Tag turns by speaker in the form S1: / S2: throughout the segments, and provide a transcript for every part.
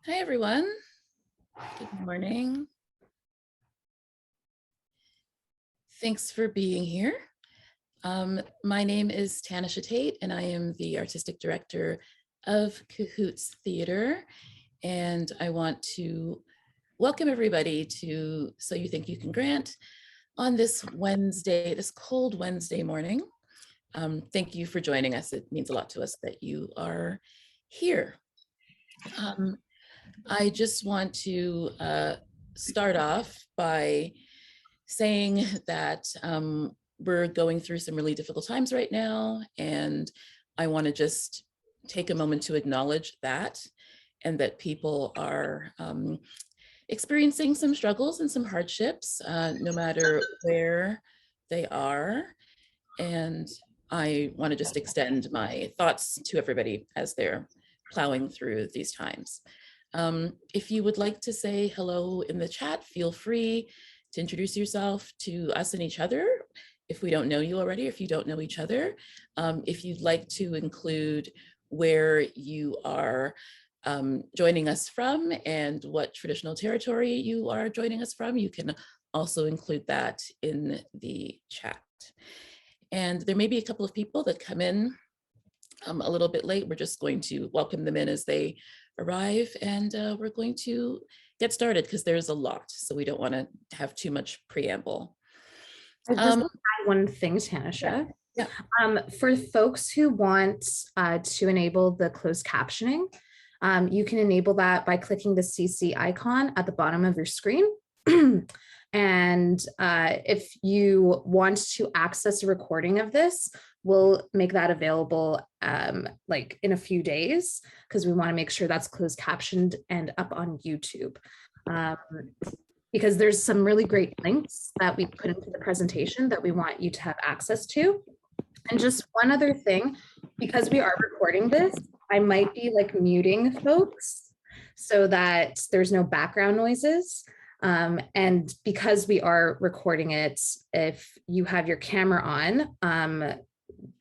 S1: Hi, everyone. Good morning. Thanks for being here. My name is Tanisha Taitt, and I am the Artistic Director of Cahoots Theater. And I want to welcome everybody to So You Think You Can Grant on this Wednesday, this cold Wednesday morning. Thank you for joining us. It means a lot to us that you are here. I just want to start off by saying that we're going through some really difficult times right now, and I want to just take a moment to acknowledge that, and that people are experiencing some struggles and some hardships, no matter where they are. And I want to just extend my thoughts to everybody as they're plowing through these times. If you would like to say hello in the chat, feel free to introduce yourself to us and each other if we don't know you already, if you don't know each other. If you'd like to include where you are joining us from and what traditional territory you are joining us from, you can also include that in the chat. And there may be a couple of people that come in a little bit late. We're just going to welcome them in as they arrive, and we're going to get started because there's a lot, so we don't want to have too much preamble.
S2: I just want to add one thing, Tanisha.
S1: Yeah.
S2: For folks who want to enable the closed captioning, you can enable that by clicking the CC icon at the bottom of your screen. And if you want to access a recording of this, we'll make that available like in a few days, because we want to make sure that's closed captioned and up on YouTube. Because there's some really great links that we put into the presentation that we want you to have access to. And just one other thing, because we are recording this, I might be like muting folks so that there's no background noises. And because we are recording it, if you have your camera on,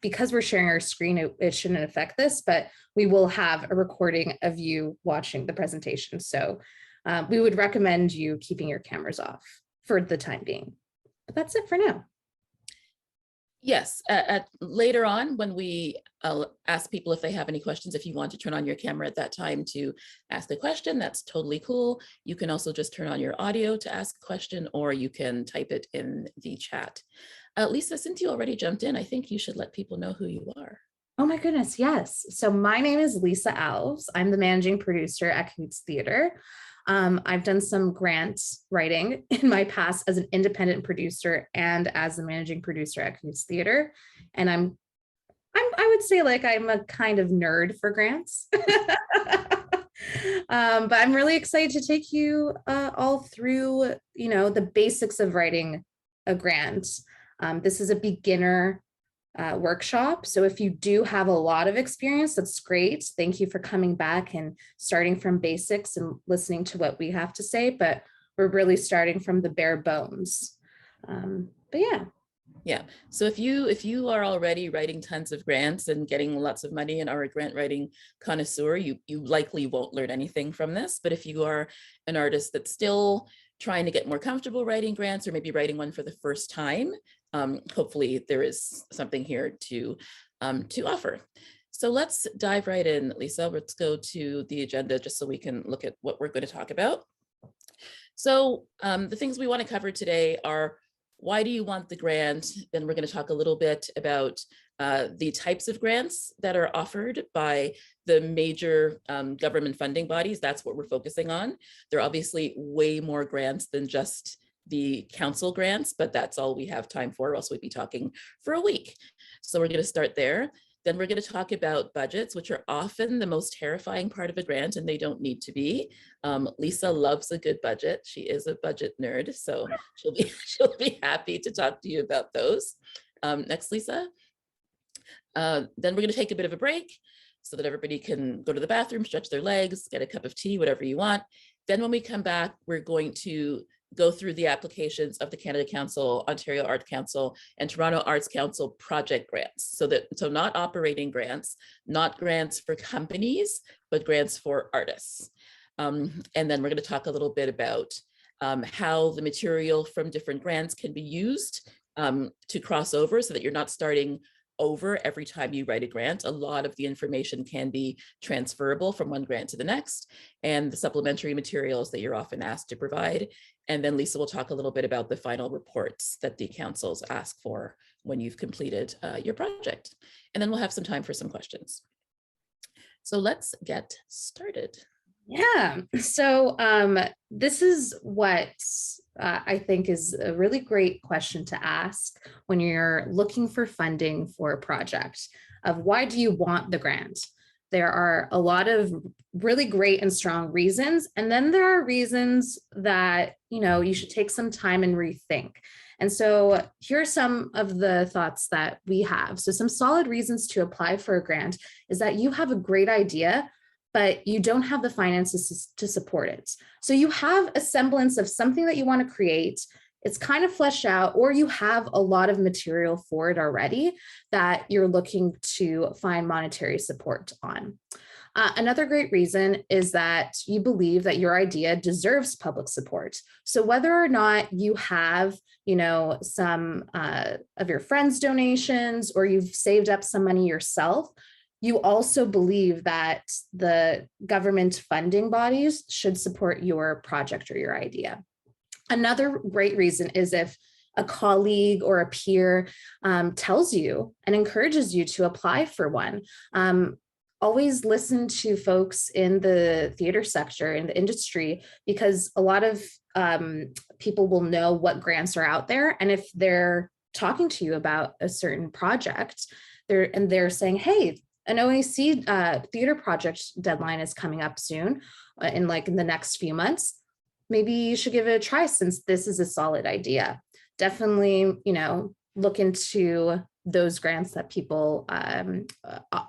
S2: because we're sharing our screen, it shouldn't affect this, but we will have a recording of you watching the presentation. So we would recommend you keeping your cameras off for the time being. But that's it for now.
S1: Yes, later on when we ask people if they have any questions, if you want to turn on your camera at that time to ask a question, that's totally cool. You can also just turn on your audio to ask a question, or you can type it in the chat. Lisa, since you already jumped in, I think you should let people know who you are.
S2: Oh my goodness, yes. So my name is Lisa Alves. I'm the managing producer at Cahoots Theater. I've done some grant writing in my past as an independent producer and as the managing producer at Cahoots Theater. And I would say like I'm a kind of nerd for grants. But I'm really excited to take you all through, the basics of writing a grant. This is a beginner workshop. So if you do have a lot of experience, that's great. Thank you for coming back and starting from basics and listening to what we have to say, but we're really starting from the bare bones. But yeah.
S1: Yeah. So if you are already writing tons of grants and getting lots of money and are a grant writing connoisseur, you likely won't learn anything from this. But if you are an artist that's still trying to get more comfortable writing grants, or maybe writing one for the first time, hopefully there is something here to offer. So let's dive right in, Lisa. Let's go to the agenda just so we can look at what we're going to talk about. So the things we want to cover today are: why do you want the grant? Then we're going to talk a little bit about the types of grants that are offered by the major government funding bodies. That's what we're focusing on. There are obviously way more grants than just the council grants, but that's all we have time for, or else we'd be talking for a week. So we're going to start there. Then we're going to talk about budgets, which are often the most terrifying part of a grant, and they don't need to be. Lisa loves a good budget. She is a budget nerd, so she'll be happy to talk to you about those. Next, Lisa. Then we're going to take a bit of a break so that everybody can go to the bathroom, stretch their legs, get a cup of tea, whatever you want. Then when we come back, we're going to go through the applications of the Canada Council, Ontario Art Council, and Toronto Arts Council project grants. So not operating grants, not grants for companies, but grants for artists. And then we're going to talk a little bit about how the material from different grants can be used to cross over so that you're not starting over every time you write a grant. A lot of the information can be transferable from one grant to the next, and the supplementary materials that you're often asked to provide. And then Lisa will talk a little bit about the final reports that the councils ask for when you've completed your project. And then we'll have some time for some questions. So let's get started.
S2: Yeah, so this is what I think is a really great question to ask when you're looking for funding for a project of why do you want the grant? There are a lot of really great and strong reasons, and then there are reasons that, you know, you should take some time and rethink. And so here are some of the thoughts that we have. So some solid reasons to apply for a grant is that you have a great idea, but you don't have the finances to support it. So you have a semblance of something that you want to create. It's kind of fleshed out, or you have a lot of material for it already that you're looking to find monetary support on. Another great reason is that you believe that your idea deserves public support. So whether or not you have, you know, some of your friends' donations, or you've saved up some money yourself, you also believe that the government funding bodies should support your project or your idea. Another great reason is if a colleague or a peer tells you and encourages you to apply for one. Always listen to folks in the theater sector, in the industry, because a lot of people will know what grants are out there. And if they're talking to you about a certain project, they're saying, hey, an OAC theater project deadline is coming up soon in the next few months. Maybe you should give it a try since this is a solid idea. Definitely, you know, look into those grants that people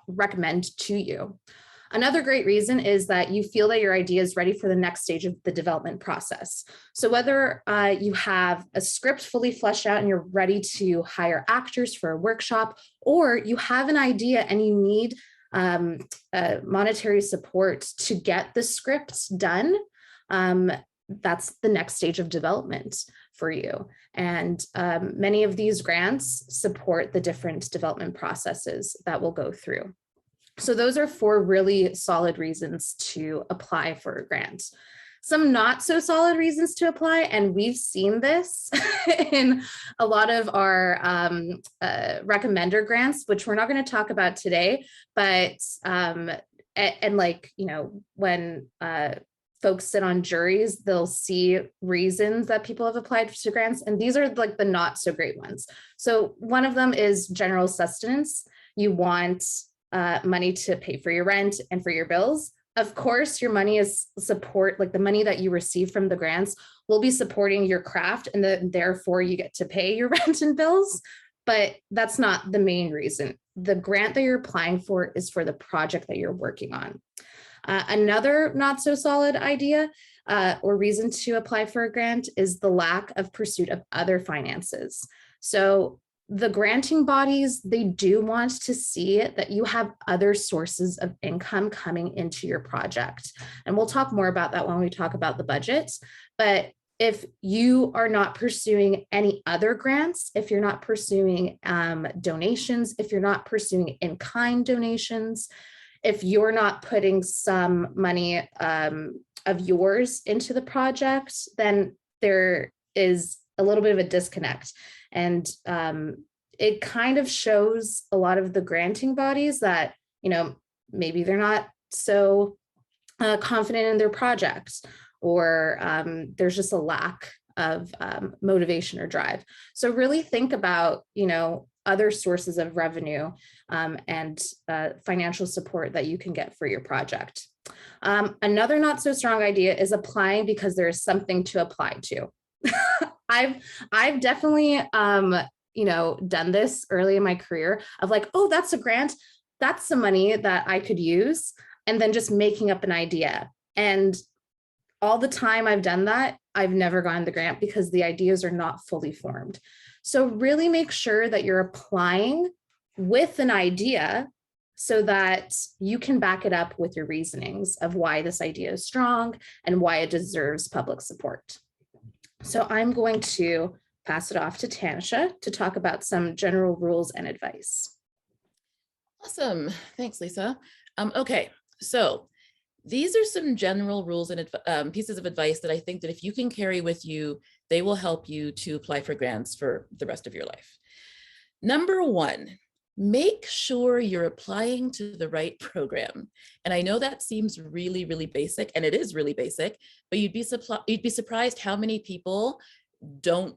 S2: recommend to you. Another great reason is that you feel that your idea is ready for the next stage of the development process. So whether you have a script fully fleshed out and you're ready to hire actors for a workshop, or you have an idea and you need monetary support to get the script done, that's the next stage of development for you. And many of these grants support the different development processes that we'll go through. So those are 4 really solid reasons to apply for a grant. Some not so solid reasons to apply, and we've seen this in a lot of our recommender grants, which we're not going to talk about today, but and like, you know, when folks sit on juries, they'll see reasons that people have applied to grants, and these are like the not so great ones. So one of them is general sustenance. You want money to pay for your rent and for your bills. Of course, your money is support, like the money that you receive from the grants will be supporting your craft, and therefore you get to pay your rent and bills, but that's not the main reason. The grant that you're applying for is for the project that you're working on. Another not so solid idea or reason to apply for a grant is the lack of pursuit of other finances. So the granting bodies, they do want to see that you have other sources of income coming into your project. And we'll talk more about that when we talk about the budget. But if you are not pursuing any other grants, if you're not pursuing donations, if you're not pursuing in-kind donations, if you're not putting some money of yours into the project, then there is a little bit of a disconnect. And it kind of shows a lot of the granting bodies that, you know, maybe they're not so confident in their projects, or there's just a lack of motivation or drive. So really think about, you know, other sources of revenue and financial support that you can get for your project. Another not so strong idea is applying because there is something to apply to. I've definitely, you know, done this early in my career of like, oh, that's a grant. That's some money that I could use. And then just making up an idea. And all the time I've done that, I've never gotten the grant because the ideas are not fully formed. So really make sure that you're applying with an idea so that you can back it up with your reasonings of why this idea is strong and why it deserves public support. So I'm going to pass it off to Tanisha to talk about some general rules and advice.
S1: Awesome. Thanks, Lisa. Okay, so these are some general rules and pieces of advice that I think that if you can carry with you, they will help you to apply for grants for the rest of your life. Number one, make sure you're applying to the right program. And I know that seems really, really basic, and it is really basic, but you'd be surprised how many people don't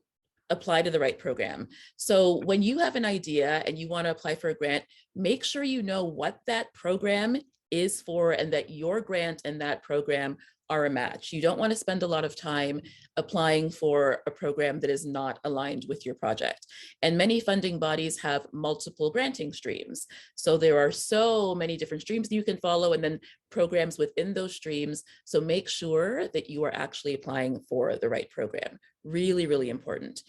S1: apply to the right program. So when you have an idea and you want to apply for a grant, make sure you know what that program is for and that your grant and that program are a match. You don't want to spend a lot of time applying for a program that is not aligned with your project. And many funding bodies have multiple granting streams. So there are so many different streams you can follow and then programs within those streams. So make sure that you are actually applying for the right program. Really, really important.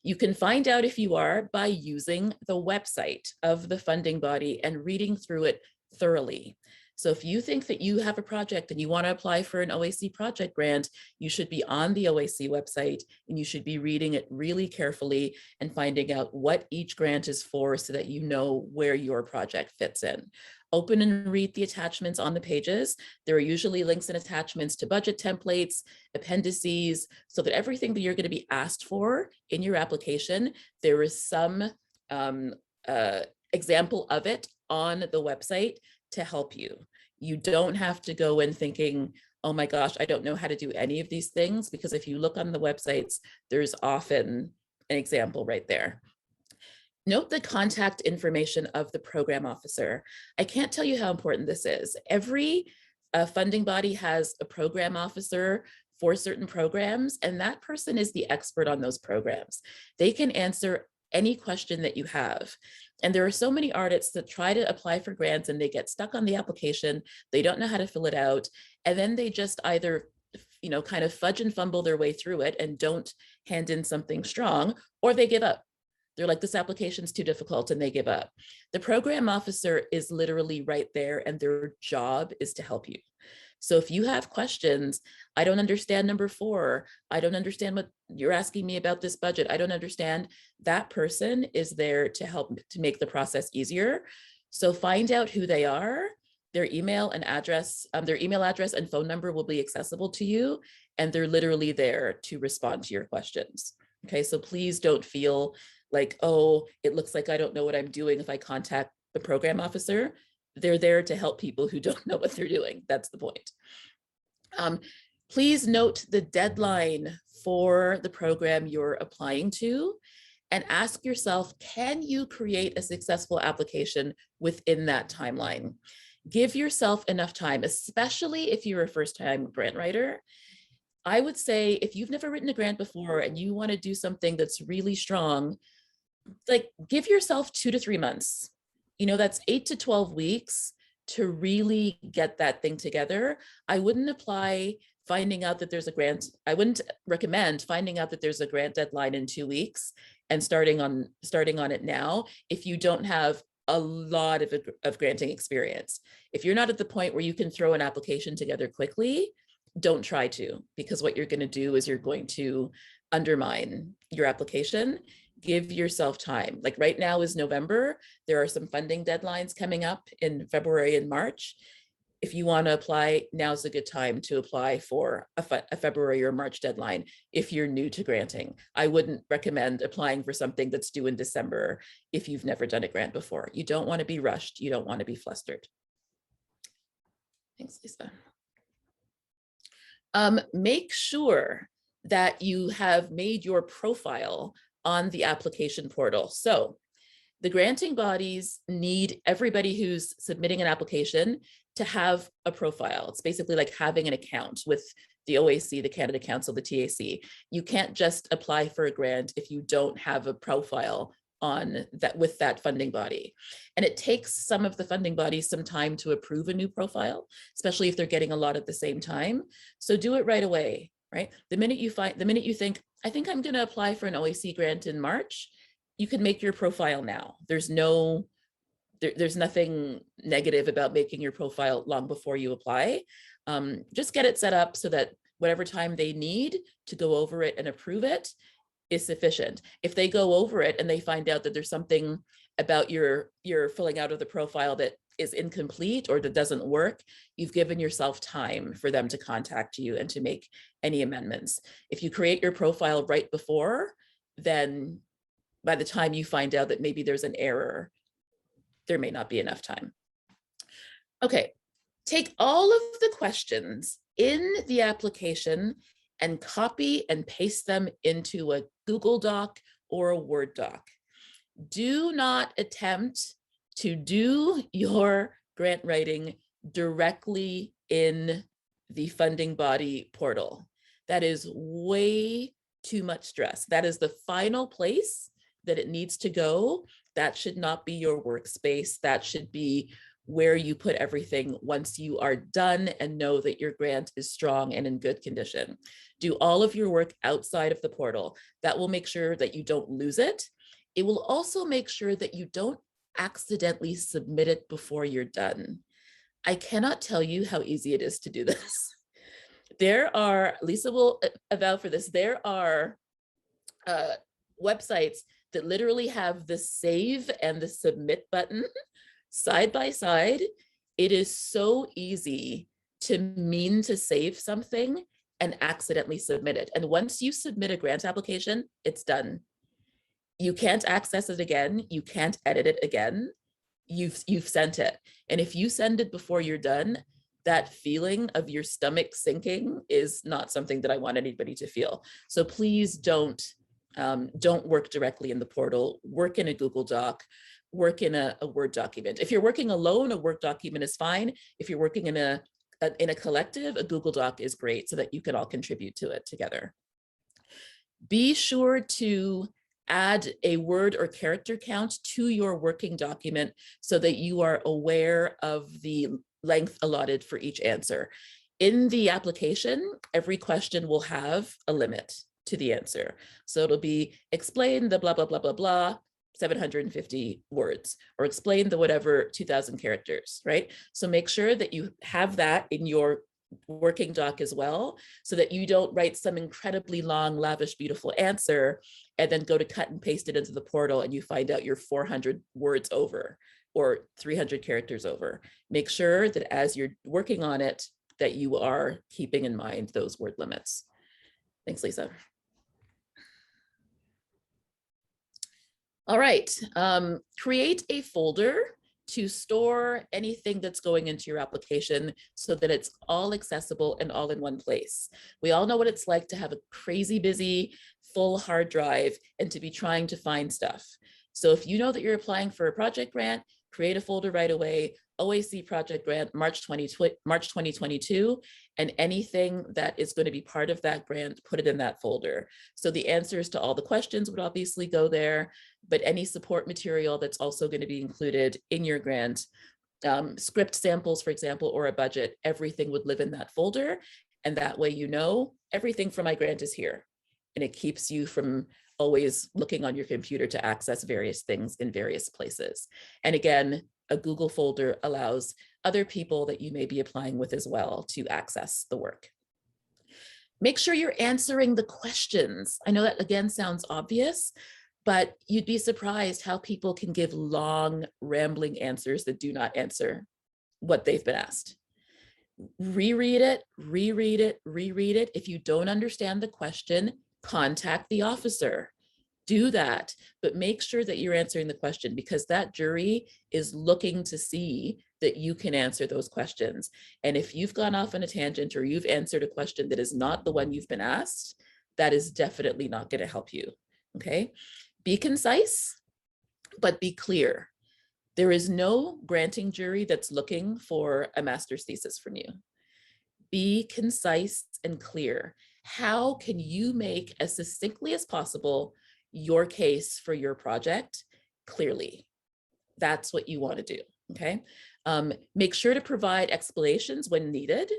S1: You can find out if you are by using the website of the funding body and reading through it thoroughly. So if you think that you have a project and you want to apply for an OAC project grant, you should be on the OAC website and you should be reading it really carefully and finding out what each grant is for so that you know where your project fits in. Open and read the attachments on the pages. There are usually links and attachments to budget templates, appendices, so that everything that you're going to be asked for in your application, there is some example of it on the website to help you. You don't have to go in thinking, oh my gosh, I don't know how to do any of these things, because if you look on the websites, there's often an example right there. Note the contact information of the program officer. I can't tell you how important this is. Every funding body has a program officer for certain programs, and that person is the expert on those programs. They can answer any question that you have. And there are so many artists that try to apply for grants and they get stuck on the application. They don't know how to fill it out. And then they just either, kind of fudge and fumble their way through it and don't hand in something strong, or they give up. They're like, this application's too difficult, and they give up. The program officer is literally right there, and their job is to help you. So if you have questions, I don't understand number 4, I don't understand what you're asking me about this budget, I don't understand, that person is there to help to make the process easier. So find out who they are, their email and address, their email address and phone number will be accessible to you, and they're literally there to respond to your questions. Okay, so please don't feel like, oh, it looks like I don't know what I'm doing if I contact the program officer. They're there to help people who don't know what they're doing. That's the point. Please note the deadline for the program you're applying to and ask yourself, can you create a successful application within that timeline? Give yourself enough time, especially if you're a first-time grant writer. I would say if you've never written a grant before and you want to do something that's really strong, like give yourself 2 to 3 months. That's 8 to 12 weeks to really get that thing together. I wouldn't apply finding out that there's a grant. I wouldn't recommend finding out that there's a grant deadline in 2 weeks and starting on it now if you don't have a lot of granting experience. If you're not at the point where you can throw an application together quickly, don't try to, because what you're going to do is you're going to undermine your application. Give yourself time. Like right now is November. There are some funding deadlines coming up in February and March. If you want to apply, now's a good time to apply for a February or March deadline if you're new to granting. I wouldn't recommend applying for something that's due in December if you've never done a grant before. You don't want to be rushed. You don't want to be flustered. Thanks, Lisa. Make sure that you have made your profile on the application portal. So the granting bodies need everybody who's submitting an application to have a profile. It's basically like having an account with the OAC, the Canada Council, the TAC. You can't just apply for a grant if you don't have a profile on that with that funding body. And it takes some of the funding bodies some time to approve a new profile, especially if they're getting a lot at the same time. So do it right away, right? The minute you think, I think I'm going to apply for an OAC grant in March, you can make your profile now. There's no there's nothing negative about making your profile long before you apply. Just get it set up so that whatever time they need to go over it and approve it is sufficient. If they go over it and they find out that there's something about your filling out of the profile that is incomplete or that doesn't work, you've given yourself time for them to contact you and to make any amendments. If you create your profile right before, then by the time you find out that maybe there's an error, there may not be enough time. Okay, take all of the questions in the application and copy and paste them into a Google Doc or a Word doc. Do not attempt to do your grant writing directly in the funding body portal. That is way too much stress. That is the final place that it needs to go. That should not be your workspace. That should be where you put everything once you are done and know that your grant is strong and in good condition. Do all of your work outside of the portal. That will make sure that you don't lose it. It will also make sure that you don't accidentally submit it before you're done. I cannot tell you how easy it is to do this. There are, Lisa will avow for this, there are websites that literally have the save and the submit button side by side. It is so easy to mean to save something and accidentally submit it. And once you submit a grant application, it's done. You can't access it again. You can't edit it again. You've sent it. And if you send it before you're done, that feeling of your stomach sinking is not something that I want anybody to feel. So please don't work directly in the portal. Work in a Google Doc. Work in a Word document. If you're working alone, a Word document is fine. If you're working in a collective, a Google Doc is great so that you can all contribute to it together. Be sure to add a word or character count to your working document so that you are aware of the length allotted for each answer. In the application, every question will have a limit to the answer. So it'll be explain the blah, blah, blah, blah, blah, 750 words, or explain the whatever 2000 characters, right? So make sure that you have that in your working doc as well, so that you don't write some incredibly long, lavish, beautiful answer and then go to cut and paste it into the portal and you find out you're 400 words over or 300 characters over. Make sure that as you're working on it, that you are keeping in mind those word limits. Thanks, Lisa. All right, create a folder to store anything that's going into your application so that it's all accessible and all in one place. We all know what it's like to have a crazy busy, full hard drive and to be trying to find stuff. So if you know that you're applying for a project grant, create a folder right away, OAC project grant, March 2022, and anything that is going to be part of that grant, put it in that folder. So the answers to all the questions would obviously go there, but any support material that's also going to be included in your grant, script samples, for example, or a budget, everything would live in that folder. And that way, you know, everything from my grant is here. And it keeps you from always looking on your computer to access various things in various places. And again, a Google folder allows other people that you may be applying with as well to access the work. Make sure you're answering the questions. I know that again sounds obvious, but you'd be surprised how people can give long, rambling answers that do not answer what they've been asked. Reread it, reread it, reread it. If you don't understand the question, contact the officer. Do that, but make sure that you're answering the question, because that jury is looking to see that you can answer those questions. And if you've gone off on a tangent or you've answered a question that is not the one you've been asked, that is definitely not going to help you. Okay, be concise, but be clear. There is no granting jury that's looking for a master's thesis from you. Be concise and clear. How can you make as succinctly as possible your case for your project clearly? That's what you want to do, okay? Make sure to provide explanations when needed,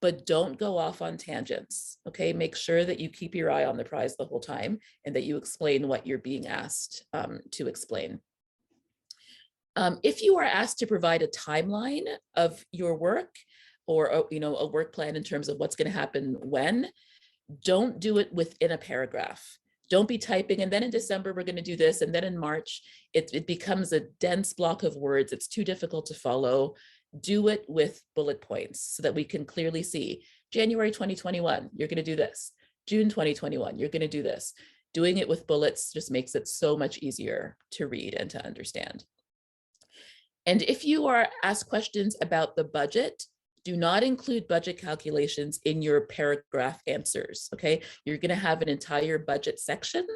S1: but don't go off on tangents, okay? Make sure that you keep your eye on the prize the whole time and that you explain what you're being asked to explain. If you are asked to provide a timeline of your work or a work plan in terms of what's going to happen when, don't do it within a paragraph. Don't be typing, and then in December, we're going to do this, and then in March, it becomes a dense block of words. It's too difficult to follow. Do it with bullet points so that we can clearly see January 2021, you're going to do this. June 2021, you're going to do this. Doing it with bullets just makes it so much easier to read and to understand. And if you are asked questions about the budget, do not include budget calculations in your paragraph answers, okay? You're going to have an entire budget section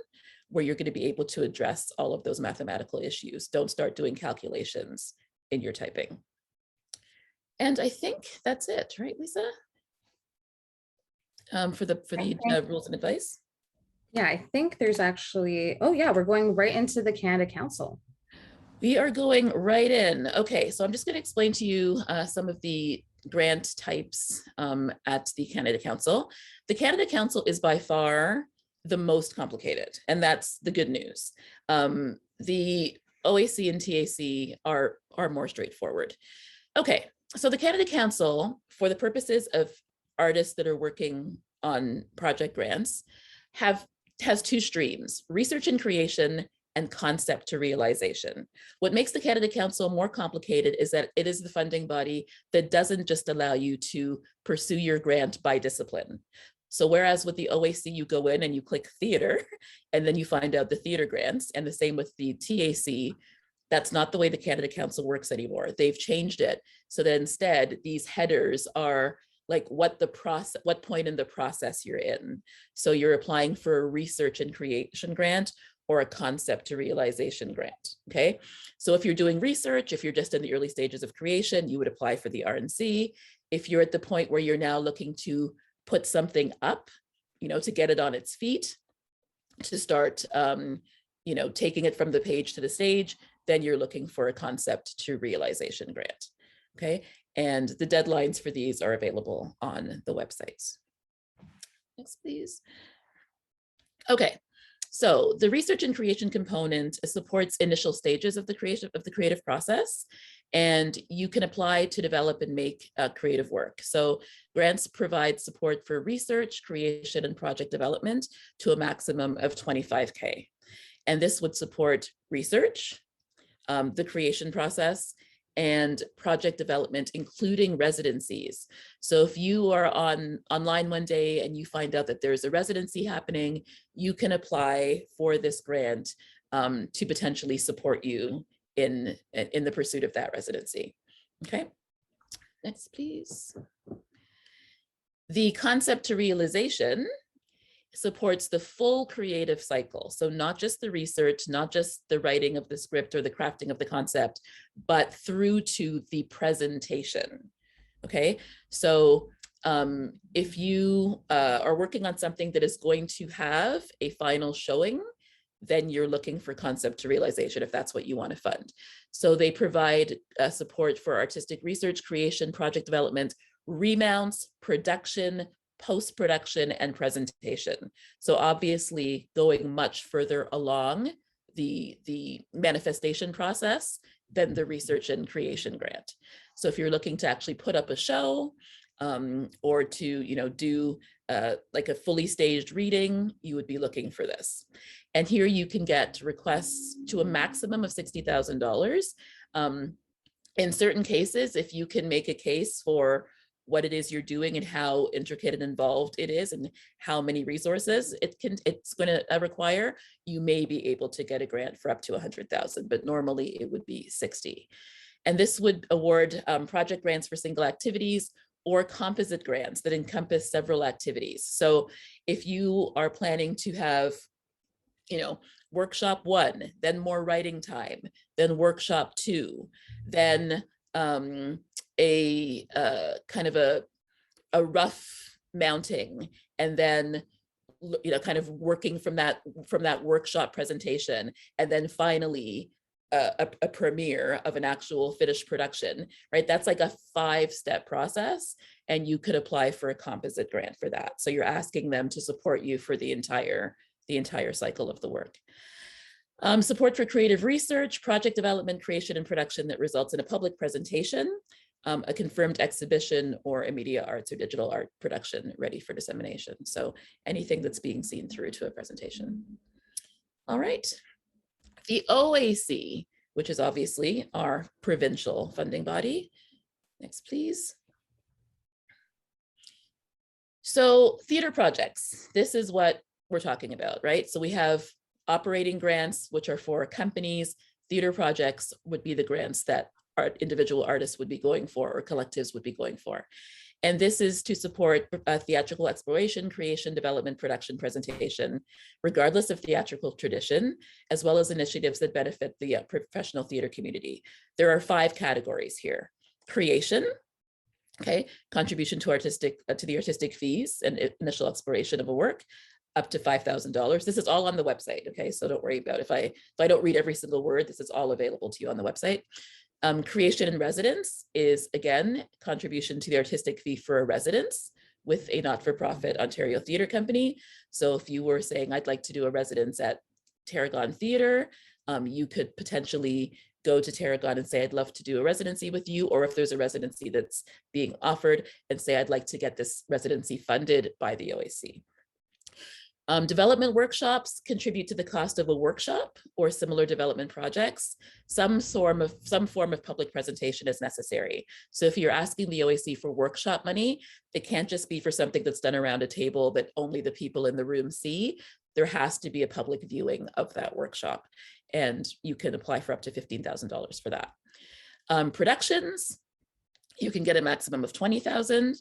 S1: where you're going to be able to address all of those mathematical issues. Don't start doing calculations in your typing. And I think that's it, right, Lisa? For the rules and advice?
S2: Yeah, I think there's actually, oh yeah, we're going right into the Canada Council.
S1: We are going right in. Okay, so I'm just going to explain to you some of the grant types at the Canada Council. The Canada Council is by far the most complicated, and that's the good news. The OAC and TAC are more straightforward. Okay, so the Canada Council, for the purposes of artists that are working on project grants, has two streams: research and creation and concept to realization. What makes the Canada Council more complicated is that it is the funding body that doesn't just allow you to pursue your grant by discipline. So whereas with the OAC, you go in and you click theater, and then you find out the theater grants, and the same with the TAC, that's not the way the Canada Council works anymore. They've changed it so that instead these headers are like what point in the process you're in. So you're applying for a research and creation grant or a concept to realization grant, okay? So if you're doing research, if you're just in the early stages of creation, you would apply for the RNC. If you're at the point where you're now looking to put something up, to get it on its feet, to start, taking it from the page to the stage, then you're looking for a concept to realization grant, okay? And the deadlines for these are available on the websites. Next, please. Okay. So the research and creation component supports initial stages of the creative process, and you can apply to develop and make creative work. So grants provide support for research, creation, and project development to a maximum of $25K. And this would support research, the creation process, and project development, including residencies. So if you are online one day and you find out that there's a residency happening, you can apply for this grant to potentially support you in the pursuit of that residency. Okay, next, please. The concept to realization supports the full creative cycle. So not just the research, not just the writing of the script or the crafting of the concept, but through to the presentation. Okay, so if you are working on something that is going to have a final showing, then you're looking for concept to realization if that's what you want to fund. So they provide support for artistic research, creation, project development, remounts, production, post-production, and presentation. So obviously going much further along the manifestation process than the research and creation grant. So if you're looking to actually put up a show or to do like a fully staged reading, you would be looking for this. And here you can get requests to a maximum of $60,000. In certain cases, if you can make a case for what it is you're doing and how intricate and involved it is and how many resources it's going to require, you may be able to get a grant for up to 100,000, but normally it would be 60. And this would award project grants for single activities or composite grants that encompass several activities. So if you are planning to have, workshop 1, then more writing time, then workshop 2, then a kind of a rough mounting, and then kind of working from that workshop presentation, and then finally a premiere of an actual finished production, right? That's like a 5-step process, and you could apply for a composite grant for that. So you're asking them to support you for the entire cycle of the work. Support for creative research, project development, creation, and production that results in a public presentation, a confirmed exhibition, or a media arts or digital art production ready for dissemination. So anything that's being seen through to a presentation. All right. The OAC, which is obviously our provincial funding body. Next, please. So theater projects, this is what we're talking about, right? So we have operating grants, which are for companies. Theater projects would be the grants that individual artists would be going for or collectives would be going for. And this is to support theatrical exploration, creation, development, production, presentation, regardless of theatrical tradition, as well as initiatives that benefit the professional theater community. There are 5 categories here. Creation, okay, contribution to the artistic fees and initial exploration of a work, up to $5,000. This is all on the website, okay? So don't worry about if I don't read every single word, this is all available to you on the website. Creation in residence is, again, contribution to the artistic fee for a residence with a not-for-profit Ontario Theatre Company. So if you were saying, I'd like to do a residence at Tarragon Theatre, you could potentially go to Tarragon and say, I'd love to do a residency with you, or if there's a residency that's being offered, and say, I'd like to get this residency funded by the OAC. Development workshops contribute to the cost of a workshop or similar development projects. Some form of public presentation is necessary. So if you're asking the OAC for workshop money, it can't just be for something that's done around a table that only the people in the room see. There has to be a public viewing of that workshop, and you can apply for up to $15,000 for that. Productions, you can get a maximum of $20,000.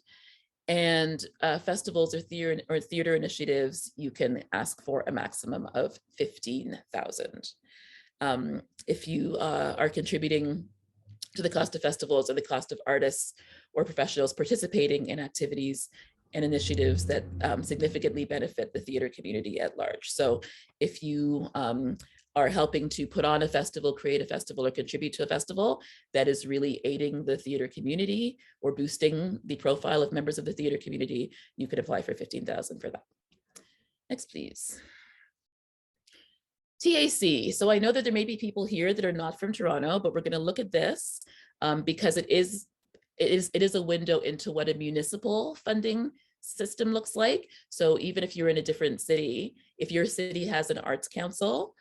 S1: And festivals or theater initiatives, you can ask for a maximum of $15,000. If you are contributing to the cost of festivals or the cost of artists or professionals participating in activities and initiatives that significantly benefit the theater community at large. So if you are helping to put on a festival, create a festival, or contribute to a festival that is really aiding the theater community or boosting the profile of members of the theater community, you could apply for $15,000 for that. Next, please. TAC. So I know that there may be people here that are not from Toronto, but we're going to look at this because it is a window into what a municipal funding system looks like. So even if you're in a different city, if your city has an arts council,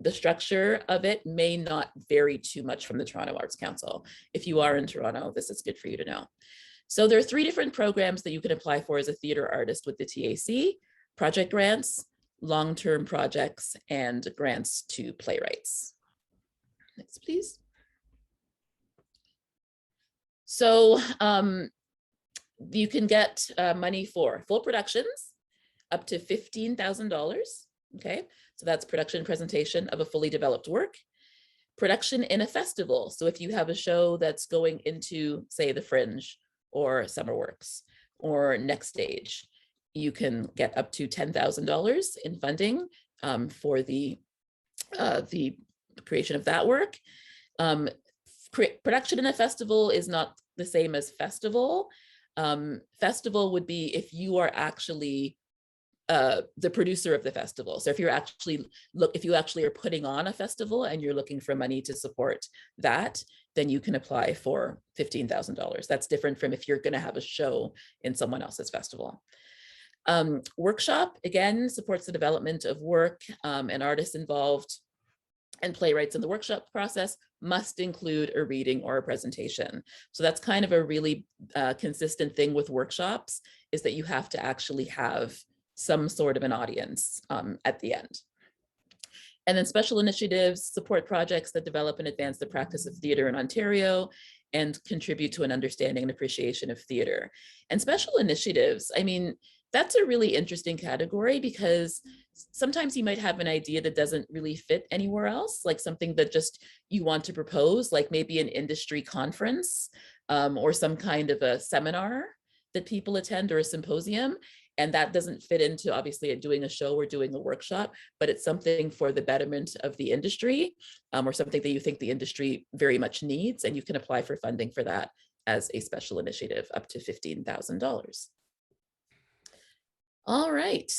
S1: the structure of it may not vary too much from the Toronto Arts Council. If you are in Toronto, this is good for you to know. So there are 3 different programs that you can apply for as a theater artist with the TAC: project grants, long-term projects, and grants to playwrights. Next, please. So you can get money for full productions up to $15,000. Okay, so that's production presentation of a fully developed work. Production in a festival. So if you have a show that's going into, say, the Fringe or Summer Works or Next Stage, you can get up to $10,000 in funding for the creation of that work. Production in a festival is not the same as festival. Festival would be if you are actually the producer of the festival. So if you actually are putting on a festival and you're looking for money to support that, then you can apply for $15,000. That's different from if you're going to have a show in someone else's festival. Workshop, again, supports the development of work, and artists involved and playwrights in the workshop process must include a reading or a presentation. So that's kind of a really consistent thing with workshops, is that you have to actually have some sort of an audience at the end. And then special initiatives support projects that develop and advance the practice of theater in Ontario and contribute to an understanding and appreciation of theater. And special initiatives, I mean, that's a really interesting category, because sometimes you might have an idea that doesn't really fit anywhere else, like something that just you want to propose, like maybe an industry conference or some kind of a seminar that people attend, or a symposium. And that doesn't fit into, obviously, doing a show or doing a workshop, but it's something for the betterment of the industry, or something that you think the industry very much needs, and you can apply for funding for that as a special initiative up to $15,000. All right.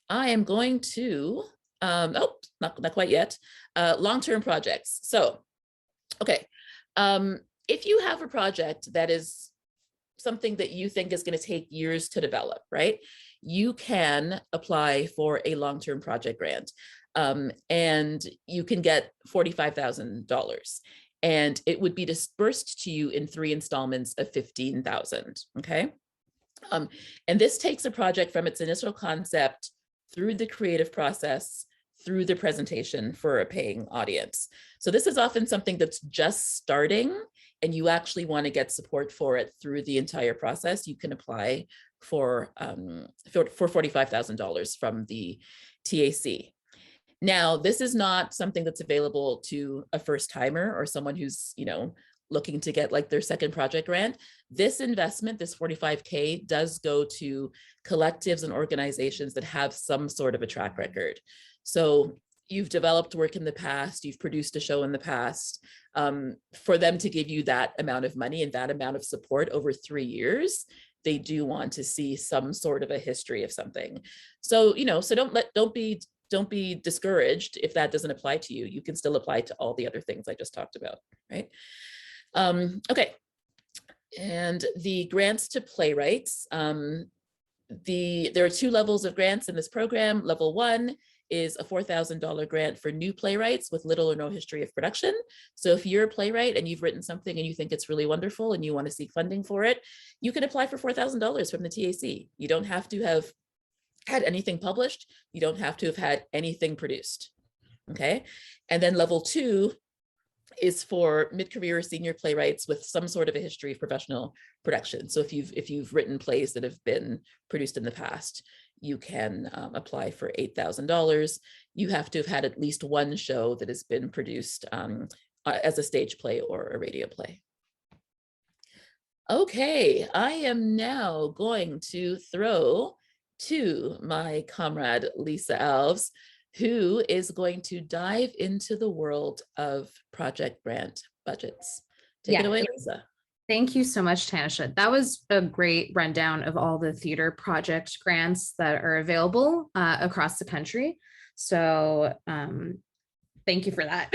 S1: I am going to Oh, not quite yet. Long-term projects. So, okay. If you have a project that is something that you think is going to take years to develop, right? You can apply for a long-term project grant, and you can get $45,000, and it would be dispersed to you in 3 installments of $15,000. Okay, and this takes a project from its initial concept through the creative process, through the presentation for a paying audience. So this is often something that's just starting, and you actually want to get support for it through the entire process. You can apply for $45,000 from the TAC. Now, this is not something that's available to a first timer or someone who's, looking to get like their second project grant. This investment, this 45K, does go to collectives and organizations that have some sort of a track record. So you've developed work in the past, you've produced a show in the past. For them to give you that amount of money and that amount of support over 3 years, they do want to see some sort of a history of something. So, so don't be discouraged if that doesn't apply to you. You can still apply to all the other things I just talked about, right? Okay. And the grants to playwrights, there are 2 levels of grants in this program. Level 1 is a $4,000 grant for new playwrights with little or no history of production. So if you're a playwright and you've written something and you think it's really wonderful and you want to seek funding for it, you can apply for $4,000 from the TAC. You don't have to have had anything published. You don't have to have had anything produced. Okay. And then level 2 is for mid-career senior playwrights with some sort of a history of professional production. So if you've written plays that have been produced in the past, you can apply for $8,000. You have to have had at least 1 show that has been produced as a stage play or a radio play. Okay, I am now going to throw to my comrade, Lisa Alves, who is going to dive into the world of project grant budgets. Take it away, Lisa.
S2: Thank you so much, Tanisha. That was a great rundown of all the theater project grants that are available across the country. So thank you for that.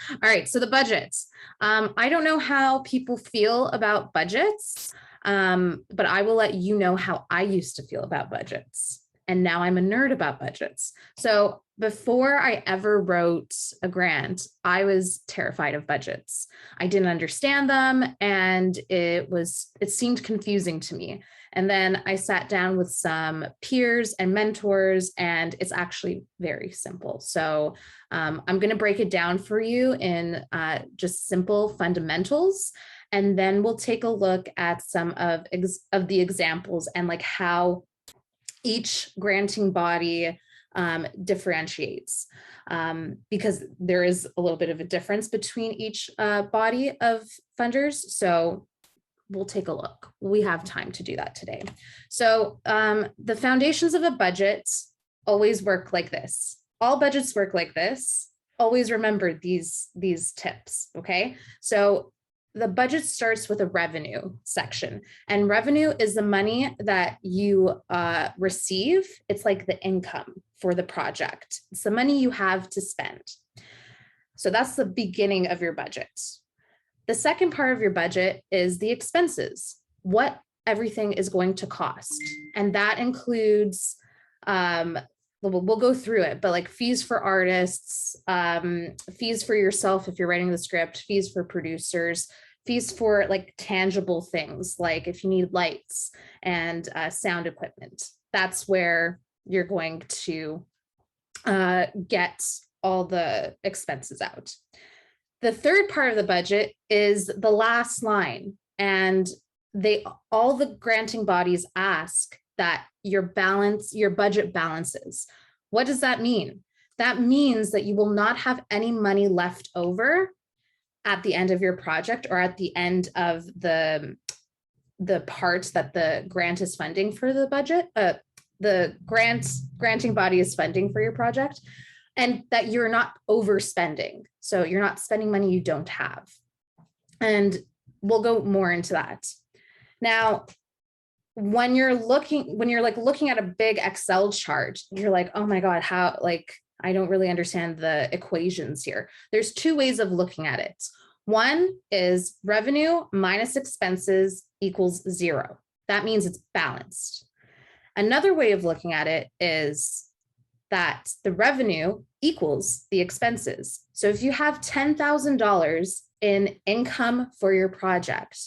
S2: All right, so the budgets. I don't know how people feel about budgets, but I will let you know how I used to feel about budgets. And now I'm a nerd about budgets. So before I ever wrote a grant, I was terrified of budgets. I didn't understand them, and it seemed confusing to me. And then I sat down with some peers and mentors, and it's actually very simple. So I'm going to break it down for you in just simple fundamentals. And then we'll take a look at some of the examples and like how each granting body differentiates, because there is a little bit of a difference between each body of funders. So we'll take a look. We have time to do that today. So the foundations of a budget always work like this. All budgets work like this. Always remember these tips, okay? So the budget starts with a revenue section, and revenue is the money that you receive. It's like the income for the project. It's the money you have to spend. So that's the beginning of your budget. The second part of your budget is the expenses, what everything is going to cost. And that includes, we'll go through it, but like fees for artists, fees for yourself if you're writing the script, fees for producers, fees for like tangible things, like if you need lights and sound equipment. That's where you're going to get all the expenses out. The third part of the budget is the last line, and all the granting bodies ask that your budget balances. What does that mean? That means that you will not have any money left over at the end of your project or at the end of the part that the grant is funding for the budget, the granting body is funding for your project, and that you're not overspending. So you're not spending money you don't have. And we'll go more into that. Now, when you're looking at a big Excel chart, you're like, oh my God, how, like, I don't really understand the equations here. There's two ways of looking at it. One is revenue minus expenses equals zero. That means it's balanced. Another way of looking at it is that the revenue equals the expenses. So if you have $10,000 in income for your project,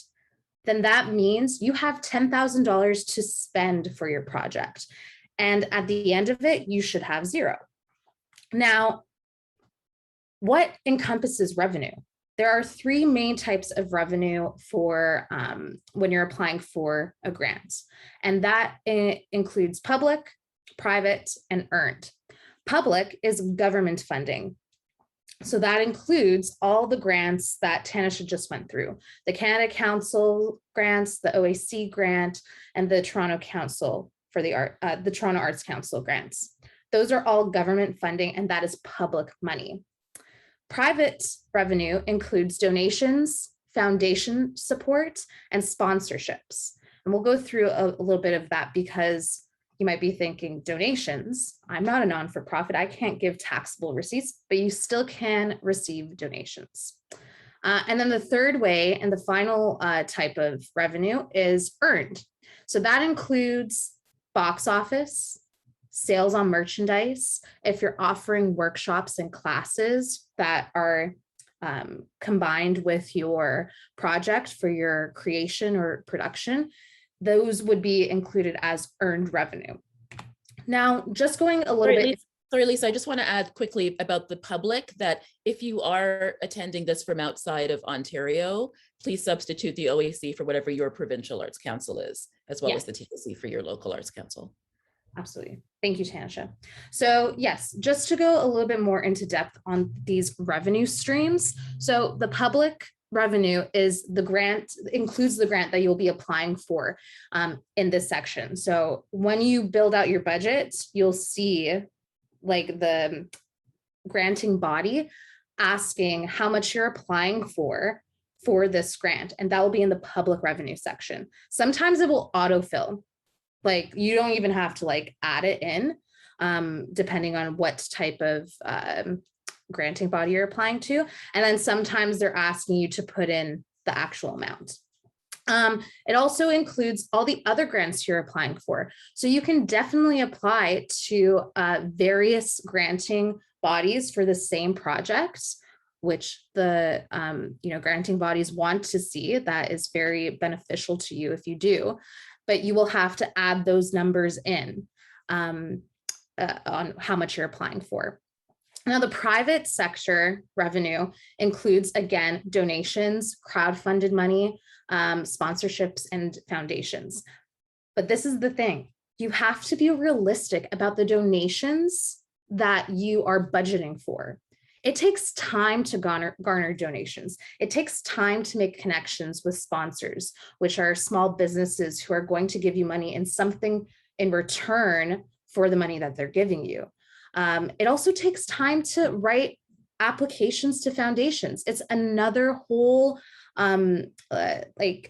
S2: then that means you have $10,000 to spend for your project. And at the end of it, you should have zero. Now, what encompasses revenue? There are three main types of revenue for when you're applying for a grant, and that includes public, private, and earned. Public is government funding. So that includes all the grants that Tanisha just went through, the Canada Council grants, the OAC grant, and the Toronto Council for the Toronto Arts Council grants. Those are all government funding, and that is public money. Private revenue includes donations, foundation support, and sponsorships. And we'll go through a little bit of that because you might be thinking donations. I'm not a non-for-profit. I can't give taxable receipts, but you still can receive donations. And then the third way and the final type of revenue is earned. So that includes box office, sales on merchandise. If you're offering workshops and classes that are combined with your project for your creation or production, those would be included as earned revenue. Now, just going a little bit.
S1: Sorry, Lisa, I just want to add quickly about the public that if you are attending this from outside of Ontario, please substitute the OAC for whatever your provincial arts council is, as well as the TLC for your local arts council.
S2: Absolutely. Thank you, Tanisha. So yes, just to go a little bit more into depth on these revenue streams. So the public revenue is the grant, includes the grant that you'll be applying for in this section. So when you build out your budget, you'll see like the granting body asking how much you're applying for this grant, and that will be in the public revenue section. Sometimes it will autofill. Like you don't even have to like add it in, depending on what type of granting body you're applying to. And then sometimes they're asking you to put in the actual amount. It also includes all the other grants you're applying for. So you can definitely apply to various granting bodies for the same projects, which the granting bodies want to see. That is very beneficial to you if you do, but you will have to add those numbers in on how much you're applying for. Now, the private sector revenue includes, again, donations, crowdfunded money, sponsorships, and foundations. But this is the thing. You have to be realistic about the donations that you are budgeting for. It takes time to garner donations. It takes time to make connections with sponsors, which are small businesses who are going to give you money and something in return for the money that they're giving you. It also takes time to write applications to foundations. It's another whole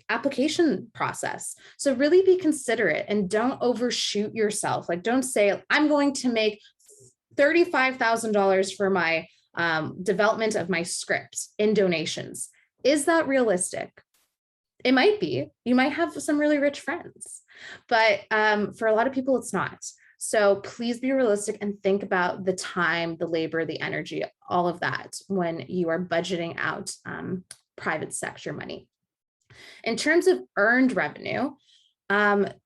S2: application process. So really be considerate and don't overshoot yourself. Like don't say, I'm going to make $35,000 for my development of my script in donations. Is that realistic? It might be. You might have some really rich friends, but for a lot of people, it's not. So please be realistic and think about the time, the labor, the energy, all of that when you are budgeting out private sector money. In terms of earned revenue,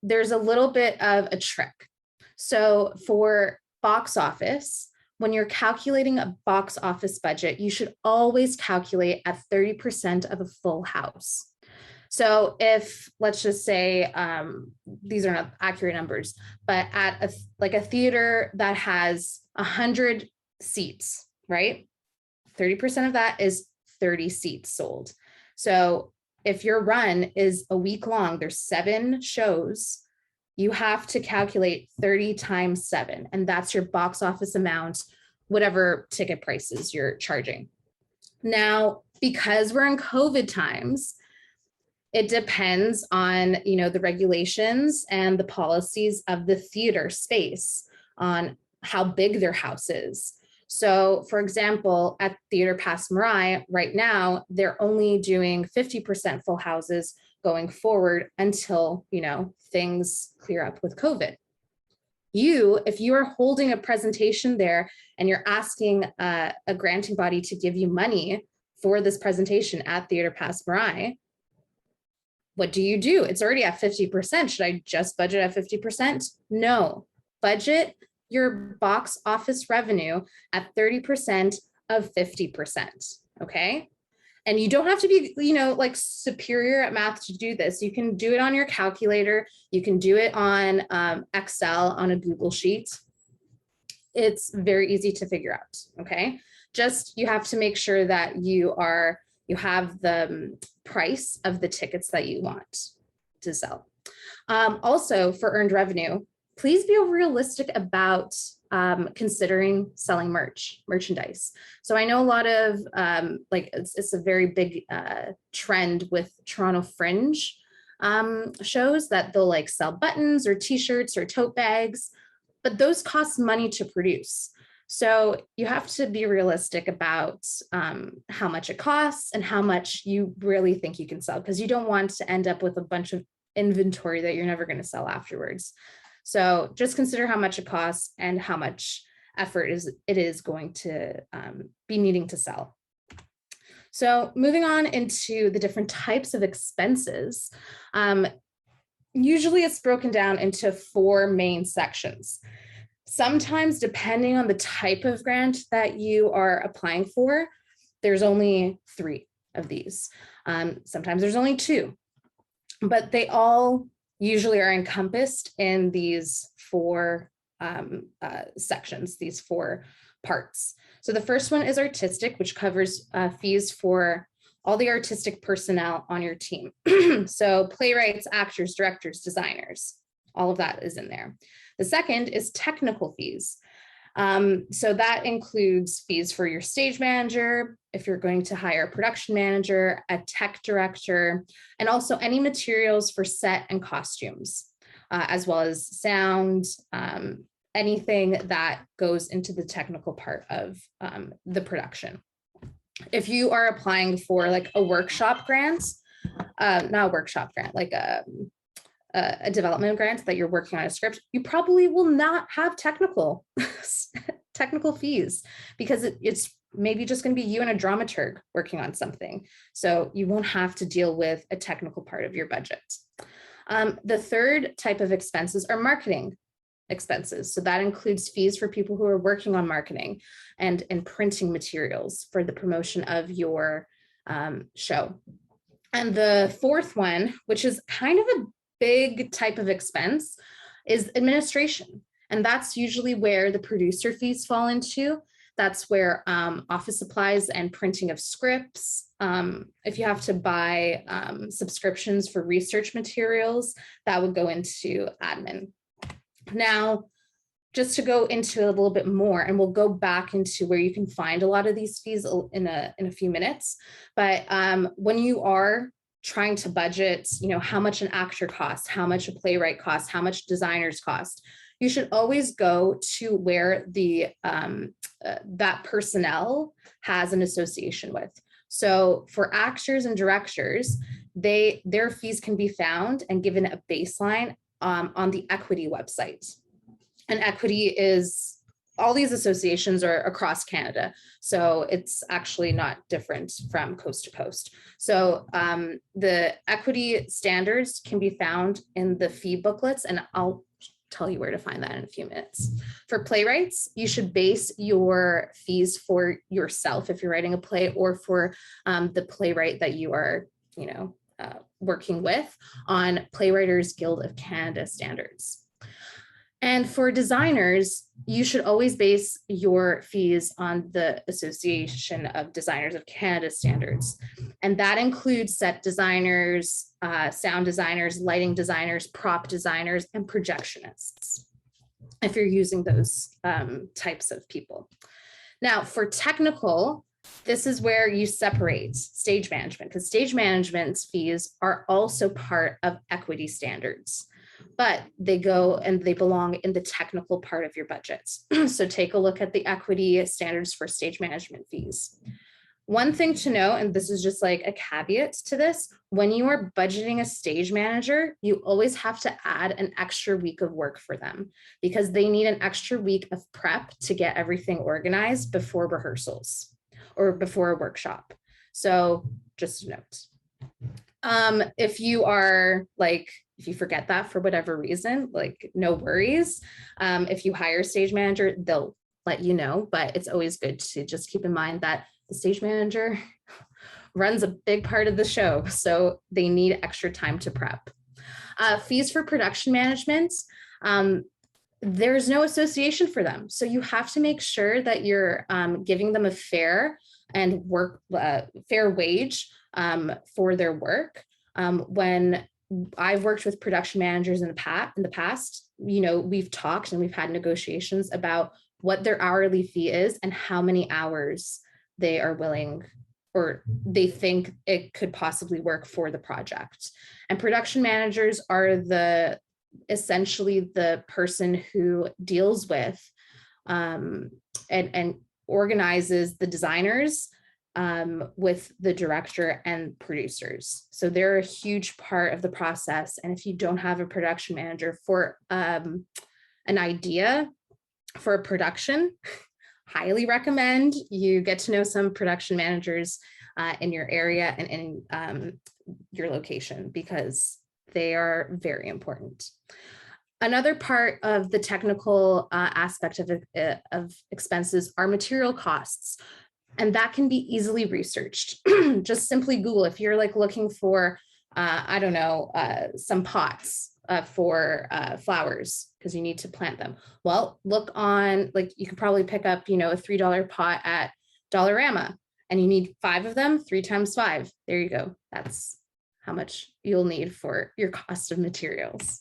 S2: there's a little bit of a trick. So for box office, when you're calculating a box office budget, you should always calculate at 30% of a full house. So if, let's just say, these are not accurate numbers, but at a theater that has 100 seats, right? 30% of that is 30 seats sold. So if your run is a week long, there's 7 shows, you have to calculate 30 times 7, and that's your box office amount, whatever ticket prices you're charging. Now, because we're in COVID times, it depends on, the regulations and the policies of the theater space on how big their house is. So for example, at Theater Pass Marai right now, they're only doing 50% full houses going forward until, things clear up with COVID. If you are holding a presentation there and you're asking a granting body to give you money for this presentation at Theater Pass Marai, what do? It's already at 50%. Should I just budget at 50%? No, budget your box office revenue at 30% of 50%, okay? And you don't have to be, like superior at math to do this. You can do it on your calculator. You can do it on Excel, on a Google Sheet. It's very easy to figure out, okay? Just, you have to make sure that you have the price of the tickets that you want to sell. Also, for earned revenue, please be realistic about considering selling merchandise. So I know a lot of it's a very big trend with Toronto Fringe shows that they'll like sell buttons or t-shirts or tote bags, but those cost money to produce. So you have to be realistic about how much it costs and how much you really think you can sell, because you don't want to end up with a bunch of inventory that you're never going to sell afterwards. So just consider how much it costs and how much effort it is going to be needing to sell. So moving on into the different types of expenses, usually it's broken down into 4 main sections. Sometimes, depending on the type of grant that you are applying for, there's only 3 of these. Sometimes there's only 2, but they all usually are encompassed in these 4 sections, these 4 parts. So the first one is artistic, which covers fees for all the artistic personnel on your team. So playwrights, actors, directors, designers, all of that is in there. The second is technical fees. So that includes fees for your stage manager, if you're going to hire a production manager, a tech director, and also any materials for set and costumes, as well as sound, anything that goes into the technical part of the production. If you are applying for like a workshop grant, not a workshop grant, like a development grant that you're working on a script, you probably will not have technical fees, because it's maybe just going to be you and a dramaturg working on something. So you won't have to deal with a technical part of your budget. The third type of expenses are marketing expenses. So that includes fees for people who are working on marketing and printing materials for the promotion of your show. And the fourth one, which is kind of a big type of expense, is administration. And that's usually where the producer fees fall into. That's where office supplies and printing of scripts. If you have to buy subscriptions for research materials, that would go into admin. Now, just to go into a little bit more, and we'll go back into where you can find a lot of these fees in a few minutes. But when you are trying to budget, how much an actor costs, how much a playwright costs, how much designers cost, you should always go to where that personnel has an association with. So for actors and directors, their fees can be found and given a baseline on the Equity website. And Equity is, all these associations are across Canada, so it's actually not different from coast to coast. So the Equity standards can be found in the fee booklets, and I'll tell you where to find that in a few minutes. For playwrights, you should base your fees for yourself if you're writing a play, or for the playwright that you are, working with, on Playwriters Guild of Canada standards. And for designers, you should always base your fees on the Association of Designers of Canada standards. And that includes set designers, sound designers, lighting designers, prop designers, and projectionists, if you're using those types of people. Now, for technical, this is where you separate stage management, because stage management fees are also part of Equity standards. but they go and they belong in the technical part of your budgets. So take a look at the equity standards for stage management fees. One thing to know, and this is just like a caveat to this, when you are budgeting a stage manager, you always have to add an extra week of work for them because they need an extra week of prep to get everything organized before rehearsals or before a workshop. So just a note. If you are like, if you forget that for whatever reason, like no worries. If you hire a stage manager, they'll let you know, but it's always good to just keep in mind that the stage manager runs a big part of the show, so they need extra time to prep. Fees for production management, there's no association for them. So you have to make sure that you're giving them a fair and fair wage for their work. When I've worked with production managers in the past, you know, we've talked and we've had negotiations about what their hourly fee is and how many hours they are willing or they think it could possibly work for the project. And production managers are essentially the person who deals with and organizes the designers with the director and producers. So they're a huge part of the process. And if you don't have a production manager for an idea for a production, highly recommend you get to know some production managers in your area and in your location because they are very important. Another part of the technical aspect of expenses are material costs, and that can be easily researched. Just simply Google if you're like looking for, I don't know, some pots for flowers because you need to plant them. Well, look on, like you could probably pick up, you know, a $3 pot at Dollarama and you need 5 of them, 3 times 5. There you go. That's how much you'll need for your cost of materials.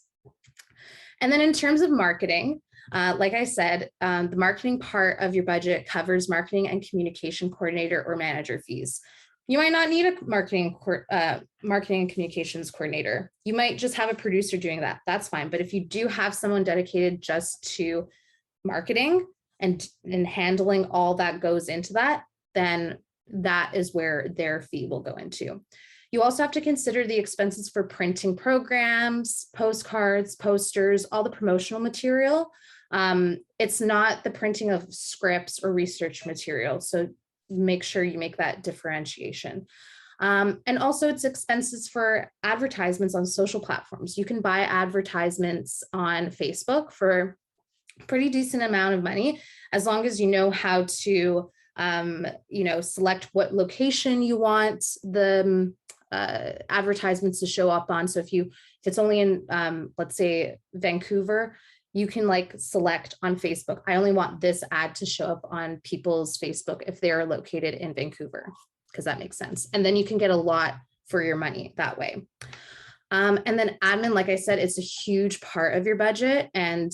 S2: And then in terms of marketing, like I said, the marketing part of your budget covers marketing and communication coordinator or manager fees. You might not need a marketing and communications coordinator. You might just have a producer doing that. That's fine. But if you do have someone dedicated just to marketing and handling all that goes into that, then that is where their fee will go into. You also have to consider the expenses for printing programs, postcards, posters, all the promotional material. It's not the printing of scripts or research material. So make sure you make that differentiation. And also it's expenses for advertisements on social platforms. You can buy advertisements on Facebook for a pretty decent amount of money, as long as you know how to, you know, select what location you want the advertisements to show up on. So if it's only in, let's say Vancouver, you can like select on Facebook, I only want this ad to show up on people's Facebook if they're located in Vancouver, because that makes sense. And then you can get a lot for your money that way. And then admin, like I said, it's a huge part of your budget. And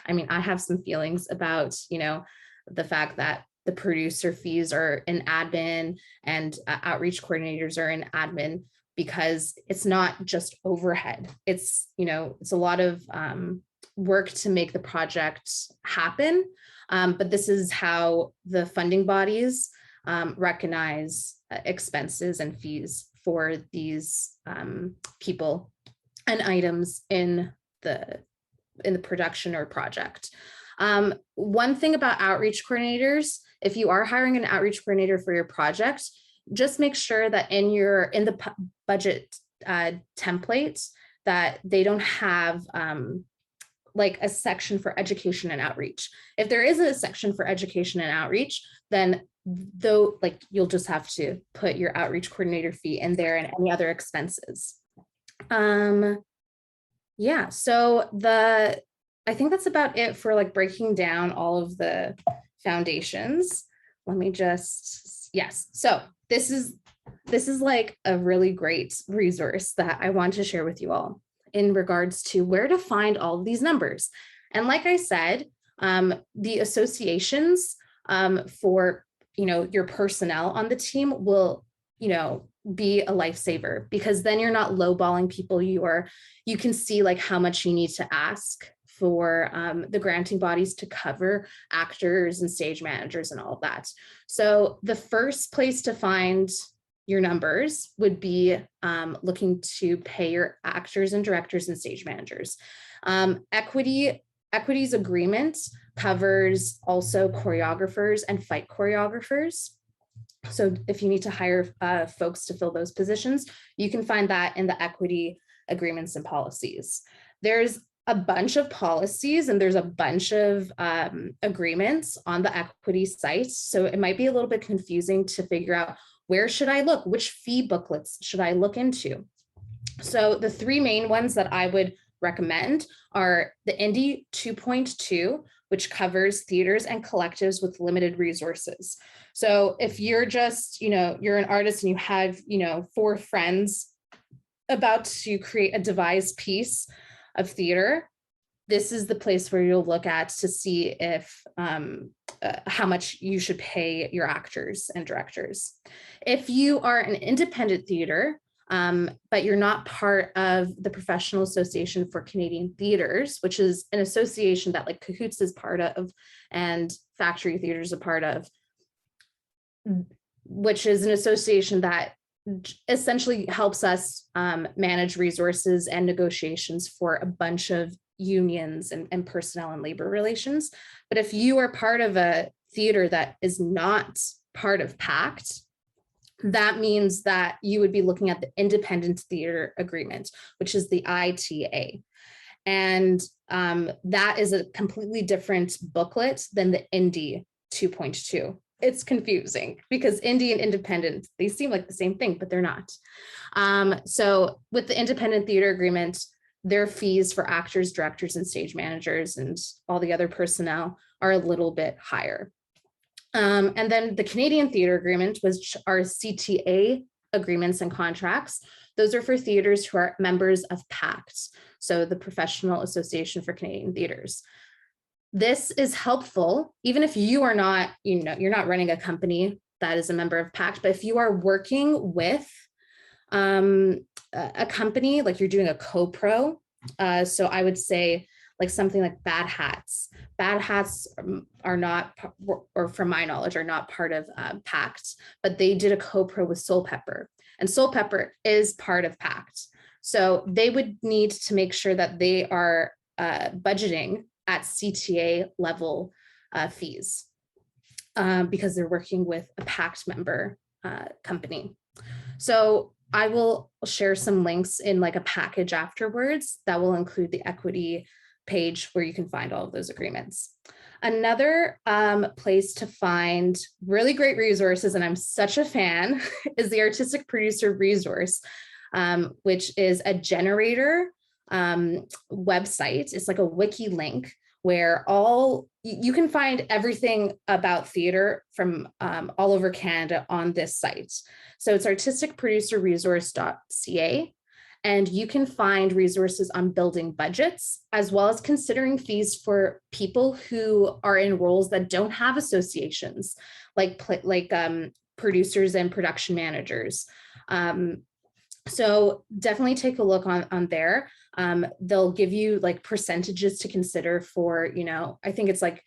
S2: I mean, I have some feelings about, you know, the fact that the producer fees are in admin and outreach coordinators are in admin, because it's not just overhead. It's, you know, it's a lot of work to make the project happen. But this is how the funding bodies recognize expenses and fees for these people and items in the production or project. One thing about outreach coordinators, if you are hiring an outreach coordinator for your project, just make sure that in the budget template that they don't have like a section for education and outreach. If there is a section for education and outreach, then like you'll just have to put your outreach coordinator fee in there and any other expenses. Yeah, so I think that's about it for like breaking down all of the foundations. Let me just, yes. So this is like a really great resource that I want to share with you all in regards to where to find all of these numbers. And like I said, the associations for, you know, your personnel on the team will, you know, be a lifesaver, because then you're not lowballing people. You can see like how much you need to ask for the granting bodies to cover actors and stage managers and all of that. So the first place to find your numbers would be looking to pay your actors and directors and stage managers. Equity's agreement covers also choreographers and fight choreographers. So if you need to hire folks to fill those positions, you can find that in the equity agreements and policies. There's a bunch of policies and there's a bunch of agreements on the equity site. So it might be a little bit confusing to figure out, where should I look? Which fee booklets should I look into? So the three main ones that I would recommend are the Indy 2.2, which covers theaters and collectives with limited resources. So if you're just, you're an artist and you have, 4 friends about to create a devised piece of theater, this is the place where you'll look at to see if how much you should pay your actors and directors. If you are an independent theater, but you're not part of the Professional Association for Canadian Theaters, which is an association that like Cahoots is part of and Factory Theatre is a part of, which is an association that essentially helps us manage resources and negotiations for a bunch of unions and personnel and labor relations. But if you are part of a theater that is not part of PACT, that means that you would be looking at the Independent Theater Agreement, which is the ITA. And that is a completely different booklet than the Indy 2.2. It's confusing because Indie and independent, they seem like the same thing, but they're not. So with the Independent Theater Agreement, their fees for actors, directors, and stage managers and all the other personnel are a little bit higher. And then the Canadian Theatre Agreement, which are CTA agreements and contracts. Those are for theaters who are members of PACT, so the Professional Association for Canadian Theaters. This is helpful, even if you are not, you're not running a company that is a member of PACT, but if you are working with a company, like you're doing a co-pro, so I would say like something like Bad Hats. Bad Hats are not, or from my knowledge, are not part of PACT, but they did a co-pro with Soul Pepper, and Soul Pepper is part of PACT. So they would need to make sure that they are budgeting at CTA level fees because they're working with a PACT member company. So I will share some links in like a package afterwards that will include the equity page where you can find all of those agreements. Another place to find really great resources, and I'm such a fan, is the Artistic Producer Resource, which is a generator website. It's like a wiki link where you can find everything about theater from all over Canada on this site. So it's artisticproducerresource.ca. And you can find resources on building budgets, as well as considering fees for people who are in roles that don't have associations, like producers and production managers. So definitely take a look on there. They'll give you like percentages to consider for, I think it's like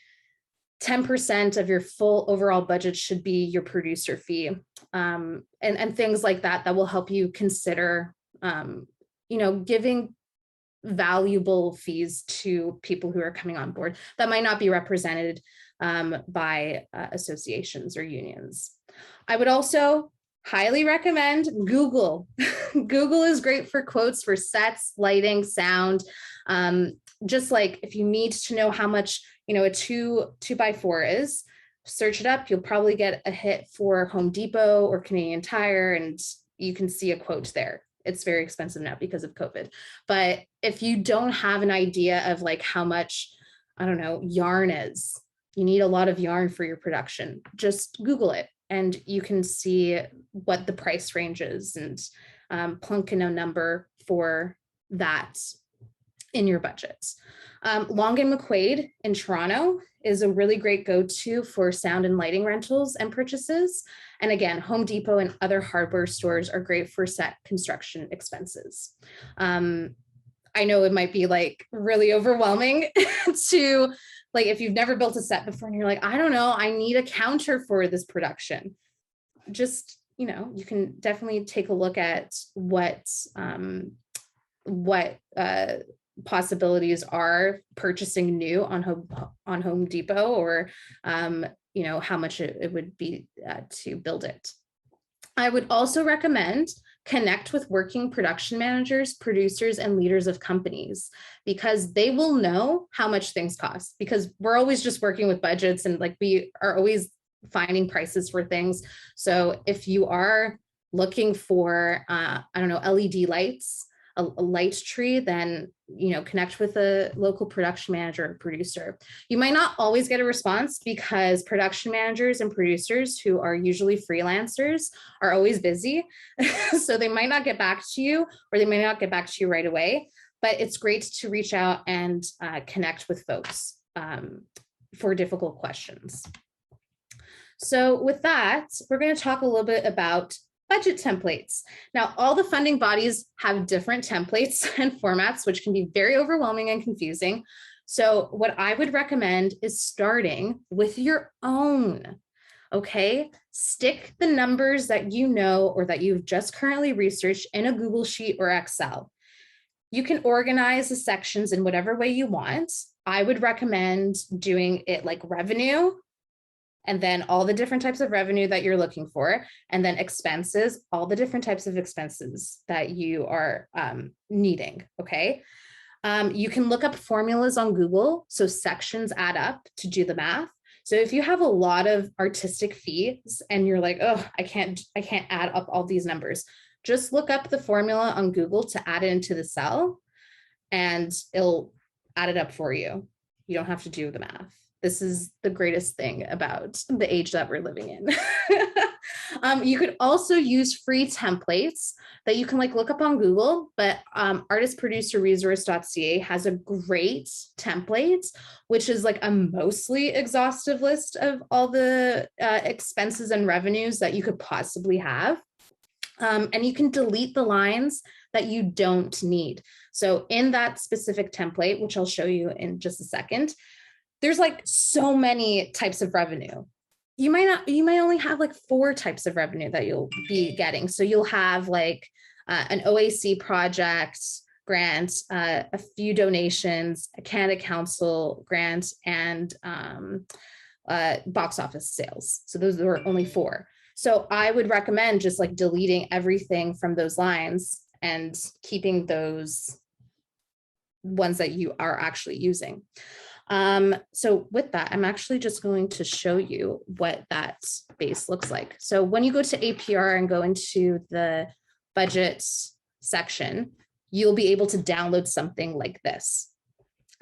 S2: 10% of your full overall budget should be your producer fee, and things like that will help you consider giving valuable fees to people who are coming on board that might not be represented by associations or unions. I would also highly recommend Google. Google is great for quotes for sets, lighting, sound. Just like if you need to know how much, a 2x4 is, search it up. You'll probably get a hit for Home Depot or Canadian Tire, and you can see a quote there. It's very expensive now because of COVID. But if you don't have an idea of like how much, I don't know, yarn is, you need a lot of yarn for your production, just Google it and you can see what the price range is and plunk in a number for that. in your budgets. Long and McQuaid in Toronto is a really great go-to for sound and lighting rentals and purchases. And again, Home Depot and other hardware stores are great for set construction expenses. I know it might be like really overwhelming to like, if you've never built a set before and you're like, I don't know, I need a counter for this production. Just, you know, you can definitely take a look at what possibilities are purchasing new on Home Depot, or you know, how much it would be to build it. I would also recommend connect with working production managers, producers, and leaders of companies, because they will know how much things cost, because we're always just working with budgets and like we are always finding prices for things. So if you are looking for, I don't know, LED lights, a light tree, then, you know, connect with a local production manager or producer. You might not always get a response because production managers and producers, who are usually freelancers, are always busy. So they might not get back to you, or they may not get back to you right away, but it's great to reach out and connect with folks for difficult questions. So with that, we're going to talk a little bit about budget templates. Now, all the funding bodies have different templates and formats, which can be very overwhelming and confusing. So what I would recommend is starting with your own, okay? Stick the numbers that you know or that you've just currently researched in a Google Sheet or Excel. You can organize the sections in whatever way you want. I would recommend doing it like revenue, and then all the different types of revenue that you're looking for, and then expenses, all the different types of expenses that you are needing, okay? You can look up formulas on Google, so sections add up to do the math. So if you have a lot of artistic fees and you're like, oh, I can't add up all these numbers, just look up the formula on Google to add it into the cell and it'll add it up for you. You don't have to do the math. This is the greatest thing about the age that we're living in. You could also use free templates that you can like look up on Google, but artistproducerresource.ca has a great template, which is like a mostly exhaustive list of all the expenses and revenues that you could possibly have. And you can delete the lines that you don't need. So in that specific template, which I'll show you in just a second, there's like so many types of revenue. You might only have like 4 types of revenue that you'll be getting. So you'll have like an OAC project grant, a few donations, a Canada Council grant, and box office sales. So those are only 4. So I would recommend just like deleting everything from those lines and keeping those ones that you are actually using. So with that, I'm actually just going to show you what that base looks like. So when you go to APR and go into the budget section, you'll be able to download something like this.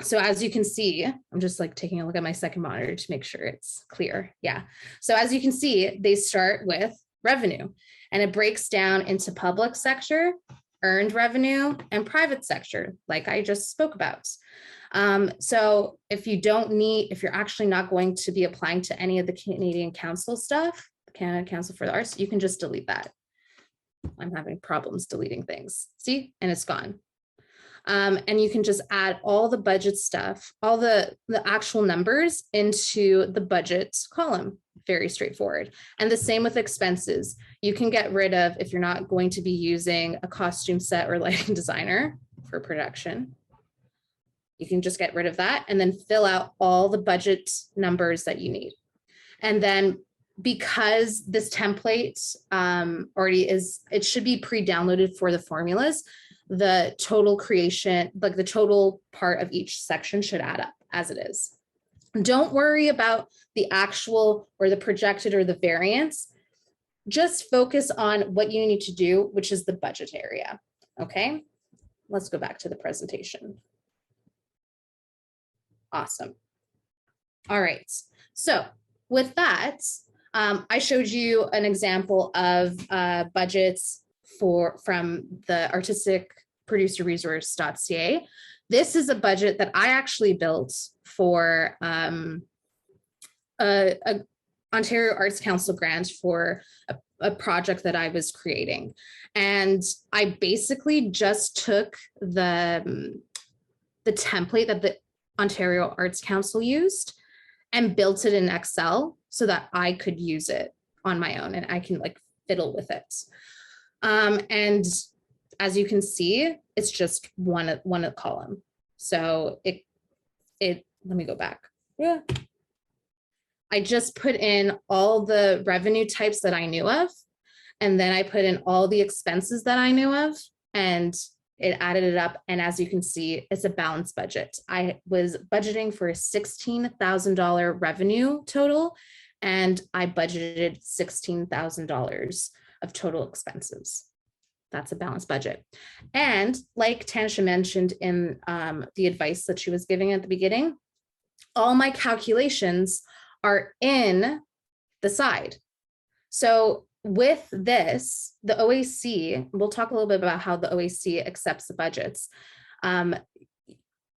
S2: So as you can see, I'm just like taking a look at my second monitor to make sure it's clear. Yeah. So as you can see, they start with revenue and it breaks down into public sector, earned revenue, and private sector, like I just spoke about. So if you're actually not going to be applying to any of the Canadian Council stuff, Canada Council for the Arts, you can just delete that. I'm having problems deleting things. See, and it's gone. And you can just add all the budget stuff, all the actual numbers into the budget column. Very straightforward. And the same with expenses. You can get rid of, if you're not going to be using a costume set or lighting designer for production, you can just get rid of that and then fill out all the budget numbers that you need. And then because this template it should be pre-downloaded for the formulas, the total creation, like the total part of each section should add up as it is. Don't worry about the actual or the projected or the variance. Just focus on what you need to do, which is the budget area. Okay, let's go back to the presentation. Awesome. All right, so with that, I showed you an example of budgets from the artistic producer resource.ca. This is a budget that I actually built for a Ontario Arts Council grant for a project that I was creating. And I basically just took the template that the Ontario Arts Council used and built it in Excel so that I could use it on my own and I can like fiddle with it. And as you can see, it's just one column. So it let me go back. Yeah. I just put in all the revenue types that I knew of, and then I put in all the expenses that I knew of, and it added it up. And as you can see, it's a balanced budget. I was budgeting for a $16,000 revenue total, and I budgeted $16,000 of total expenses. That's a balanced budget. And like Tanisha mentioned in the advice that she was giving at the beginning, all my calculations are in the side. So with this, the OAC, we'll talk a little bit about how the OAC accepts the budgets. I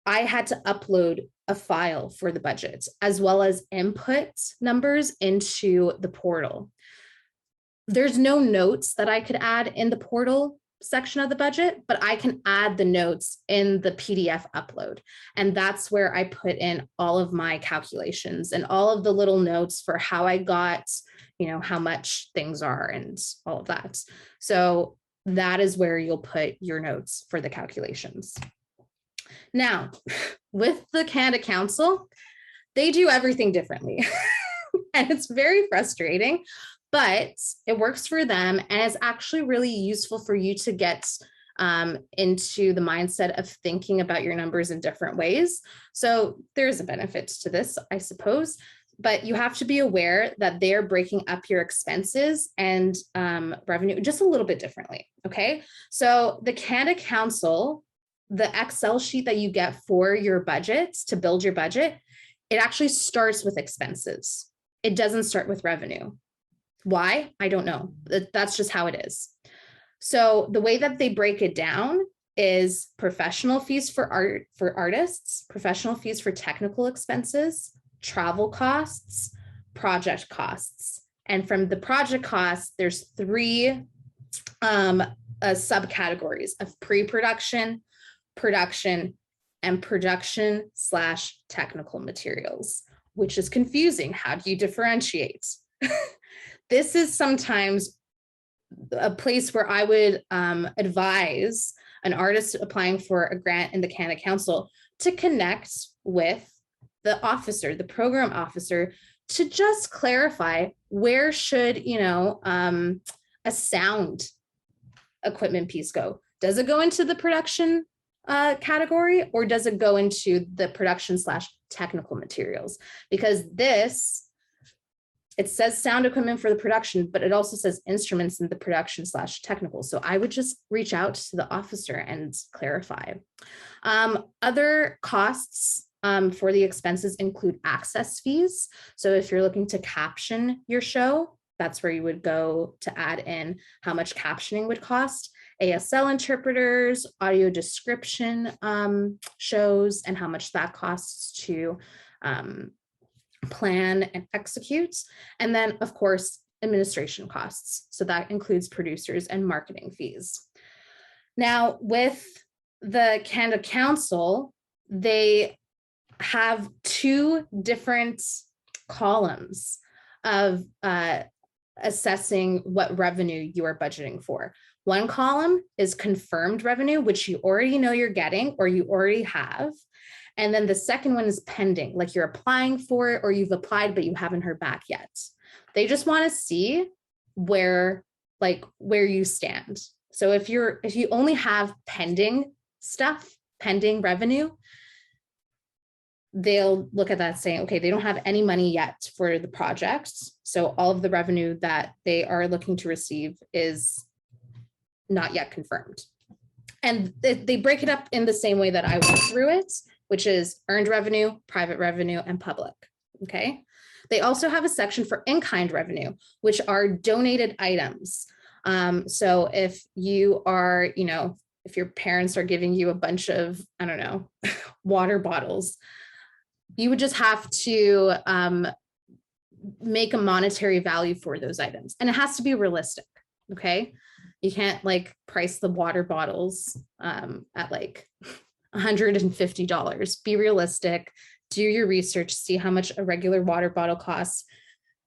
S2: had to upload a file for the budget as well as input numbers into the portal. There's no notes that I could add in the portal section of the budget, but I can add the notes in the PDF upload. And that's where I put in all of my calculations and all of the little notes for how I got, you know, how much things are and all of that. So that is where you'll put your notes for the calculations. Now, with the Canada Council, they do everything differently. And it's very frustrating, but it works for them and it's actually really useful for you to get into the mindset of thinking about your numbers in different ways. So there's a benefit to this, I suppose, but you have to be aware that they're breaking up your expenses and revenue just a little bit differently, okay? So the Canada Council, the Excel sheet that you get for your budget to build your budget, it actually starts with expenses. It doesn't start with revenue. Why? I don't know. That's just how it is. So the way that they break it down is professional fees for artists, professional fees for technical expenses, travel costs, project costs. And from the project costs, there's three subcategories of pre-production, production, and production/technical materials, which is confusing. How do you differentiate? This is sometimes a place where I would advise an artist applying for a grant in the Canada Council to connect with the officer, the program officer, to just clarify where should, you know, a sound equipment piece go? Does it go into the production category or does it go into the production/technical materials? Because this, it says sound equipment for the production, but it also says instruments in the production/technical. So I would just reach out to the officer and clarify. Other costs for the expenses include access fees. So if you're looking to caption your show, that's where you would go to add in how much captioning would cost. ASL interpreters, audio description shows, and how much that costs to plan and execute. And then, of course, administration costs. So that includes producers and marketing fees. Now, with the Canada Council, they have two different columns of assessing what revenue you are budgeting for. One column is confirmed revenue, which you already know you're getting or you already have. And then the second one is pending, like you're applying for it or you've applied, but you haven't heard back yet. They just want to see where you stand. So if you only have pending stuff, pending revenue, they'll look at that saying, okay, they don't have any money yet for the project. So all of the revenue that they are looking to receive is not yet confirmed. And they break it up in the same way that I went through it, which is earned revenue, private revenue, and public, okay? They also have a section for in-kind revenue, which are donated items. So if you are, if your parents are giving you a bunch of, I don't know, water bottles, you would just have to make a monetary value for those items. And it has to be realistic. Okay. You can't like price the water bottles at like $150. Be realistic, do your research, see how much a regular water bottle costs,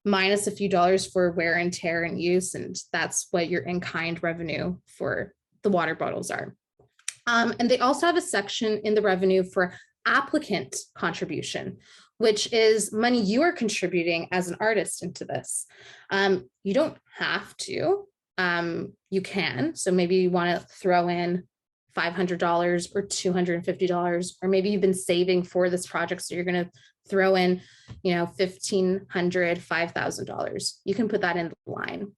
S2: minus a few dollars for wear and tear and use. And that's what your in-kind revenue for the water bottles are. And they also have a section in the revenue for applicant contribution, which is money you are contributing as an artist into this. You don't have to, you can. So maybe you want to throw in $500 or $250, or maybe you've been saving for this project. So you're going to throw in, $1,500, $5,000. You can put that in the line.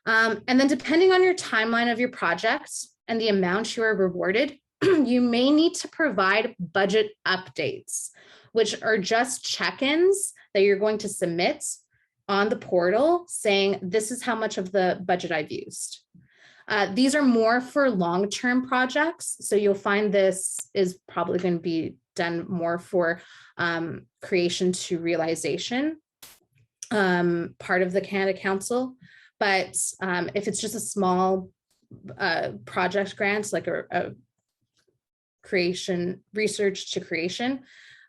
S2: And then depending on your timeline of your project and the amount you are rewarded, you may need to provide budget updates, which are just check-ins that you're going to submit on the portal saying, this is how much of the budget I've used. These are more for long-term projects. So you'll find this is probably going to be done more for creation to realization, part of the Canada Council. But if it's just a small project grant, like a creation, research to creation,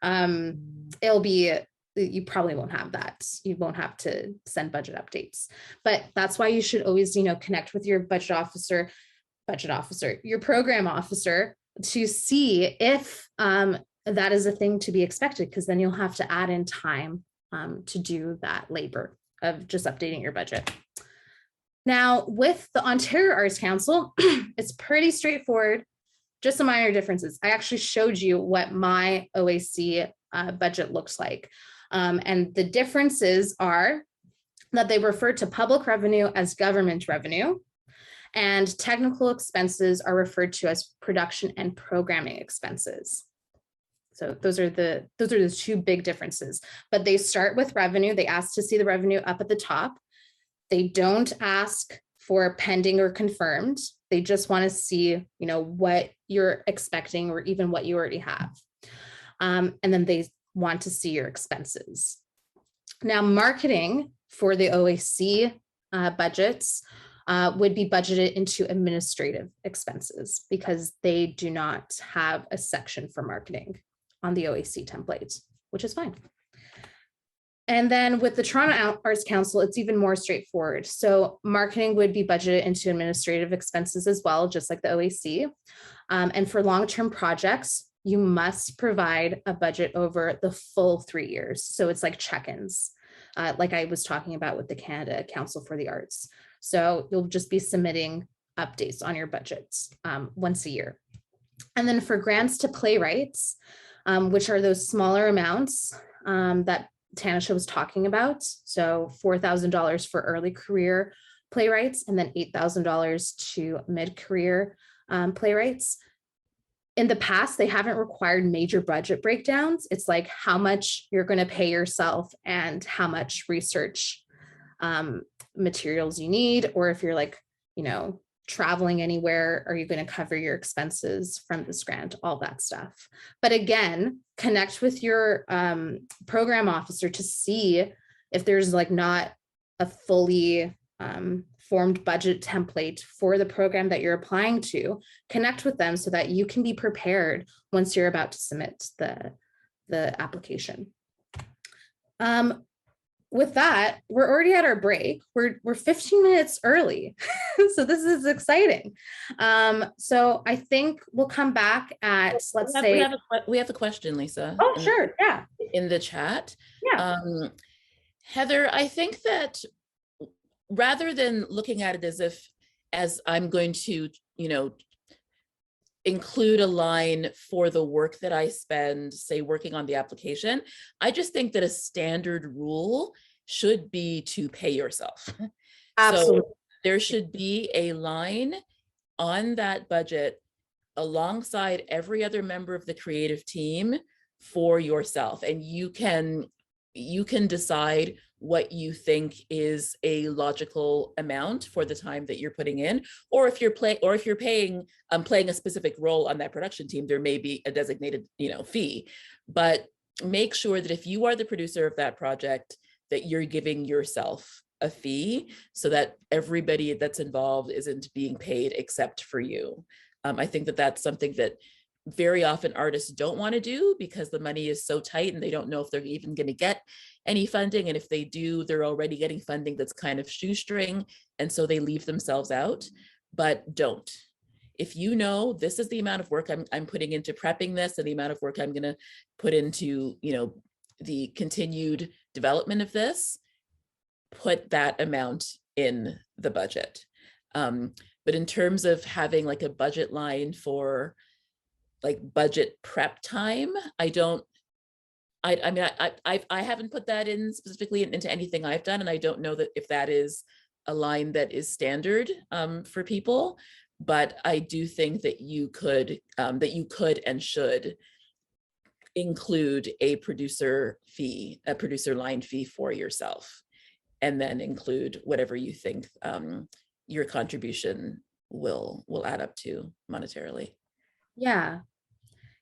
S2: it'll be, you probably won't have that. You won't have to send budget updates. But that's why you should always, connect with your your program officer to see if that is a thing to be expected, because then you'll have to add in time to do that labor of just updating your budget. Now, with the Ontario Arts Council, it's pretty straightforward, just some minor differences. I actually showed you what my OAC budget looks like. And the differences are that they refer to public revenue as government revenue, and technical expenses are referred to as production and programming expenses. So those are the two big differences, but they start with revenue. They ask to see the revenue up at the top. They don't ask for pending or confirmed. They just want to see, what you're expecting or even what you already have. And then they want to see your expenses. Now, marketing for the OAC budgets would be budgeted into administrative expenses because they do not have a section for marketing on the OAC template, which is fine. And then with the Toronto Arts Council, it's even more straightforward. So marketing would be budgeted into administrative expenses as well, just like the OAC. And for long-term projects, you must provide a budget over the full 3 years. So it's like check-ins, like I was talking about with the Canada Council for the Arts. So you'll just be submitting updates on your budgets once a year. And then for grants to playwrights, which are those smaller amounts that Tanisha was talking about. So $4,000 for early career playwrights, and then $8,000 to mid-career playwrights. In the past, they haven't required major budget breakdowns. It's like how much you're going to pay yourself and how much research materials you need, or if you're like, traveling anywhere, are you going to cover your expenses from this grant, all that stuff. But again, connect with your program officer to see if there's like not a fully formed budget template for the program that you're applying to. Connect with them so that you can be prepared once you're about to submit the application. With that, we're already at our break. We're 15 minutes early. So this is exciting. So I think we'll come back at,
S1: we have a question, Lisa.
S2: Oh, sure. Yeah.
S1: In the chat.
S2: Yeah.
S1: Heather, I think that rather than looking at it as I'm going to, include a line for the work that I spend, say, working on the application, I just think that a standard rule should be to pay yourself.
S2: Absolutely.
S1: So there should be a line on that budget alongside every other member of the creative team for yourself. And you can, you can decide what you think is a logical amount for the time that you're putting in, or if you're paying playing a specific role on that production team, there may be a designated, fee. But make sure that if you are the producer of that project, that you're giving yourself a fee so that everybody that's involved isn't being paid except for you. I think that that's something that very often artists don't want to do because the money is so tight and they don't know if they're even going to get any funding. And if they do, they're already getting funding that's kind of shoestring. And so they leave themselves out, but don't. If you know this is the amount of work I'm putting into prepping this and the amount of work I'm going to put into, the continued development of this, put that amount in the budget. But in terms of having like a budget line for like budget prep time, I haven't put that in specifically into anything I've done, and I don't know that if that is a line that is standard for people. But I do think that you could and should include a producer line fee for yourself, and then include whatever you think your contribution will add up to monetarily.
S2: Yeah.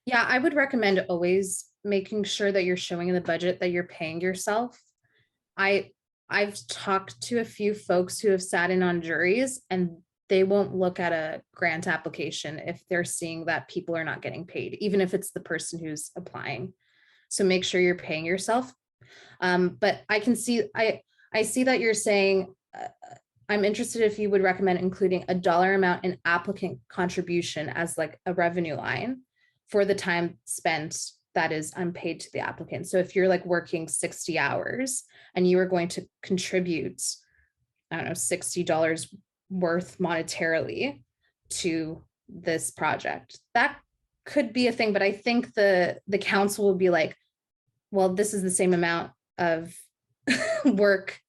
S2: Yeah, I would recommend always making sure that you're showing in the budget that you're paying yourself. I've talked to a few folks who have sat in on juries, and they won't look at a grant application if they're seeing that people are not getting paid, even if it's the person who's applying. So make sure you're paying yourself. But I see that you're saying, I'm interested if you would recommend including a dollar amount in applicant contribution as like a revenue line for the time spent that is unpaid to the applicant. So if you're like working 60 hours and you are going to contribute, I don't know, $60 worth monetarily to this project, that could be a thing. But I think the council will be like, well, this is the same amount of work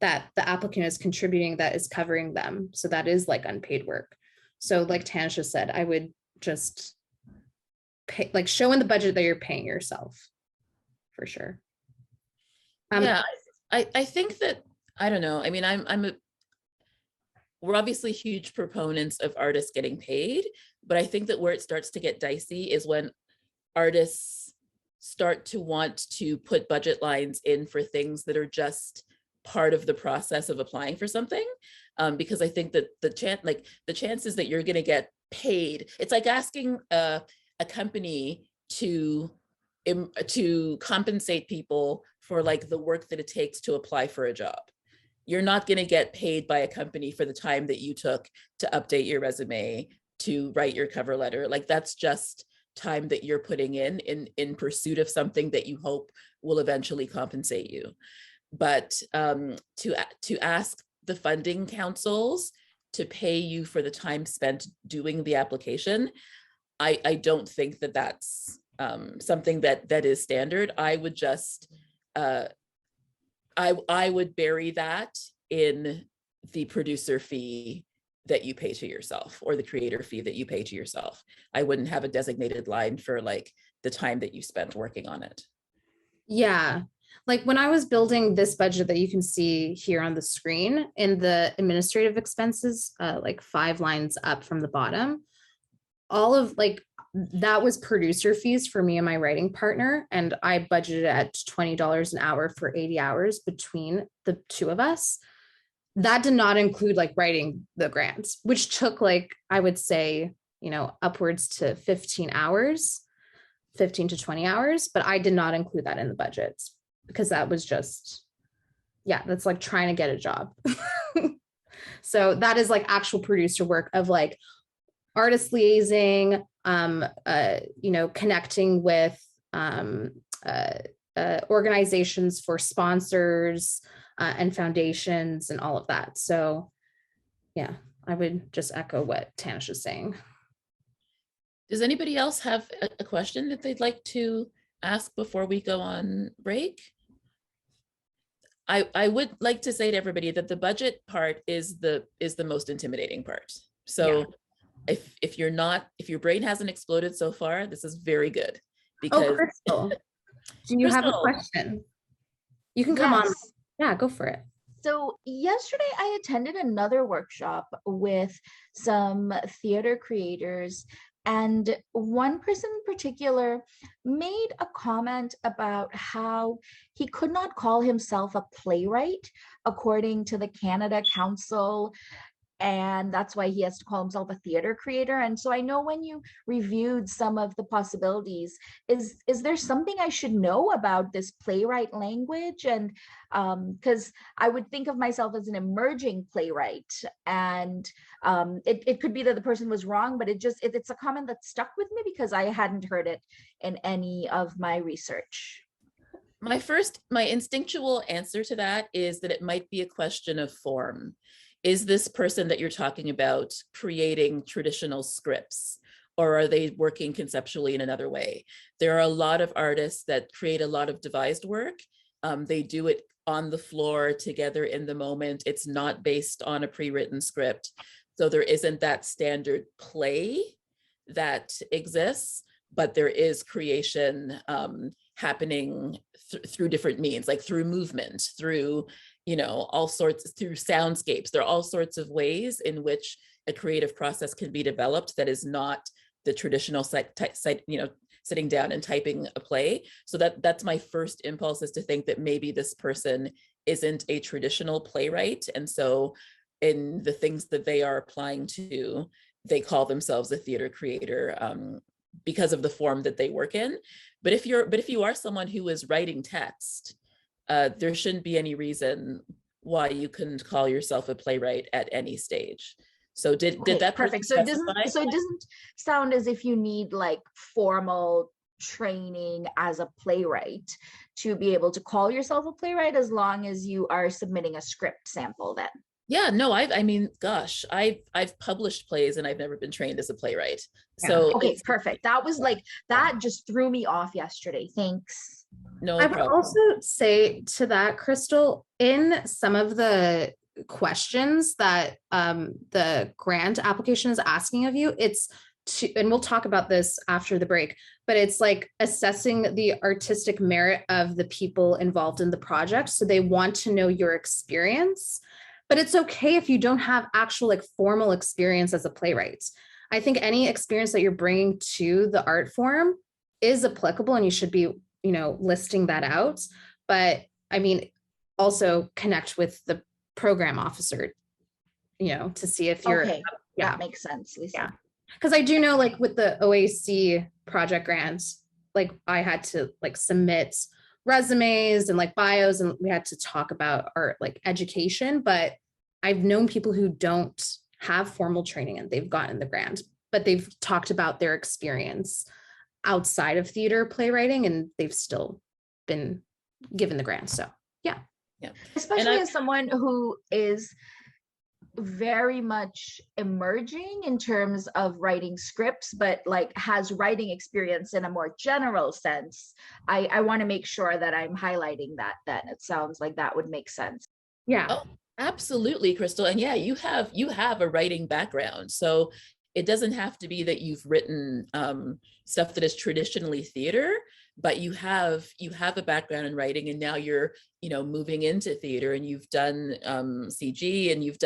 S2: that the applicant is contributing that is covering them. So that is like unpaid work. So like Tanisha said, I would just pay, like show in the budget that you're paying yourself for sure.
S1: Yeah, I think that, I don't know. I mean, we're obviously huge proponents of artists getting paid, but I think that where it starts to get dicey is when artists start to want to put budget lines in for things that are just part of the process of applying for something, because I think that the chances that you're going to get paid, it's like asking a company to compensate people for like the work that it takes to apply for a job. You're not going to get paid by a company for the time that you took to update your resume, to write your cover letter. Like that's just time that you're putting in pursuit of something that you hope will eventually compensate you. But to ask the funding councils to pay you for the time spent doing the application, I don't think that that's something that is standard. I would just I would bury that in the producer fee that you pay to yourself, or the creator fee that you pay to yourself. I wouldn't have a designated line for like the time that you spent working on it.
S2: Yeah. Like when I was building this budget that you can see here on the screen, in the administrative expenses, like 5 lines up from the bottom, all of like that was producer fees for me and my writing partner. And I budgeted at $20 an hour for 80 hours between the two of us. That did not include like writing the grants, which took like, I would say, upwards to 15 hours, 15 to 20 hours. But I did not include that in the budgets because that was just, yeah, that's like trying to get a job. So that is like actual producer work of like artist liaising, connecting with organizations for sponsors and foundations and all of that. So yeah, I would just echo what Tanisha is saying.
S1: Does anybody else have a question that they'd like to ask before we go on break? I would like to say to everybody that the budget part is the most intimidating part. So yeah. If your brain hasn't exploded so far, this is very good. Because
S2: Crystal, do you have a question? You can come on.
S3: Yes.
S2: Yeah, go for it.
S3: So yesterday I attended another workshop with some theater creators, and one person in particular made a comment about how he could not call himself a playwright according to the Canada Council, and that's why he has to call himself a theater creator. And so I know when you reviewed some of the possibilities, is there something I should know about this playwright language? And because I would think of myself as an emerging playwright, and it could be that the person was wrong, but it's a comment that stuck with me because I hadn't heard it in any of my research.
S1: My instinctual answer to that is that it might be a question of form. Is this person that you're talking about creating traditional scripts, or are they working conceptually in another way? There are a lot of artists that create a lot of devised work. They do it on the floor together in the moment. It's not based on a pre-written script. So there isn't that standard play that exists, but there is creation happening through different means, like through movement, through, all sorts, through soundscapes. There are all sorts of ways in which a creative process can be developed that is not the traditional sitting down and typing a play. So that's my first impulse, is to think that maybe this person isn't a traditional playwright. And so in the things that they are applying to, they call themselves a theater creator because of the form that they work in. But if you are someone who is writing text, there shouldn't be any reason why you couldn't call yourself a playwright at any stage. So did that
S3: perfect? So it doesn't sound as if you need like formal training as a playwright to be able to call yourself a playwright, as long as you are submitting a script sample then.
S1: Yeah, no, I've published plays and I've never been trained as a playwright.
S2: Yeah.
S1: So
S3: okay, perfect. That was like, that just threw me off yesterday. Thanks.
S1: No
S2: I would
S1: problem.
S2: also say to that, Crystal, in some of the questions that the grant application is asking of you, and we'll talk about this after the break, but it's like assessing the artistic merit of the people involved in the project. So they want to know your experience, but it's okay if you don't have actual like formal experience as a playwright. I think any experience that you're bringing to the art form is applicable, and you should be, listing that out. But I mean, also connect with the program officer, to see if you're,
S3: okay. That makes sense, Lisa.
S2: Yeah. Because I do know, like with the OAC project grants, like I had to like submit resumes and like bios, and we had to talk about our like education. But I've known people who don't have formal training and they've gotten the grant, but they've talked about their experience outside of theater playwriting, and they've still been given the grant. So yeah.
S3: Especially as someone who is very much emerging in terms of writing scripts, but like has writing experience in a more general sense. I want to make sure that I'm highlighting that. Then it sounds like that would make sense.
S2: Yeah.
S1: Oh, absolutely, Crystal. And yeah, you have a writing background. So it doesn't have to be that you've written stuff that is traditionally theater, but you have a background in writing, and now you're moving into theater, and you've done CG, and you've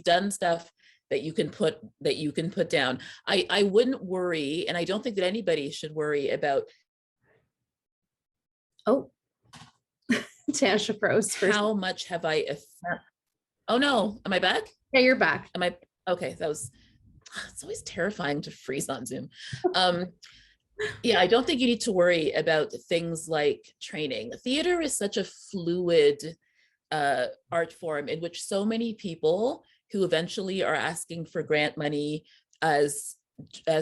S1: done stuff that you can put down. I wouldn't worry, and I don't think that anybody should worry about.
S2: Oh, Tanisha froze.
S1: How much have I? Oh no, am I back?
S2: Yeah, you're back.
S1: Am I okay? It's always terrifying to freeze on Zoom. Yeah, I don't think you need to worry about things like training. Theater is such a fluid art form in which so many people who eventually are asking for grant money as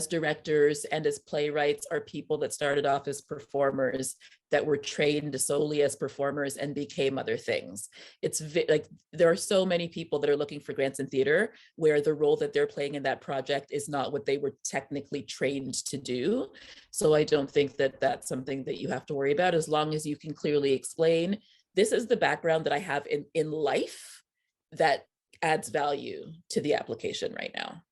S1: directors and as playwrights are people that started off as performers, that were trained solely as performers and became other things. It's like there are so many people that are looking for grants in theater where the role that they're playing in that project is not what they were technically trained to do. So I don't think that that's something that you have to worry about, as long as you can clearly explain, this is the background that I have in life that adds value to the application right now.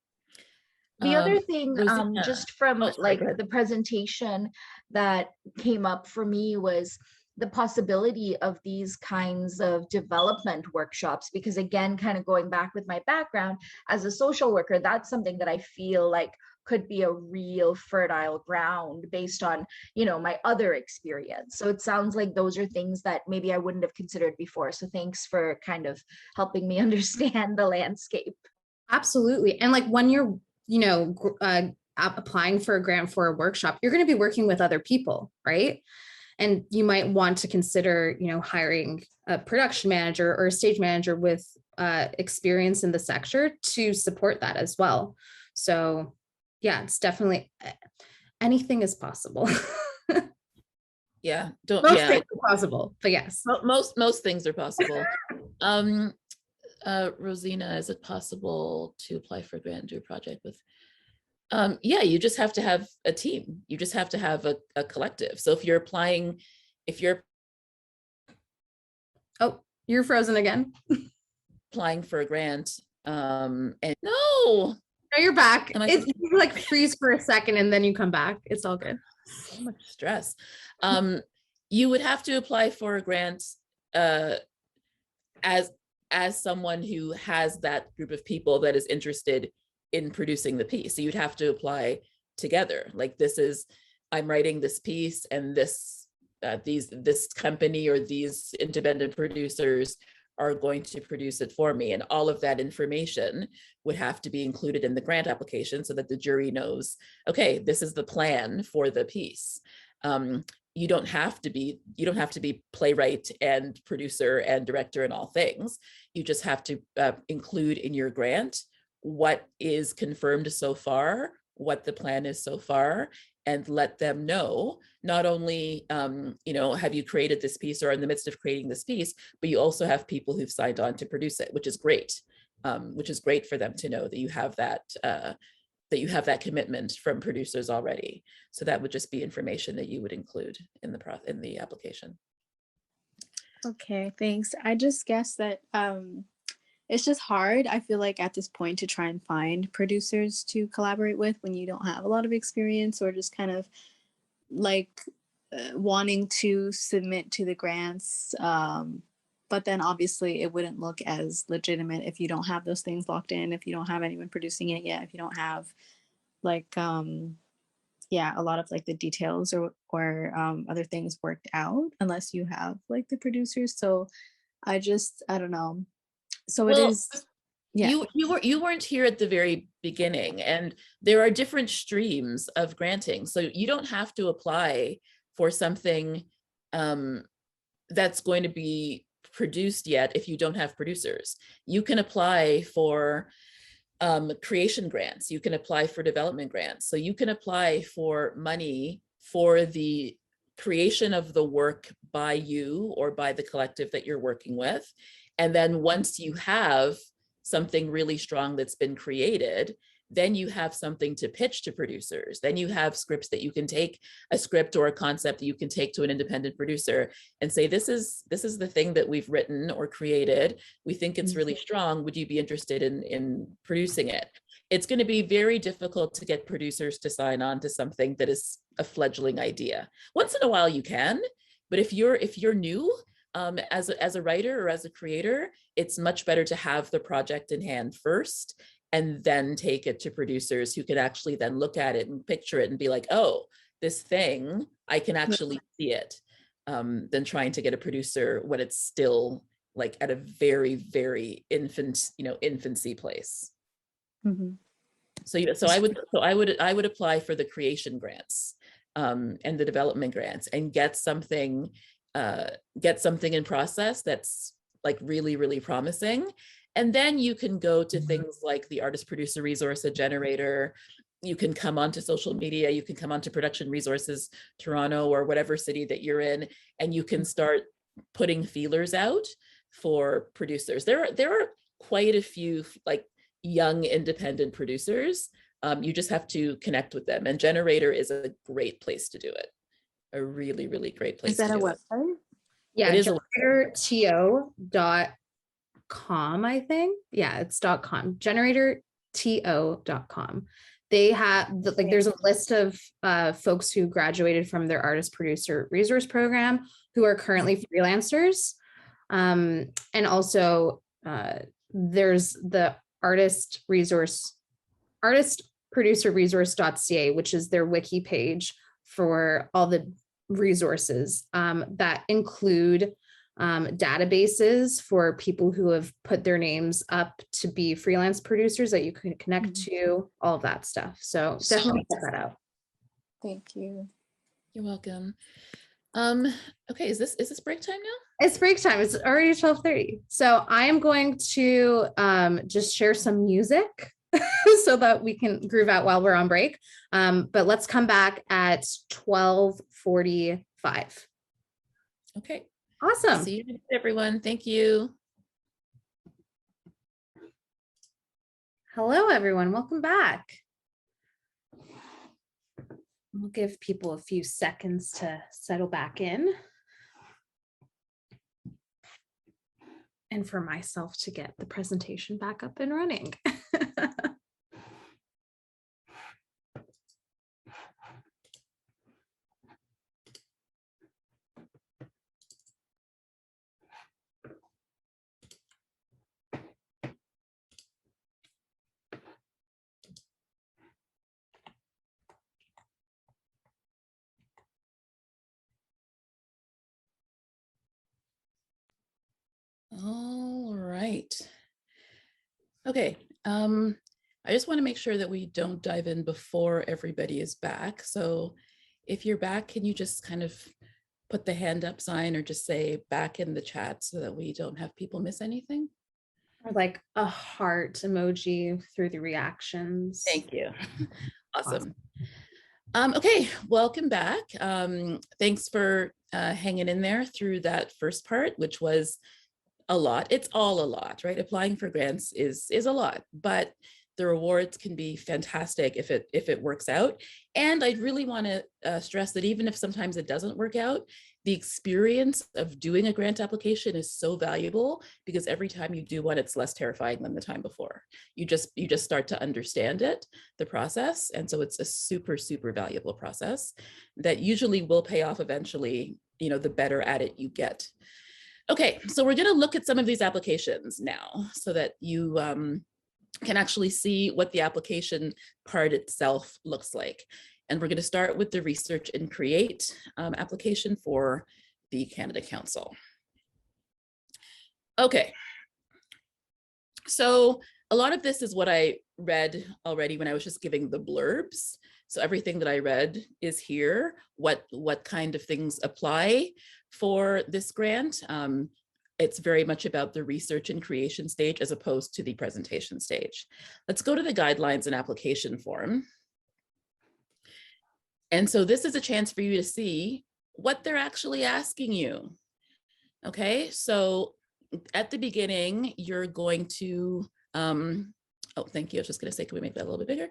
S3: The other thing, just from
S1: sorry,
S3: like the presentation that came up for me was the possibility of these kinds of development workshops, because again, kind of going back with my background as a social worker, that's something that I feel like could be a real fertile ground based on, you know, my other experience. So it sounds like those are things that maybe I wouldn't have considered before. So thanks for kind of helping me understand the landscape.
S2: Absolutely. And like when you're, you know, applying for a grant for a workshop, you're going to be working with other people, right? And you might want to consider, you know, hiring a production manager or a stage manager with experience in the sector to support that as well. So yeah, it's definitely, anything is possible.
S1: Yeah,
S2: Most things are possible, but yes.
S1: Most things are possible. Rosina, is it possible to apply for a grant and do a project with? Yeah, you just have to have a team. You just have to have a collective. So if you're applying,
S2: Oh, you're frozen again.
S1: applying for a grant, and no,
S2: you're back.
S1: Am I
S2: You like freeze for a second and then you come back. It's all good.
S1: So much stress. You would have to apply for a grant as someone who has that group of people that is interested in producing the piece. So you'd have to apply together. Like, I'm writing this piece, and this company or these independent producers are going to produce it for me. And all of that information would have to be included in the grant application so that the jury knows, okay, this is the plan for the piece. You don't have to be playwright and producer and director and all things. You just have to include in your grant what is confirmed so far, what the plan is so far, and let them know, not only, have you created this piece or in the midst of creating this piece, but you also have people who've signed on to produce it, which is great for them to know that you have that commitment from producers already. So that would just be information that you would include in the application.
S4: Okay, thanks. I just guess that it's just hard, I feel like, at this point to try and find producers to collaborate with when you don't have a lot of experience, or just kind of like wanting to submit to the grants. But then obviously it wouldn't look as legitimate if you don't have those things locked in, if you don't have anyone producing it yet, if you don't have like, a lot of like the details or other things worked out, unless you have like the producers. So I don't know. So it is. Yeah.
S1: You weren't here at the very beginning, and there are different streams of granting. So you don't have to apply for something that's going to be produced yet if you don't have producers. You can apply for creation grants. You can apply for development grants. So you can apply for money for the creation of the work by you or by the collective that you're working with. And then once you have something really strong that's been created, then you have something to pitch to producers. Then you have scripts that you can take, a script or a concept that you can take to an independent producer and say, this is the thing that we've written or created. We think it's really strong. Would you be interested in producing it? It's going to be very difficult to get producers to sign on to something that is a fledgling idea. Once in a while you can, but if you're new, as a writer or as a creator, it's much better to have the project in hand first and then take it to producers who can actually then look at it and picture it and be like, oh, this thing, I can actually see it, than trying to get a producer when it's still like at a very, very infancy place.
S4: Mm-hmm.
S1: So I would apply for the creation grants and the development grants and get something in process that's like really, really promising. And then you can go to things like the artist producer resource, a generator. You can come onto social media, you can come onto Production Resources Toronto or whatever city that you're in, and you can start putting feelers out for producers. There are quite a few like young independent producers. You just have to connect with them, and Generator is a great place to do it. A really, really great place.
S4: Is that a website?
S2: Yeah,
S1: it is
S2: generatorto.com, I think. Yeah, it's .com. generatorto.com. they have like there's a list of folks who graduated from their artist producer resource program who are currently freelancers. And also there's the artist producer resource.ca, which is their wiki page for all the resources that include databases for people who have put their names up to be freelance producers that you can connect to, all of that stuff. So definitely check that out.
S4: Thank you.
S1: You're welcome. Okay, is this break time now?
S2: It's break time. It's already 12:30. So I am going to just share some music so that we can groove out while we're on break. But let's come back at 12:45.
S1: Okay.
S2: Awesome.
S1: See you, everyone. Thank you.
S2: Hello, everyone. Welcome back. We'll give people a few seconds to settle back in. And for myself to get the presentation back up and running.
S1: All right. Okay. I just want to make sure that we don't dive in before everybody is back. So if you're back, can you just kind of put the hand up sign or just say back in the chat so that we don't have people miss anything?
S2: Or like a heart emoji through the reactions.
S1: Thank you. Awesome. Okay, welcome back. Thanks for hanging in there through that first part, which was a lot. It's all a lot, right? Applying for grants is a lot, but the rewards can be fantastic if it works out. And I really want to stress that even if sometimes it doesn't work out, the experience of doing a grant application is so valuable because every time you do one, it's less terrifying than the time before. You just start to understand it, the process. And so it's a super, super valuable process that usually will pay off eventually, the better at it you get. Okay, so we're going to look at some of these applications now so that you can actually see what the application part itself looks like. And we're going to start with the Research and Create application for the Canada Council. Okay, so a lot of this is what I read already when I was just giving the blurbs. So everything that I read is here, what kind of things apply for this grant. It's very much about the research and creation stage as opposed to the presentation stage. Let's go to the guidelines and application form. And so this is a chance for you to see what they're actually asking you. Okay, so at the beginning, you're going to, oh, thank you. I was just going to say, can we make that a little bit bigger?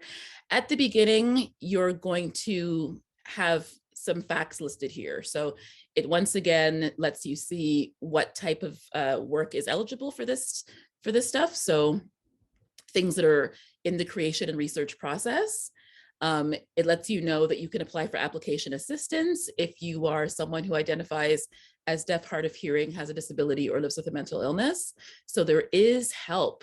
S1: At the beginning, you're going to have some facts listed here. So it once again lets you see what type of work is eligible for this stuff. So things that are in the creation and research process. It lets you know that you can apply for application assistance if you are someone who identifies as deaf, hard of hearing, has a disability, or lives with a mental illness. So there is help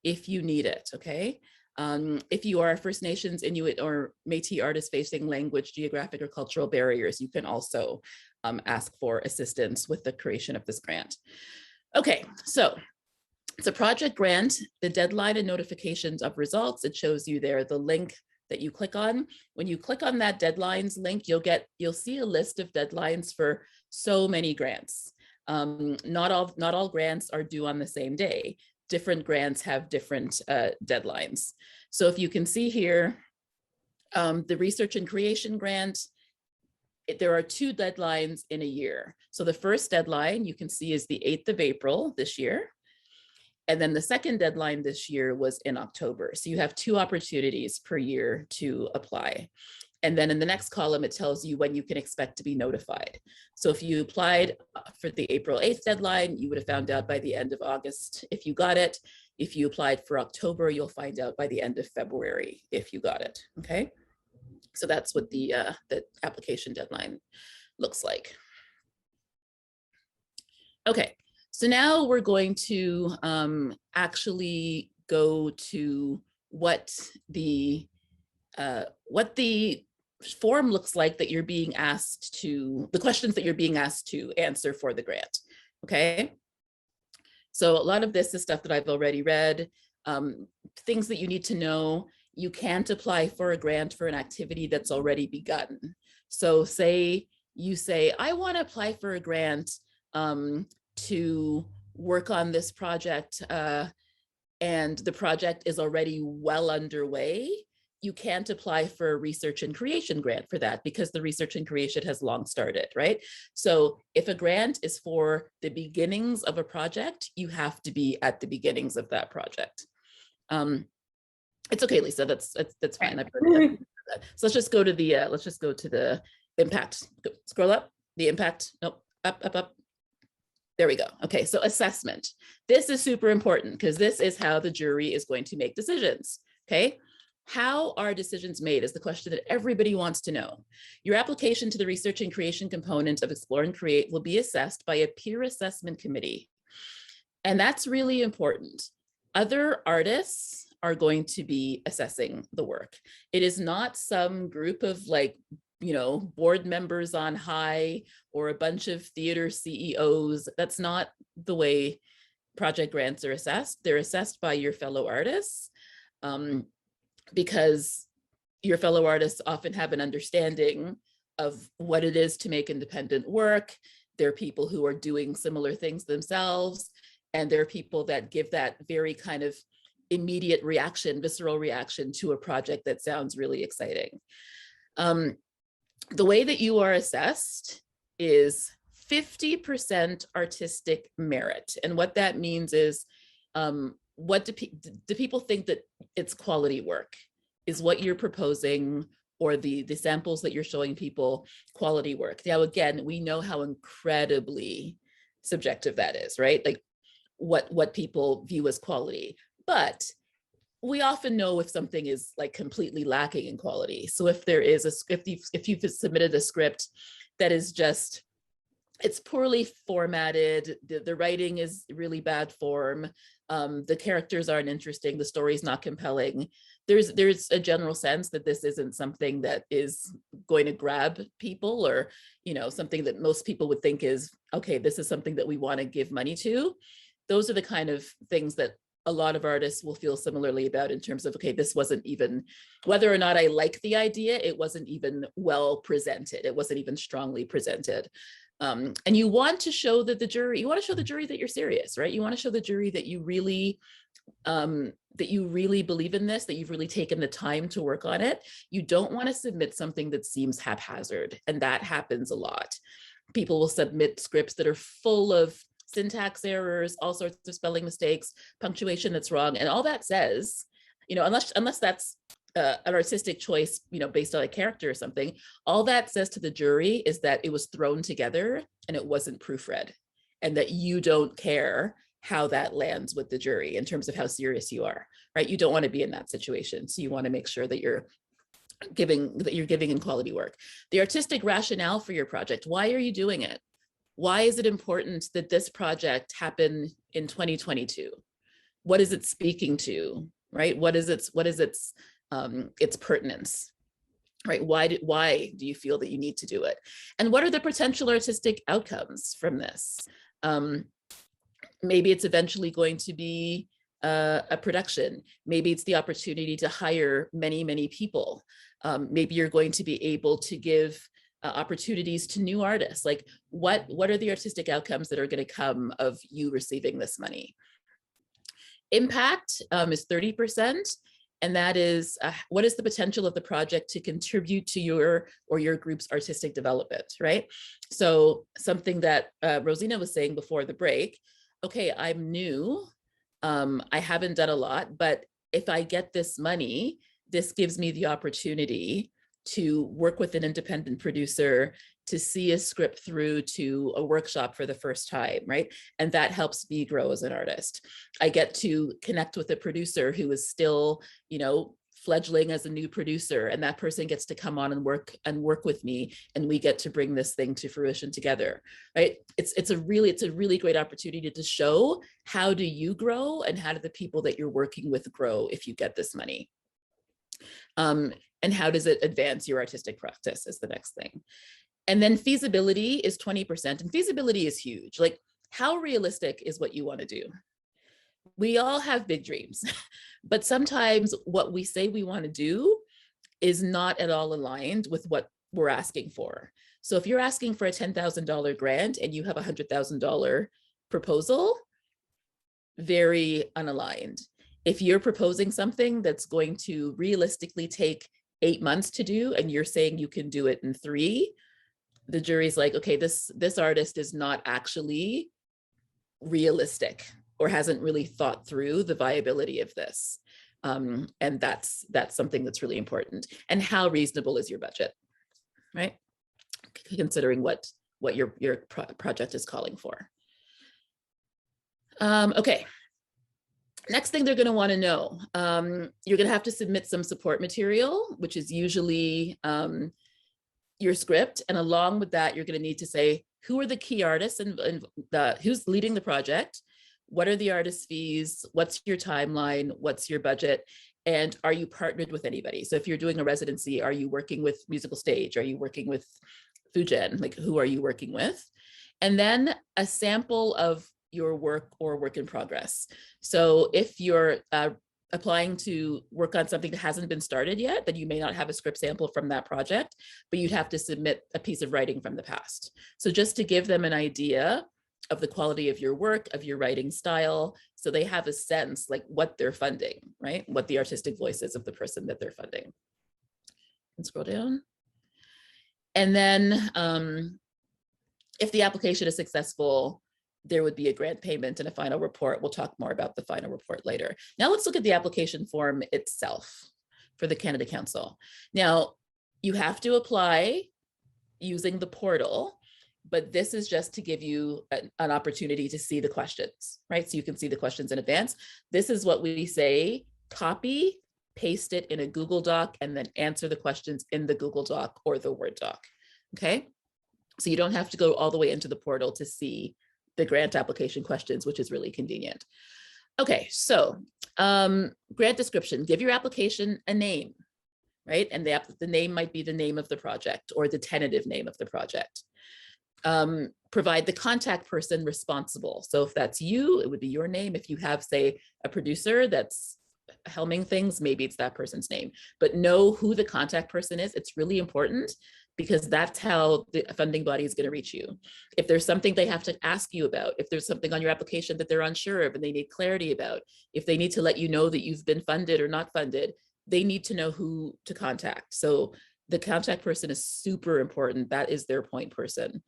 S1: if you need it, okay? If you are a First Nations, Inuit, or Métis artist facing language, geographic, or cultural barriers, you can also ask for assistance with the creation of this grant. Okay, so it's a project grant. The deadline and notifications of results, it shows you there the link that you click on. When you click on that deadlines link, you'll see a list of deadlines for so many grants. Not all grants are due on the same day. Different grants have different deadlines. So if you can see here, the research and creation grant, there are 2 deadlines in a year. So the first deadline you can see is the 8th of April this year. And then the second deadline this year was in October. So you have 2 opportunities per year to apply. And then in the next column, it tells you when you can expect to be notified. So if you applied for the April 8th deadline, you would have found out by the end of August if you got it. If you applied for October, you'll find out by the end of February if you got it, okay? So that's what the application deadline looks like. Okay, so now we're going to actually go to what the form looks like that you're being asked to, the questions that you're being asked to answer for the grant, okay? So a lot of this is stuff that I've already read, things that you need to know. You can't apply for a grant for an activity that's already begun. So say you say, I want to apply for a grant to work on this project, and the project is already well underway. You can't apply for a research and creation grant for that because the research and creation has long started, right? So if a grant is for the beginnings of a project, you have to be at the beginnings of that project. It's okay, Lisa, that's fine. I've heard that. So let's just go to the impact. Scroll up, the impact, nope, up. There we go. Okay, so assessment. This is super important because this is how the jury is going to make decisions, okay? How are decisions made is the question that everybody wants to know. Your application to the research and creation component of Explore and Create will be assessed by a peer assessment committee. And that's really important. Other artists are going to be assessing the work. It is not some group of like, board members on high or a bunch of theater CEOs. That's not the way project grants are assessed. They're assessed by your fellow artists. Because your fellow artists often have an understanding of what it is to make independent work. There are people who are doing similar things themselves, and there are people that give that very kind of immediate reaction, visceral reaction to a project that sounds really exciting. The way that you are assessed is 50% artistic merit. And what that means is, what do people think that it's quality work? Is what you're proposing or the samples that you're showing people quality work? Now, again, we know how incredibly subjective that is, right? Like what people view as quality, but we often know if something is like completely lacking in quality. So if there is a script, if you've submitted a script that is just, it's poorly formatted, the writing is really bad form, the characters aren't interesting, the story's not compelling, there's a general sense that this isn't something that is going to grab people, or something that most people would think is, okay, this is something that we want to give money to. Those are the kind of things that a lot of artists will feel similarly about, in terms of, okay, this wasn't even, whether or not I like the idea, it wasn't even well presented, it wasn't even strongly presented. And you want to show that the jury, that you're serious, right? You want to show the jury that you really believe in this, that you've really taken the time to work on it. You don't want to submit something that seems haphazard, and that happens a lot. People will submit scripts that are full of syntax errors, all sorts of spelling mistakes, punctuation that's wrong, and all that says, unless that's an artistic choice, based on a character or something, all that says to the jury is that it was thrown together and it wasn't proofread, and that you don't care how that lands with the jury in terms of how serious you are, right? You don't want to be in that situation. So you want to make sure that you're giving in quality work. The artistic rationale for your project, why are you doing it? Why is it important that this project happen in 2022? What is it speaking to, right? What is its pertinence, right? Why do you feel that you need to do it? And what are the potential artistic outcomes from this? Maybe it's eventually going to be a production. Maybe it's the opportunity to hire many, many people. Maybe you're going to be able to give opportunities to new artists. Like what are the artistic outcomes that are going to come of you receiving this money? Impact is 30%. And that is, what is the potential of the project to contribute to your or your group's artistic development, right? So something that Rosina was saying before the break, okay, I'm new, I haven't done a lot, but if I get this money, this gives me the opportunity to work with an independent producer to see a script through to a workshop for the first time, right? And that helps me grow as an artist. I get to connect with a producer who is still, you know, fledgling as a new producer, and that person gets to come on and work with me, and we get to bring this thing to fruition together, right? It's a really great opportunity to show how do you grow and how do the people that you're working with grow if you get this money. And how does it advance your artistic practice is the next thing. And then feasibility is 20%, and feasibility is huge. Like, how realistic is what you want to do? We all have big dreams, but sometimes what we say we want to do is not at all aligned with what we're asking for. So if you're asking for a $10,000 grant and you have a $100,000 proposal, very unaligned. If you're proposing something that's going to realistically take 8 months to do, and you're saying you can do it in 3, the jury's like, okay, this artist is not actually realistic or hasn't really thought through the viability of this. And that's something that's really important. And how reasonable is your budget, right? Considering what your project is calling for. Okay. Next thing they're going to want to know, you're going to have to submit some support material, which is usually your script. And along with that, you're going to need to say, who are the key artists and who's leading the project? What are the artist fees? What's your timeline? What's your budget? And are you partnered with anybody? So if you're doing a residency, are you working with Musical Stage? Are you working with Fujian? Like, who are you working with? And then a sample of your work or work in progress. So if you're applying to work on something that hasn't been started yet, then you may not have a script sample from that project, but you'd have to submit a piece of writing from the past. So just to give them an idea of the quality of your work, of your writing style, so they have a sense like what they're funding, right? What the artistic voice is of the person that they're funding. And scroll down. And then if the application is successful, there would be a grant payment and a final report. We'll talk more about the final report later. Now let's look at the application form itself for the Canada Council. Now, you have to apply using the portal, but this is just to give you an opportunity to see the questions, right? So you can see the questions in advance. This is what we say, copy, paste it in a Google Doc, and then answer the questions in the Google Doc or the Word doc, okay? So you don't have to go all the way into the portal to see the grant application questions, which is really convenient. Okay, so grant description, give your application a name, right? And the name might be the name of the project or the tentative name of the project. Provide the contact person responsible. So if that's you, it would be your name. If you have, say, a producer that's helming things, maybe it's that person's name, but know who the contact person is. It's really important because that's how the funding body is going to reach you. If there's something they have to ask you about, if there's something on your application that they're unsure of and they need clarity about, if they need to let you know that you've been funded or not funded, they need to know who to contact. So the contact person is super important. That is their point person.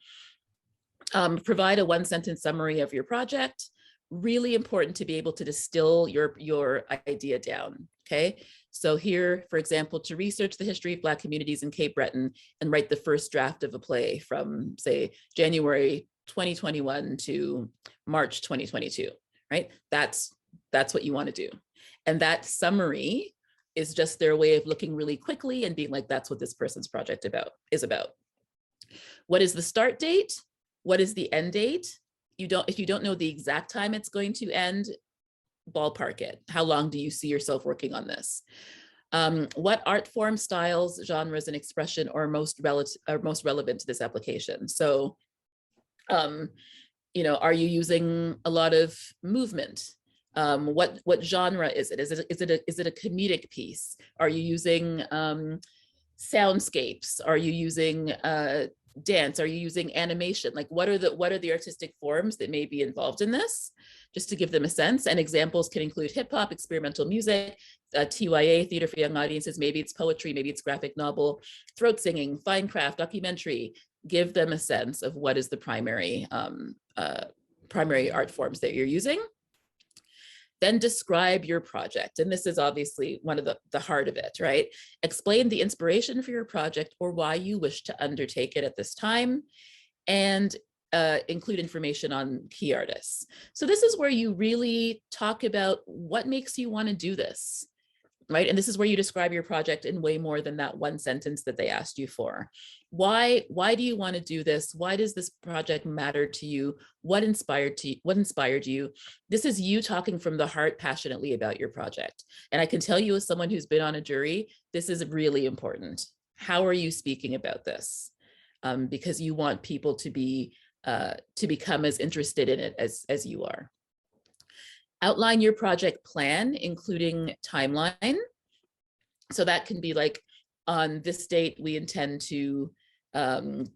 S1: Provide a 1-sentence summary of your project. Really important to be able to distill your idea down, okay? So here, for example, to research the history of Black communities in Cape Breton and write the first draft of a play from, say, January 2021 to March 2022, right? That's what you want to do. And that summary is just their way of looking really quickly and being like, that's what this person's project is about. What is the start date? What is the end date? If you don't know the exact time it's going to end, ballpark it. How long do you see yourself working on this? What art form, styles, genres, and expression are most relevant to this application? So, are you using a lot of movement? What genre is it? Is it a comedic piece? Are you using soundscapes? Are you using dance? Are you using animation? Like, what are the artistic forms that may be involved in this? Just to give them a sense. And examples can include hip hop, experimental music, TYA, theater for young audiences. Maybe it's poetry, maybe it's graphic novel, throat singing, fine craft, documentary. Give them a sense of what is the primary art forms that you're using. Then describe your project. And this is obviously one of the heart of it, right? Explain the inspiration for your project or why you wish to undertake it at this time, and include information on key artists. So this is where you really talk about what makes you want to do this, right? And this is where you describe your project in way more than that one sentence that they asked you for. Why do you want to do this? Why does this project matter to you? What inspired you? This is you talking from the heart passionately about your project. And I can tell you, as someone who's been on a jury, this is really important. How are you speaking about this? Because you want people to become as interested in it as you are. Outline your project plan, including timeline. So that can be like, on this date, we intend to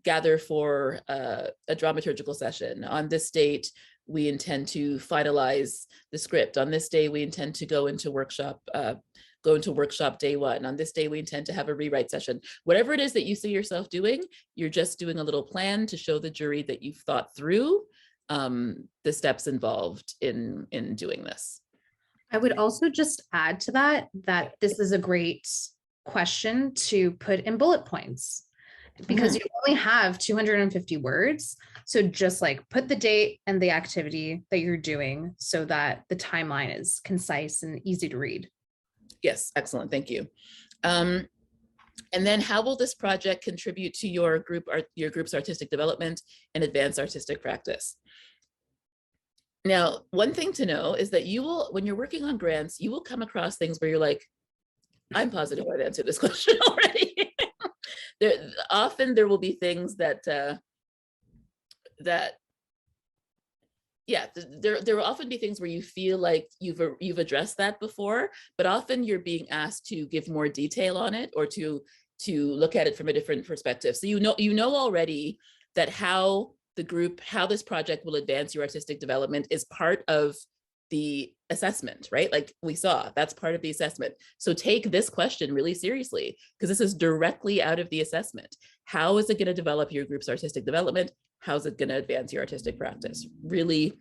S1: gather for a dramaturgical session. On this date, we intend to finalize the script. On this day, we intend to go into workshop day one. On this day, we intend to have a rewrite session. Whatever it is that you see yourself doing, you're just doing a little plan to show the jury that you've thought through the steps involved in doing this.
S2: I would also just add to that this is a great question to put in bullet points, because you only have 250 words. So just like put the date and the activity that you're doing so that the timeline is concise and easy to read.
S1: Yes, excellent, thank you. And then how will this project contribute to your group's artistic development and advance artistic practice? Now, one thing to know is that you will, when you're working on grants, you will come across things where you're like, I'm positive I've answered this question already. Often there will be things that there will often be things where you feel like you've addressed that before, but often you're being asked to give more detail on it, or to look at it from a different perspective. So you know already that how this project will advance your artistic development is part of the assessment, right? Like we saw, that's part of the assessment. So take this question really seriously, because this is directly out of the assessment. How is it going to develop your group's artistic development? How's it going to advance your artistic practice? Really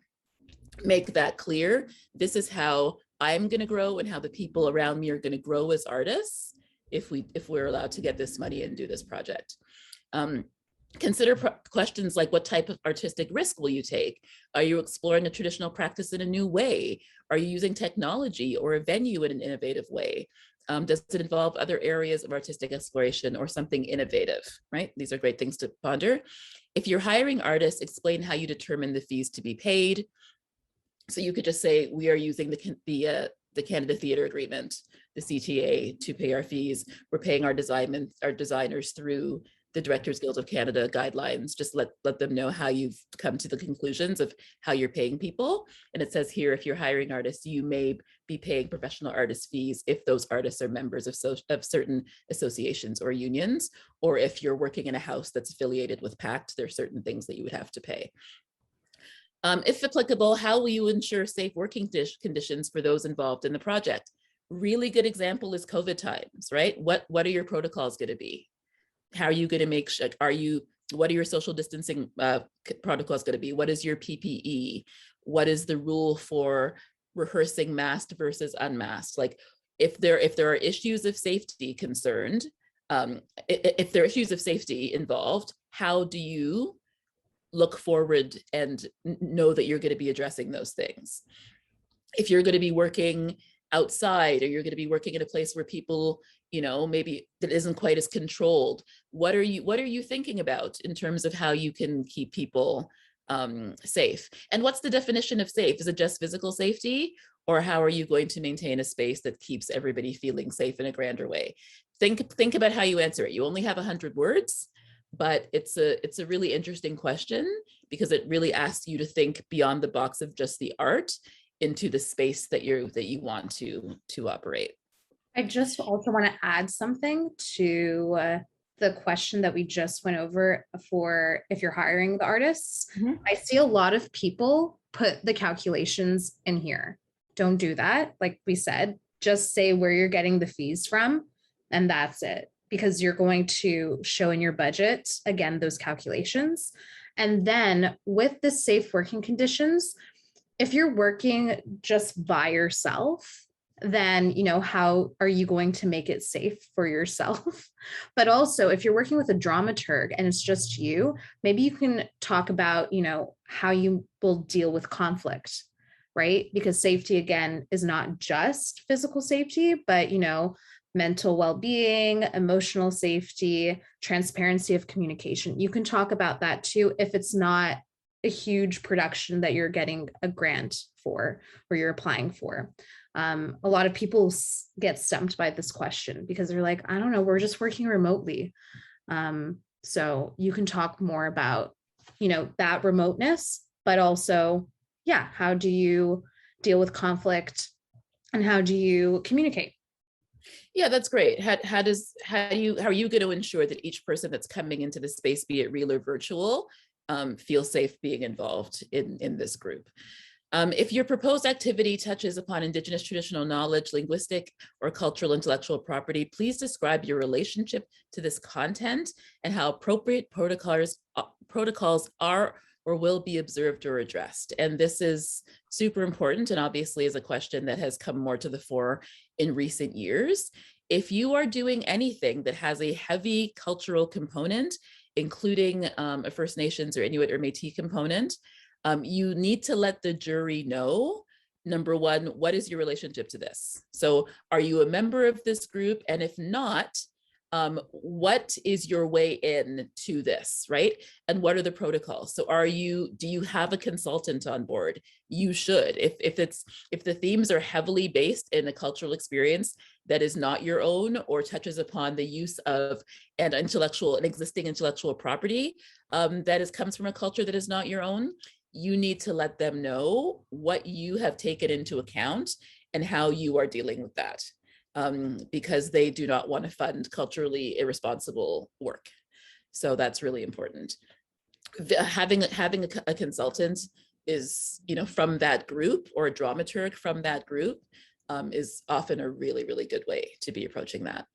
S1: make that clear. This is how I'm going to grow and how the people around me are going to grow as artists if we're allowed to get this money and do this project. Consider questions like, what type of artistic risk will you take? Are you exploring a traditional practice in a new way? Are you using technology or a venue in an innovative way? Does it involve other areas of artistic exploration or something innovative, right? These are great things to ponder. If you're hiring artists, explain how you determine the fees to be paid. So you could just say, we are using the Canada Theatre Agreement, the CTA, to pay our fees. We're paying our designers through the Directors Guild of Canada guidelines. Just let them know how you've come to the conclusions of how you're paying people. And it says here, if you're hiring artists, you may be paying professional artist fees if those artists are members of certain associations or unions, or if you're working in a house that's affiliated with PACT, there are certain things that you would have to pay. If applicable, how will you ensure safe working conditions for those involved in the project? Really good example is COVID times, right? What are your protocols going to be? How are you going to make sure, what are your social distancing protocols going to be? What is your PPE? What is the rule for rehearsing masked versus unmasked? Like if there are issues of safety concerned, if there are issues of safety involved, how do you look forward and know that you're going to be addressing those things? If you're going to be working outside, or you're going to be working in a place where people, maybe that isn't quite as controlled, what are you thinking about in terms of how you can keep people safe? And what's the definition of safe? Is it just physical safety, or how are you going to maintain a space that keeps everybody feeling safe in a grander way? Think about how you answer it. You only have 100 words, but it's a really interesting question, because it really asks you to think beyond the box of just the art into the space that you want to operate.
S2: I just also want to add something to the question that we just went over for if you're hiring the artists. I see a lot of people put the calculations in here. Don't do that. Like we said, just say where you're getting the fees from, and that's it, because you're going to show in your budget, again, those calculations. And then with the safe working conditions, if you're working just by yourself, then, how are you going to make it safe for yourself? But also, if you're working with a dramaturg and it's just you, maybe you can talk about, how you will deal with conflict, right? Because safety, again, is not just physical safety, but, mental well-being, emotional safety, transparency of communication. You can talk about that too if it's not a huge production that you're getting a grant for or you're applying for. A lot of people get stumped by this question because they're like, I don't know, we're just working remotely. So you can talk more about, that remoteness, but also, yeah, how do you deal with conflict and how do you communicate?
S1: Yeah, that's great. How are you going to ensure that each person that's coming into the space, be it real or virtual, feels safe being involved in this group? If your proposed activity touches upon Indigenous traditional knowledge, linguistic or cultural intellectual property, please describe your relationship to this content and how appropriate protocols are or will be observed or addressed. And this is super important, and obviously is a question that has come more to the fore in recent years. If you are doing anything that has a heavy cultural component, including a First Nations or Inuit or Métis component, you need to let the jury know, number one, what is your relationship to this? So are you a member of this group? And if not, what is your way in to this, right? And what are the protocols? So do you have a consultant on board? You should. If the themes are heavily based in a cultural experience that is not your own or touches upon the use of an existing intellectual property comes from a culture that is not your own, you need to let them know what you have taken into account and how you are dealing with that. Because they do not want to fund culturally irresponsible work. So that's really important. Having a consultant is, from that group, or a dramaturg from that group, is often a really, really good way to be approaching that.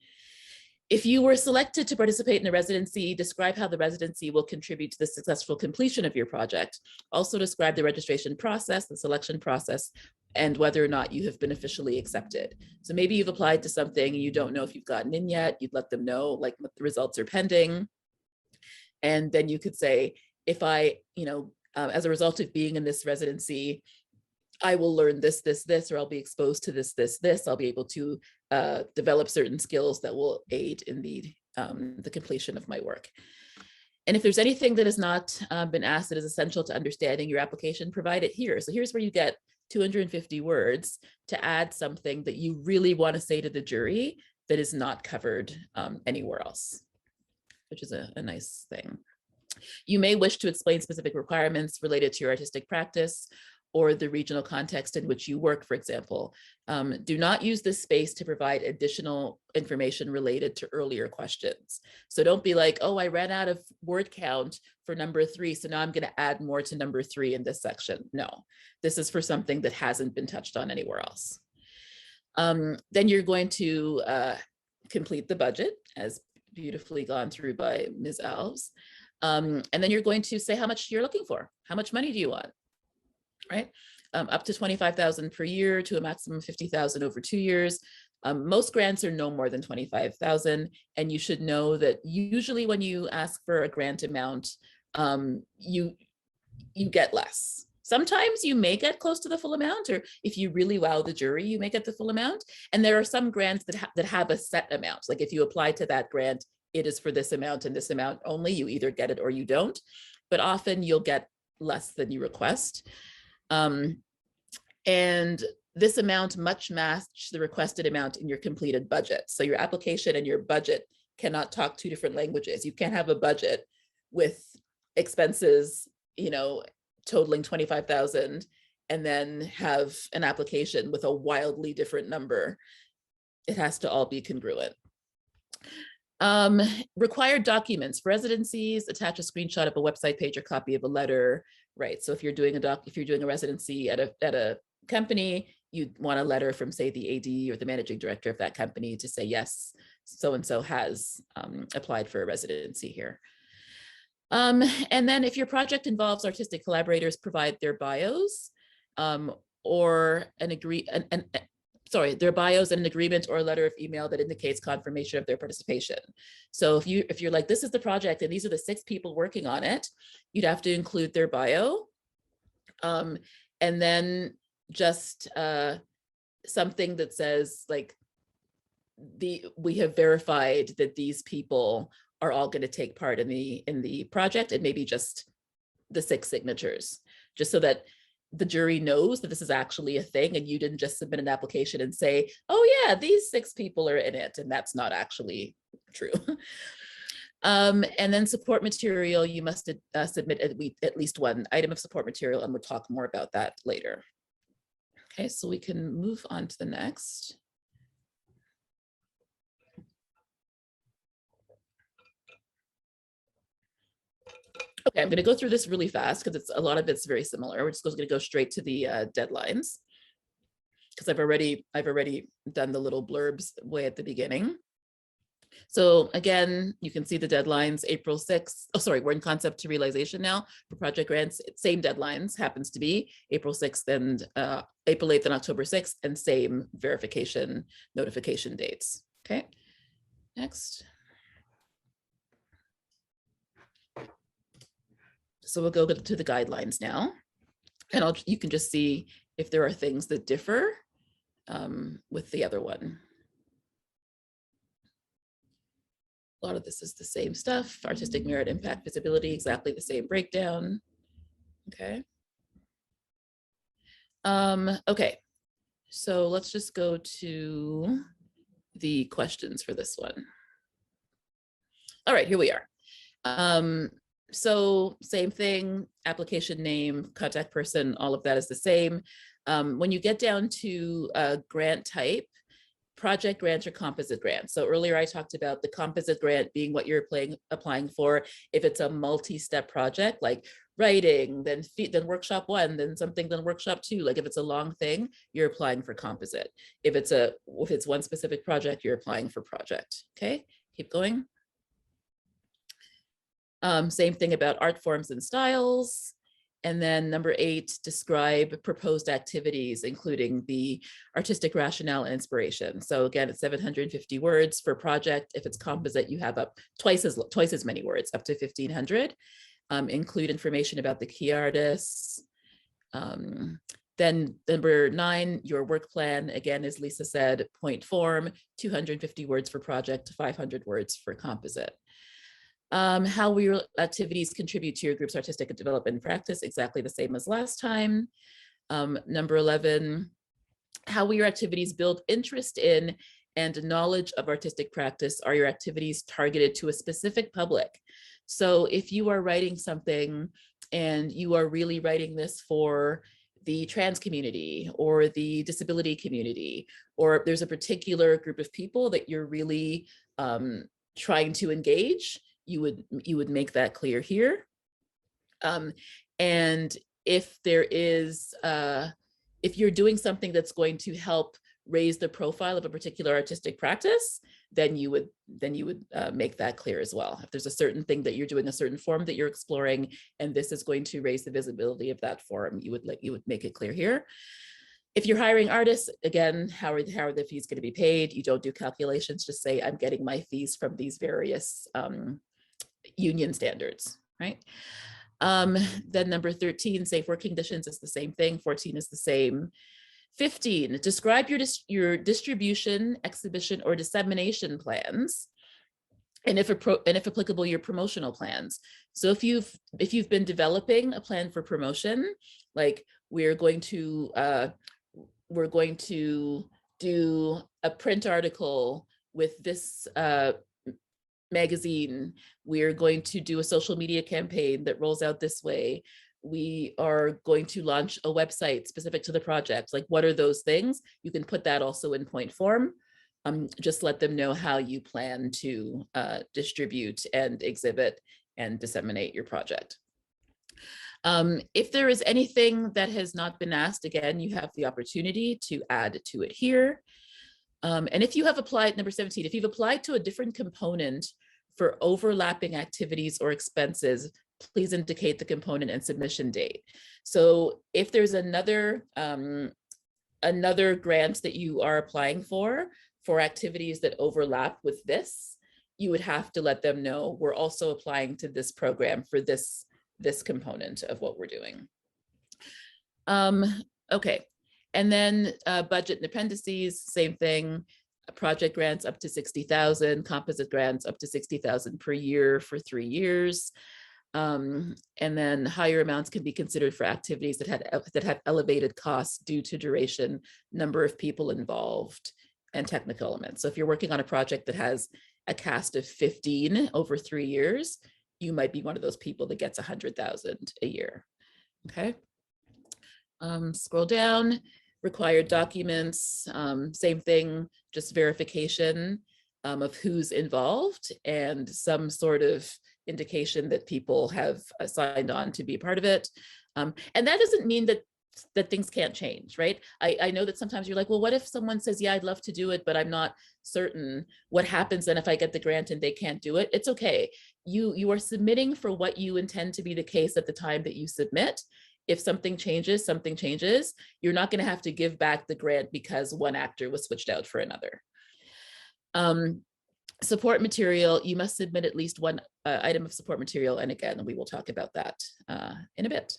S1: If you were selected to participate in a residency, describe how the residency will contribute to the successful completion of your project. Also describe the registration process, the selection process, and whether or not you have been officially accepted. So maybe you've applied to something and you don't know if you've gotten in yet. You'd let them know, like, what the results are pending. And then you could say, if I, as a result of being in this residency, I will learn this, or I'll be exposed to this. I'll be able to develop certain skills that will aid in the completion of my work. And if there's anything that has not been asked that is essential to understanding your application, provide it here. So here's where you get 250 words to add something that you really want to say to the jury that is not covered anywhere else, which is a nice thing. You may wish to explain specific requirements related to your artistic practice or the regional context in which you work, for example. Do not use this space to provide additional information related to earlier questions. So don't be like, oh, I ran out of word count for number 3, so now I'm going to add more to number 3 in this section. No, this is for something that hasn't been touched on anywhere else. Then you're going to complete the budget, as beautifully gone through by Ms. Alves. And then you're going to say how much you're looking for. How much money do you want? Right? Up to 25,000 per year to a maximum of 50,000 over 2 years. Most grants are no more than 25,000, and you should know that usually when you ask for a grant amount, you get less. Sometimes you may get close to the full amount, or if you really wow the jury, you may get the full amount. And there are some grants that have a set amount. Like if you apply to that grant, it is for this amount and this amount only. You either get it or you don't. But often you'll get less than you request. And this amount must match the requested amount in your completed budget. So your application and your budget cannot talk 2 different languages. You can't have a budget with expenses, totaling 25,000 and then have an application with a wildly different number. It has to all be congruent. Required documents for residencies: attach a screenshot of a website page or copy of a letter, right? So if you're doing a residency at a company, you'd want a letter from, say, the AD or the managing director of that company to say, yes, so-and-so has applied for a residency here. And then if your project involves artistic collaborators, provide their bios. or their bios and an agreement or a letter of email that indicates confirmation of their participation. So if you're like, this is the project and these are the 6 people working on it, you'd have to include their bio. And then just something that says like, we have verified that these people are all going to take part in the project, and maybe just the 6 signatures, just so that the jury knows that this is actually a thing and you didn't just submit an application and say, oh yeah, these 6 people are in it, and that's not actually true. And then support material, you must submit at least 1 item of support material, and we'll talk more about that later. Okay, so we can move on to the next. Okay, I'm going to go through this really fast because a lot of it's very similar. We're just going to go straight to the deadlines, because I've already done the little blurbs way at the beginning. So again, you can see the deadlines, April 6th. Oh, sorry, we're in concept to realization now for project grants. Same deadlines, happens to be April 6th and April 8th and October 6th, and same verification notification dates. Okay, next. So we'll go to the guidelines now, and you can just see if there are things that differ with the other one. A lot of this is the same stuff. Artistic merit, impact, visibility, exactly the same breakdown. Okay. Okay, so let's just go to the questions for this one. All right, here we are. So same thing, application name, contact person, all of that is the same. When you get down to grant type, project grant or composite grant. So earlier I talked about the composite grant being what you're applying for if it's a multi-step project, like writing, then workshop 1, then something, then workshop 2. Like if it's a long thing, you're applying for composite. If it's one specific project, you're applying for project. Okay, keep going. Same thing about art forms and styles. And then number 8, describe proposed activities, including the artistic rationale and inspiration. So again, it's 750 words for project. If it's composite, you have up twice as many words, up to 1,500. Include information about the key artists. Then number 9, your work plan, again, as Lisa said, point form, 250 words for project, 500 words for composite. How will your activities contribute to your group's artistic development and practice? Exactly the same as last time. Number 11, how will your activities build interest in and knowledge of artistic practice? Are your activities targeted to a specific public? So if you are writing something and you are really writing this for the trans community or the disability community, or there's a particular group of people that you're really trying to engage, you would make that clear here. And if there is, if you're doing something that's going to help raise the profile of a particular artistic practice, then you would make that clear as well. If there's a certain thing that you're doing, a certain form that you're exploring, and this is going to raise the visibility of that form, you would make it clear here. If you're hiring artists, again, how are the fees going to be paid? You don't do calculations, just say, I'm getting my fees from these various union standards, right? Then number 13, safe work conditions is the same thing. 14 is the same. 15, describe your distribution, exhibition, or dissemination plans, and if applicable, your promotional plans. So if you've been developing a plan for promotion, like we're going to do a print article with this magazine, we're going to do a social media campaign that rolls out this way, we are going to launch a website specific to the project. Like, what are those things? You can put that also in point form. Just let them know how you plan to distribute and exhibit and disseminate your project. If there is anything that has not been asked, again, you have the opportunity to add to it here. And if you have applied, number 17, if you've applied to a different component for overlapping activities or expenses, please indicate the component and submission date. So if there's another grant that you are applying for activities that overlap with this, you would have to let them know we're also applying to this program for this component of what we're doing. Okay, and then budget and appendices, same thing. Project grants up to 60,000, composite grants up to 60,000 per year for 3 years. And then higher amounts can be considered for activities that have elevated costs due to duration, number of people involved, and technical elements. So if you're working on a project that has a cast of 15 over 3 years, you might be one of those people that gets 100,000 a year. Okay. Scroll down. Required documents, same thing, just verification of who's involved and some sort of indication that people have signed on to be a part of it. And that doesn't mean that things can't change, right? I know that sometimes you're like, well, what if someone says, yeah, I'd love to do it, but I'm not certain. What happens then if I get the grant and they can't do it? It's okay. You are submitting for what you intend to be the case at the time that you submit. If something changes, something changes. You're not going to have to give back the grant because one actor was switched out for another. Support material, you must submit at least one item of support material. And again, we will talk about that in a bit.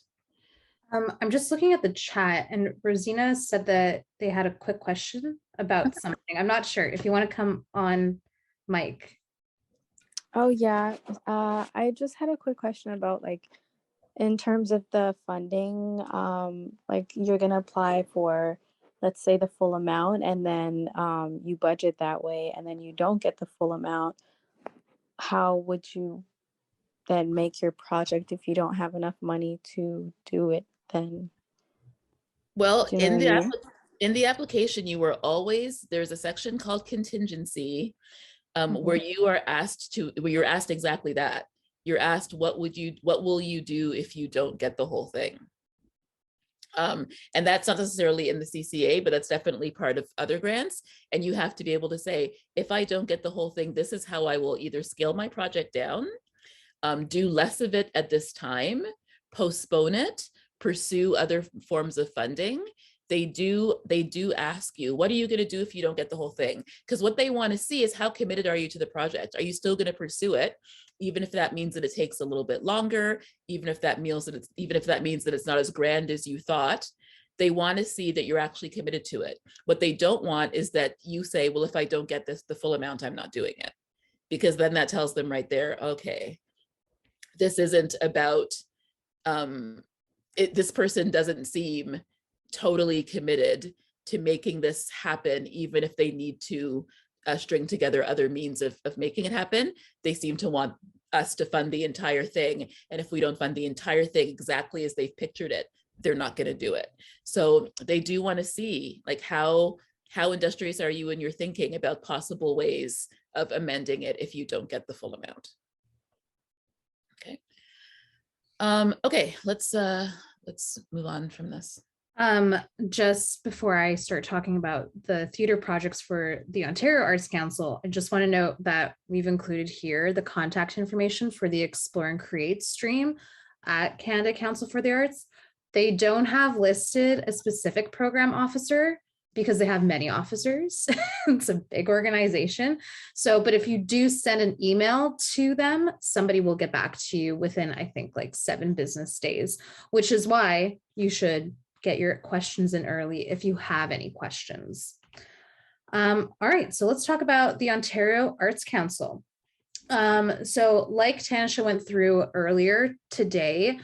S2: I'm just looking at the chat, and Rosina said that they had a quick question about something. I'm not sure if you want to come on mic.
S5: Oh yeah, I just had a quick question about, like, in terms of the funding, like you're gonna apply for, let's say, the full amount, and then you budget that way, and then you don't get the full amount. How would you then make your project if you don't have enough money to do it then?
S1: Well,
S5: Do you know what I mean?
S1: in the application, there's a section called contingency, where you're asked exactly that. You're asked, what will you do if you don't get the whole thing? And that's not necessarily in the CCA, but that's definitely part of other grants. And you have to be able to say, if I don't get the whole thing, this is how I will either scale my project down, do less of it at this time, postpone it, pursue other forms of funding. They do ask you, what are you going to do if you don't get the whole thing? Because what they want to see is, how committed are you to the project? Are you still going to pursue it, even if that means that it takes a little bit longer, even if that means that it's not as grand as you thought? They want to see that you're actually committed to it. What they don't want is that you say, well, if I don't get the full amount, I'm not doing it. Because then that tells them right there, okay, this isn't about, this person doesn't seem totally committed to making this happen, even if they need to string together other means of making it happen. They seem to want us to fund the entire thing. And if we don't fund the entire thing exactly as they've pictured it, they're not going to do it. So they do want to see, like, how industrious are you in your thinking about possible ways of amending it if you don't get the full amount. Okay. Okay, let's move on from this.
S2: Just before I start talking about the theater projects for the Ontario Arts Council, I just want to note that we've included here the contact information for the Explore and Create stream at Canada Council for the Arts. They don't have listed a specific program officer because they have many officers. It's a big organization. So, but if you do send an email to them, somebody will get back to you within, I think, like 7 business days, which is why you should get your questions in early if you have any questions. All right, so let's talk about the Ontario Arts Council. So like Tanisha went through earlier today,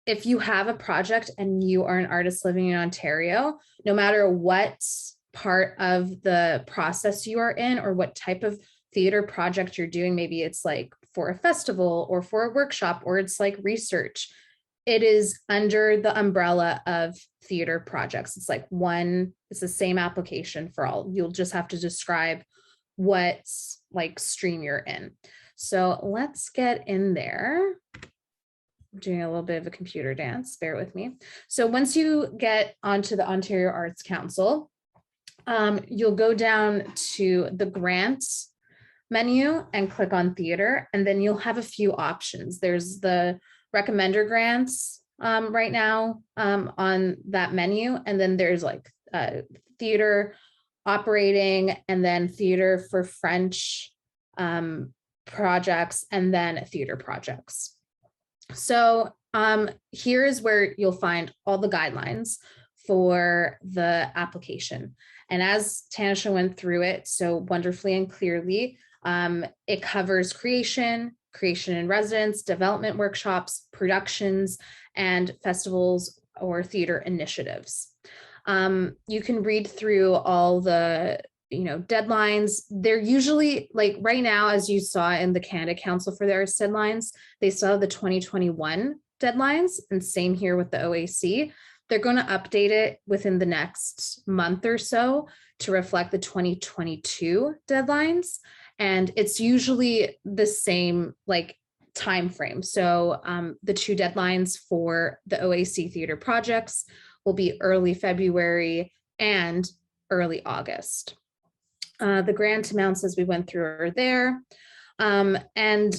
S2: if you have a project and you are an artist living in Ontario, no matter what part of the process you are in or what type of theater project you're doing, maybe it's like for a festival or for a workshop, or it's like research, it is under the umbrella of theater projects. It's like it's the same application for all. You'll just have to describe what like stream you're in. So let's get in there. I'm doing a little bit of a computer dance, bear with me. So once you get onto the Ontario Arts Council, you'll go down to the grants menu and click on theater, and then you'll have a few options. There's the recommender grants right now on that menu, and then there's like theater operating, and then theater for French projects, and then theater projects. So here is where you'll find all the guidelines for the application. And as Tanisha went through it so wonderfully and clearly, it covers creation in residence, development workshops, productions, and festivals or theater initiatives. You can read through all the deadlines. They're usually like right now, as you saw in the Canada Council for their deadlines, they still have the 2021 deadlines, and same here with the OAC. They're going to update it within the next month or so to reflect the 2022 deadlines. And it's usually the same like time frame. So the two deadlines for the OAC theater projects will be early February and early August. The grant amounts, as we went through, are there. And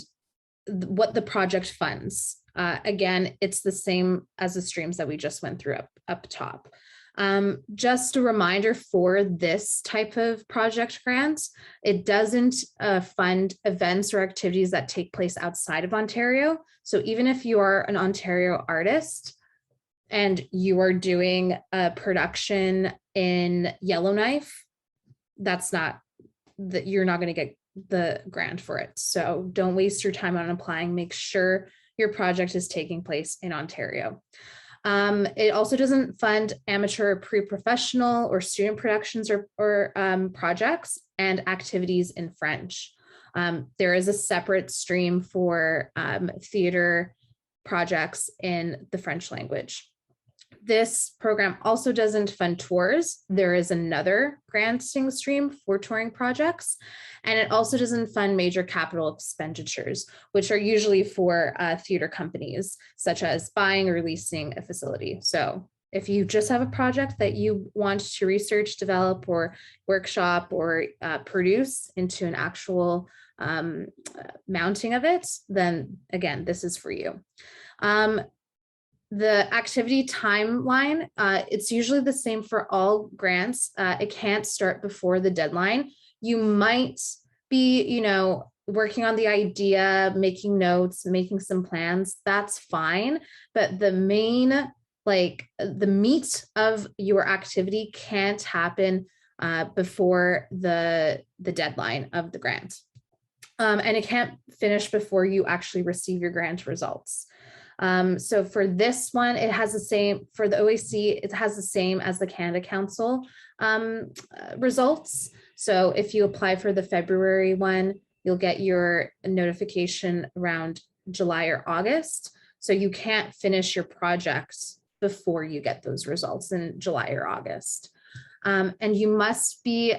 S2: what the project funds. Again, it's the same as the streams that we just went through up top. Just a reminder for this type of project grants, it doesn't fund events or activities that take place outside of Ontario. So even if you are an Ontario artist and you are doing a production in Yellowknife, you're not going to get the grant for it. So don't waste your time on applying. Make sure your project is taking place in Ontario. It also doesn't fund amateur, pre-professional, or student productions or projects and activities in French. There is a separate stream for theater projects in the French language. This program also doesn't fund tours. There is another granting stream for touring projects, and it also doesn't fund major capital expenditures, which are usually for theater companies, such as buying or leasing a facility. So if you just have a project that you want to research, develop, or workshop, or produce into an actual mounting of it, then again, this is for you. The activity timeline, it's usually the same for all grants. It can't start before the deadline. You might be, working on the idea, making notes, making some plans, that's fine. But the main, the meat of your activity can't happen before the deadline of the grant. And it can't finish before you actually receive your grant results. So for this one, it has the same, for the OAC, it has the same as the Canada Council results. So if you apply for the February one, you'll get your notification around July or August. So you can't finish your projects before you get those results in July or August. And you must be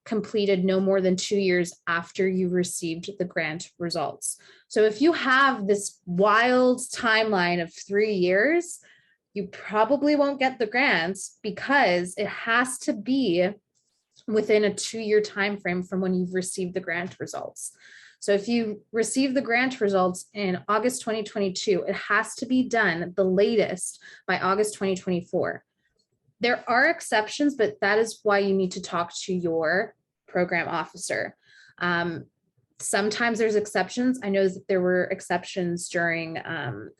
S2: completed no more than 2 years after you received the grant results. So if you have this wild timeline of 3 years, you probably won't get the grants because it has to be within a 2-year time frame from when you've received the grant results. So if you receive the grant results in August 2022, it has to be done the latest by August 2024. There are exceptions, but that is why you need to talk to your program officer. Sometimes there's exceptions. I know that there were exceptions during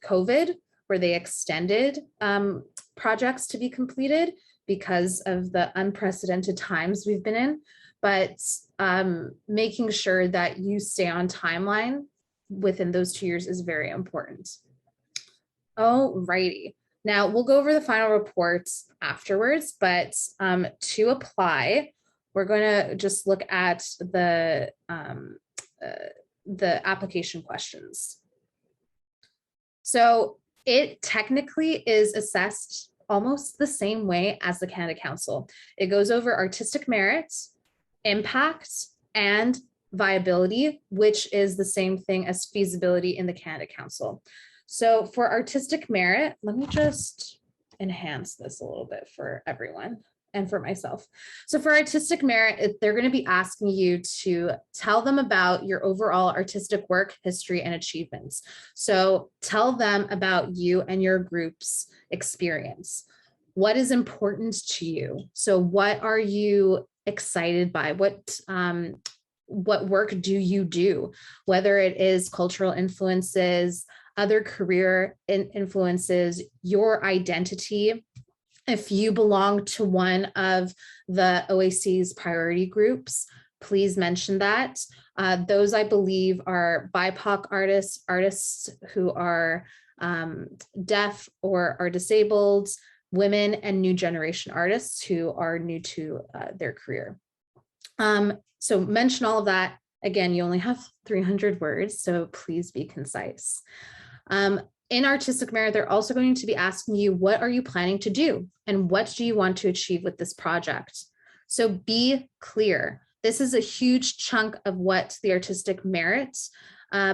S2: COVID where they extended projects to be completed because of the unprecedented times we've been in. But making sure that you stay on timeline within those 2 years is very important. Alrighty. Now we'll go over the final reports afterwards, but to apply, we're going to just look at the application questions. So it technically is assessed almost the same way as the Canada Council. It goes over artistic merit, impact, and viability, which is the same thing as feasibility in the Canada Council. So for artistic merit, let me just enhance this a little bit for everyone. and for myself. So for artistic merit, they're going to be asking you to tell them about your overall artistic work, history, and achievements. So tell them about you and your group's experience. What is important to you? So what are you excited by? What work do you do? Whether it is cultural influences, other career influences, your identity. If you belong to one of the OAC's priority groups, please mention that. Those, I believe, are BIPOC artists, artists who are deaf or are disabled, women, and new generation artists who are new to their career. So mention all of that. Again, you only have 300 words, so please be concise. In artistic merit, they're also going to be asking you, what are you planning to do? And what do you want to achieve with this project? So be clear. This is a huge chunk of what the artistic merit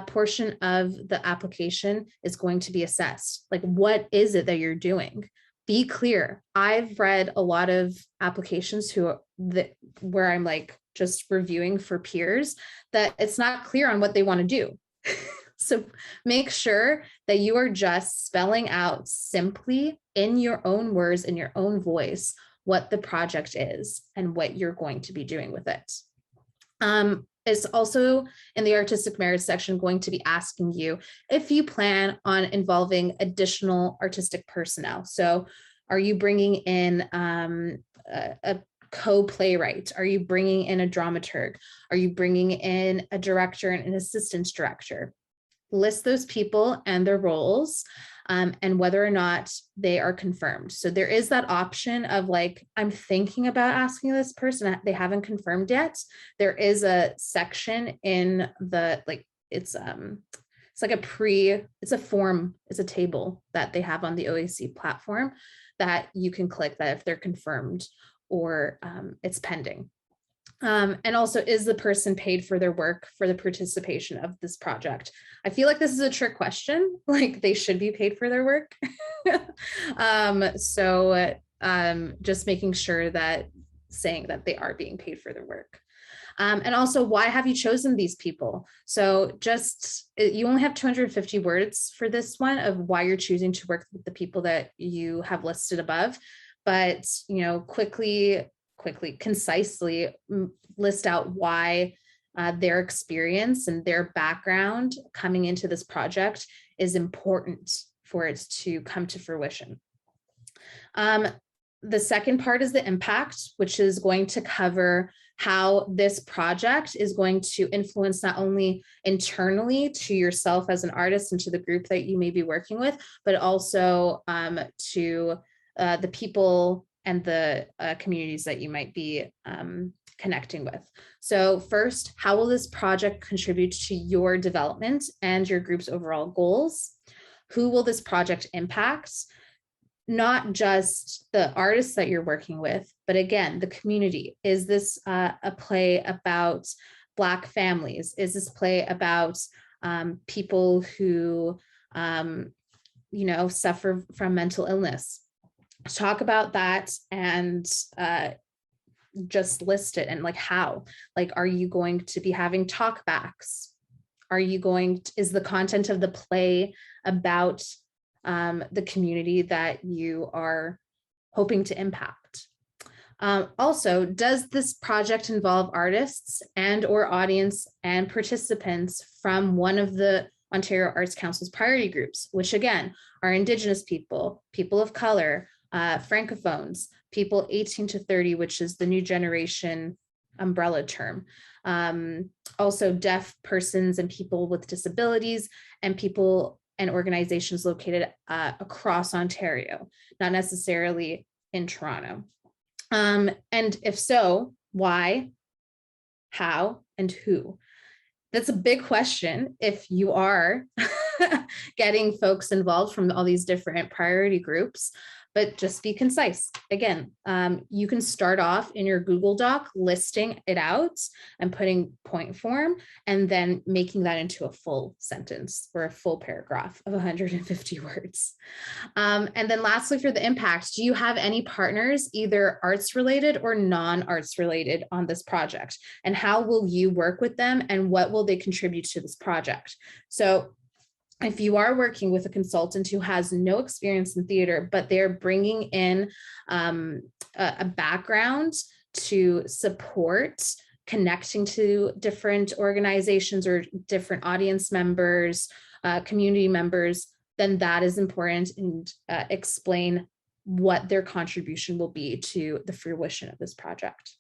S2: portion of the application is going to be assessed. Like, what is it that you're doing? Be clear. I've read a lot of applications where I'm like just reviewing for peers that it's not clear on what they want to do. So make sure that you are just spelling out simply in your own words, in your own voice, what the project is and what you're going to be doing with it. It's also in the artistic merit section going to be asking you if you plan on involving additional artistic personnel. So are you bringing in a co-playwright? Are you bringing in a dramaturg? Are you bringing in a director and an assistant director? List those people and their roles and whether or not they are confirmed. So there is that option of like, I'm thinking about asking this person, they haven't confirmed yet. There is a section in the, like, it's like it's a form, it's a table that they have on the OAC platform that you can click that if they're confirmed or it's pending. And also, is the person paid for their work for the participation of this project? I feel like this is a trick question, like they should be paid for their work. Just making sure that saying that they are being paid for their work. And also, why have you chosen these people? So you only have 250 words for this one of why you're choosing to work with the people that you have listed above, but, you know, quickly, concisely list out why their experience and their background coming into this project is important for it to come to fruition. The second part is the impact, which is going to cover how this project is going to influence not only internally to yourself as an artist and to the group that you may be working with, but also to the people and the communities that you might be connecting with. So first, how will this project contribute to your development and your group's overall goals? Who will this project impact? Not just the artists that you're working with, but again, the community. Is this a play about Black families? Is this play about people who, suffer from mental illness? Talk about that and just list it. And like, how, like, are you going to be having talkbacks? Is the content of the play about the community that you are hoping to impact? Also, does this project involve artists and or audience and participants from one of the Ontario Arts Council's priority groups, which again are Indigenous people, people of color, Francophones, people 18 to 30, which is the new generation umbrella term. Also deaf persons and people with disabilities and people and organizations located across Ontario, not necessarily in Toronto. And if so, why, how, and who? That's a big question if you are getting folks involved from all these different priority groups. but just be concise. Again, you can start off in your Google Doc listing it out and putting point form, and then making that into a full sentence or a full paragraph of 150 words. And then lastly, for the impact, do you have any partners, either arts related or non-arts related, on this project? And how will you work with them, and what will they contribute to this project? So if you are working with a consultant who has no experience in theater, but they're bringing in a background to support connecting to different organizations or different audience members, community members, then that is important, and explain what their contribution will be to the fruition of this project.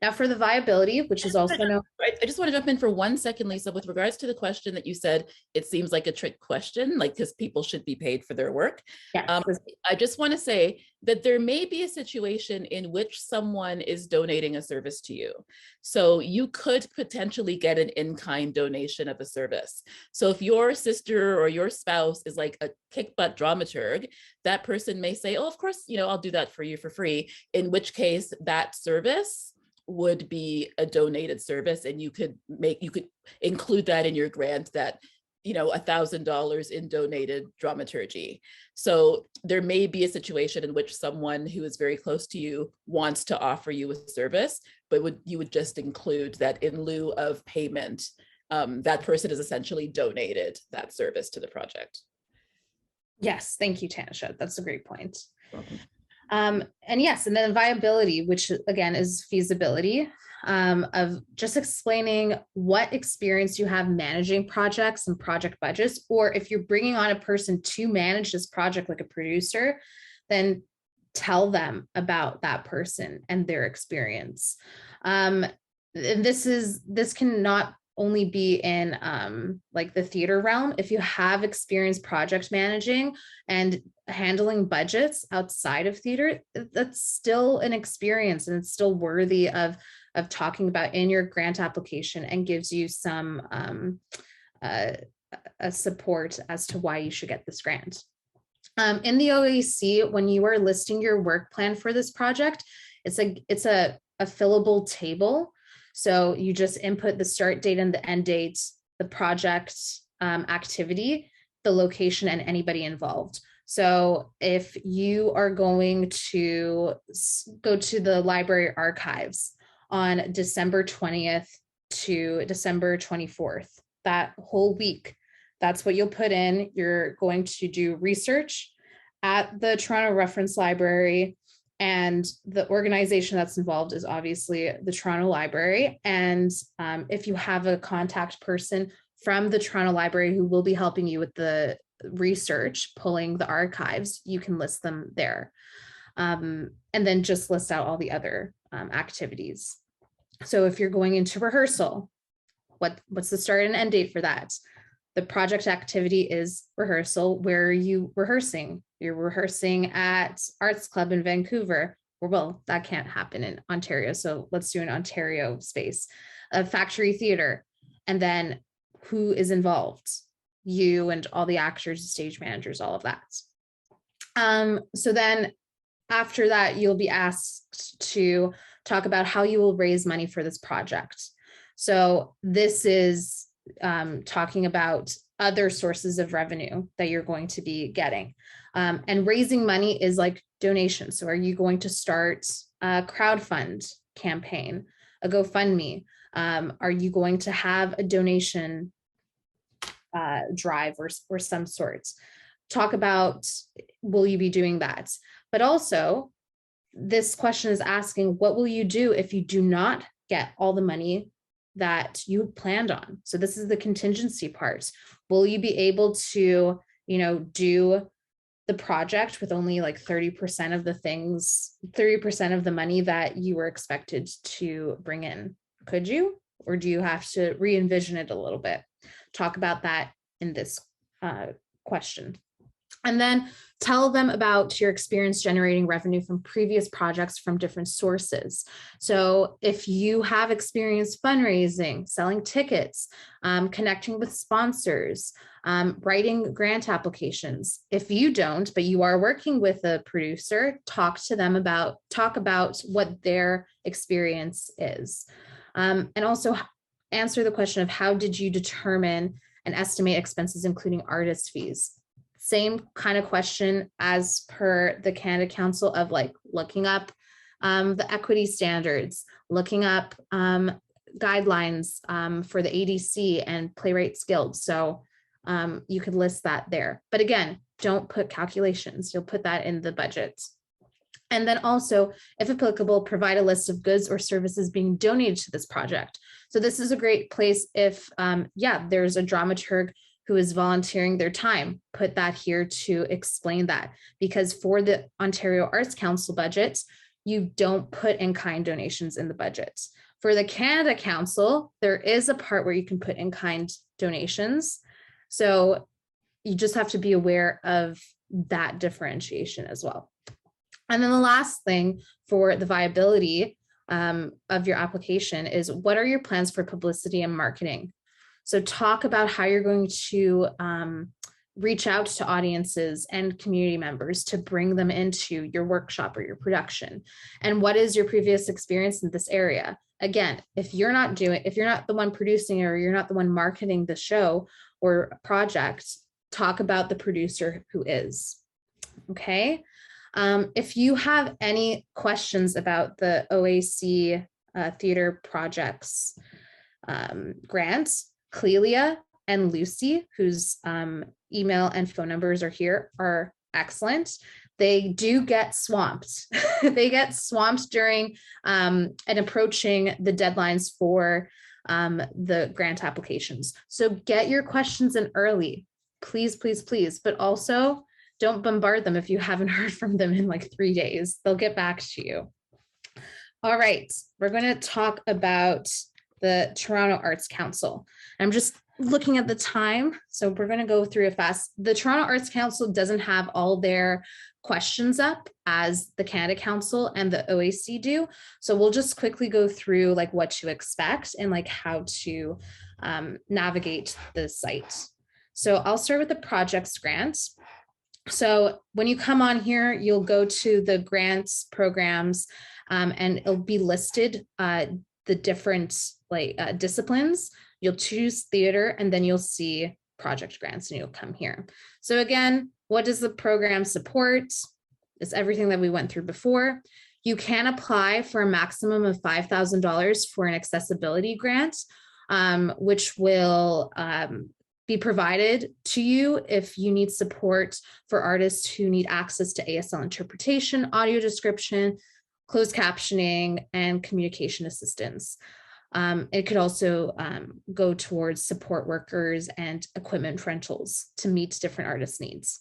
S2: Now, for the viability, which is also known.
S1: I just want to jump in for 1 second, Lisa, with regards to the question that you said, it seems like a trick question, like, because people should be paid for their work.
S2: Yes.
S1: I just want to say that there may be a situation in which someone is donating a service to you. So you could potentially get an in-kind donation of a service. So if your sister or your spouse is like a kick-butt dramaturg, that person may say, oh, of course, I'll do that for you for free, in which case that service would be a donated service, and you could include that in your grant, that $1,000 in donated dramaturgy. So there may be a situation in which someone who is very close to you wants to offer you a service, but you would just include that in lieu of payment, that person has essentially donated that service to the project.
S2: Yes, thank you, Tanisha. That's a great point. And yes, and then viability, which again is feasibility, of just explaining what experience you have managing projects and project budgets, or if you're bringing on a person to manage this project like a producer, then tell them about that person and their experience. And this can not only be in like the theater realm. If you have experience project managing and handling budgets outside of theater, that's still an experience, and it's still worthy of talking about in your grant application, and gives you some a support as to why you should get this grant. In the OAC, when you are listing your work plan for this project, it's a fillable table. So you just input the start date and the end date, the project activity, the location, and anybody involved. So if you are going to go to the library archives on December 20th to December 24th, that whole week, that's what you'll put in. You're going to do research at the Toronto Reference Library, and the organization that's involved is obviously the Toronto Library. And if you have a contact person from the Toronto Library who will be helping you with the research, pulling the archives, you can list them there. And then just list out all the other activities. So if you're going into rehearsal, what's the start and end date for that? The project activity is rehearsal. Where are you rehearsing? You're rehearsing at Arts Club in Vancouver. Well, that can't happen in Ontario, so let's do an Ontario space. A factory theater. And then who is involved? You and all the actors, stage managers, all of that. So then after that, you'll be asked to talk about how you will raise money for this project. So this is talking about other sources of revenue that you're going to be getting. And raising money is like donations. So are you going to start a crowdfund campaign, a GoFundMe? Are you going to have a donation drive or some sorts? Talk about, will you be doing that? But also, this question is asking, what will you do if you do not get all the money that you planned on? So this is the contingency part. Will you be able to, do the project with only like 30% of the things, 30% of the money that you were expected to bring in? Could you, or do you have to re-envision it a little bit? Talk about that in this question. And then tell them about your experience generating revenue from previous projects from different sources. So if you have experience fundraising, selling tickets, connecting with sponsors, writing grant applications. If you don't, but you are working with a producer, talk about what their experience is. And also answer the question of how did you determine and estimate expenses, including artist fees? Same kind of question as per the Canada Council of like looking up the equity standards, looking up guidelines for the ADC and Playwrights Guild. So you could list that there. But again, don't put calculations. You'll put that in the budget. And then also, if applicable, provide a list of goods or services being donated to this project. So this is a great place if, there's a dramaturg who is volunteering their time, put that here to explain that. Because for the Ontario Arts Council budget, you don't put in-kind donations in the budget. For the Canada Council, there is a part where you can put in-kind donations. So you just have to be aware of that differentiation as well. And then the last thing for the viability of your application is, what are your plans for publicity and marketing? So talk about how you're going to reach out to audiences and community members to bring them into your workshop or your production. And what is your previous experience in this area? Again, if you're not the one producing or you're not the one marketing the show or project, talk about the producer who is. Okay. If you have any questions about the OAC theater projects grants, Clelia and Lucy, whose email and phone numbers are here, are excellent. They do get swamped. They get swamped during and approaching the deadlines for the grant applications. So get your questions in early, please, please, please. But also don't bombard them if you haven't heard from them in like 3 days. They'll get back to you. All right, we're going to talk about the Toronto Arts Council. I'm just looking at the time, so we're going to go through it fast. The Toronto Arts Council doesn't have all their questions up as the Canada Council and the OAC do. So we'll just quickly go through like what to expect and like how to navigate the site. So I'll start with the projects grants. So when you come on here, you'll go to the grants programs and it'll be listed the different disciplines. You'll choose theater and then you'll see project grants and you'll come here. So again, what does the program support? It's everything that we went through before. You can apply for a maximum of $5,000 for an accessibility grant, which will be provided to you if you need support for artists who need access to ASL interpretation, audio description, closed captioning, and communication assistance. It could also go towards support workers and equipment rentals to meet different artists' needs.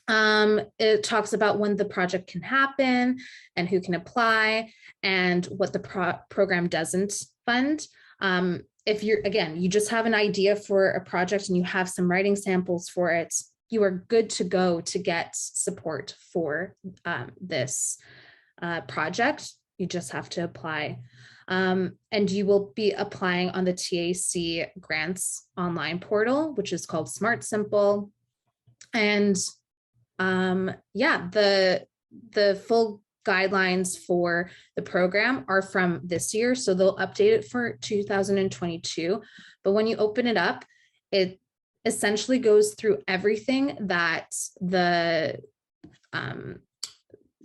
S2: It talks about when the project can happen and who can apply and what the program doesn't fund. If you just have an idea for a project and you have some writing samples for it, you are good to go to get support for this project. You just have to apply. And you will be applying on the TAC grants online portal, which is called Smart Simple. And the full guidelines for the program are from this year. So they'll update it for 2022. But when you open it up, it essentially goes through everything that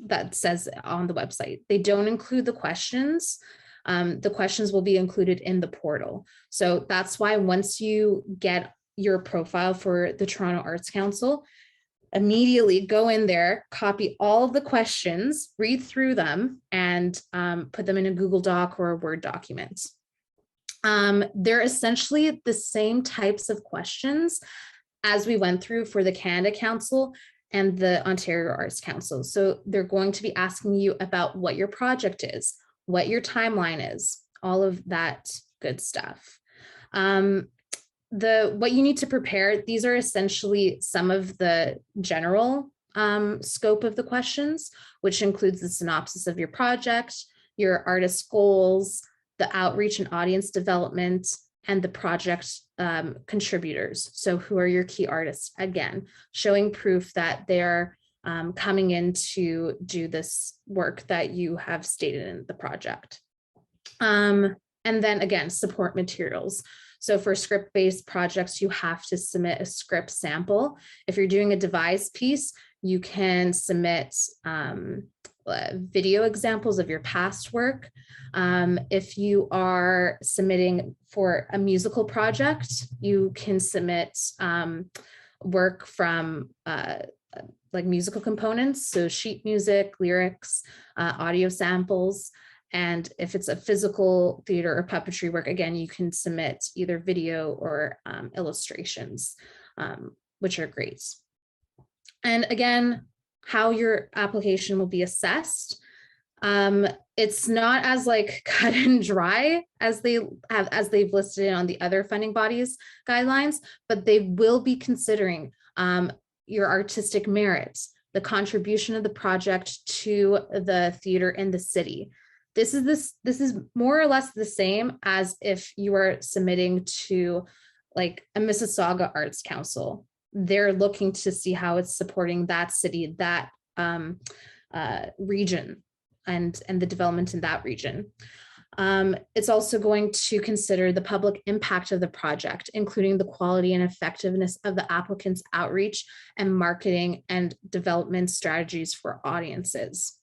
S2: that says on the website. They don't include the questions. The questions will be included in the portal. So that's why once you get your profile for the Toronto Arts Council, immediately go in there, copy all of the questions, read through them, and put them in a Google Doc or a Word document. They're essentially the same types of questions as we went through for the Canada Council and the Ontario Arts Council. So they're going to be asking you about what your project is, what your timeline is, all of that good stuff. what you need to prepare, these are essentially some of the general scope of the questions, which includes the synopsis of your project, your artist goals, the outreach and audience development, and the project contributors. So who are your key artists? Again, showing proof that they're coming in to do this work that you have stated in the project. And then again, support materials. So for script-based projects, you have to submit a script sample. If you're doing a devised piece, you can submit video examples of your past work. If you are submitting for a musical project, you can submit work from like musical components, so sheet music, lyrics, audio samples. And if it's a physical theater or puppetry work, again, you can submit either video or illustrations, which are great. And again, how your application will be assessed. It's not as like cut and dry as they've listed it on the other funding bodies guidelines, but they will be considering your artistic merits, the contribution of the project to the theater in the city. This is more or less the same as if you are submitting to like a Mississauga Arts Council. They're looking to see how it's supporting that city, that region, and the development in that region. It's also going to consider the public impact of the project, including the quality and effectiveness of the applicant's outreach and marketing and development strategies for audiences.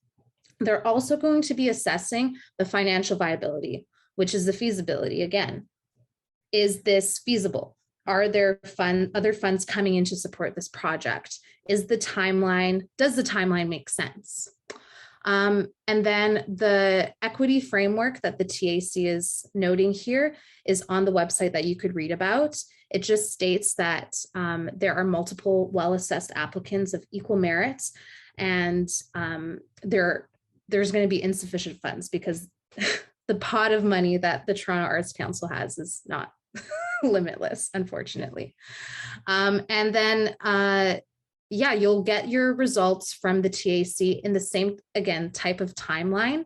S2: They're also going to be assessing the financial viability, which is the feasibility. Again, is this feasible? Are there other funds coming in to support this project? Does the timeline make sense? And then the equity framework that the TAC is noting here is on the website that you could read about. It just states that there are multiple well-assessed applicants of equal merits, and there's going to be insufficient funds because the pot of money that the Toronto Arts Council has is not limitless, unfortunately. And then, yeah, you'll get your results from the TAC in the same, again, type of timeline.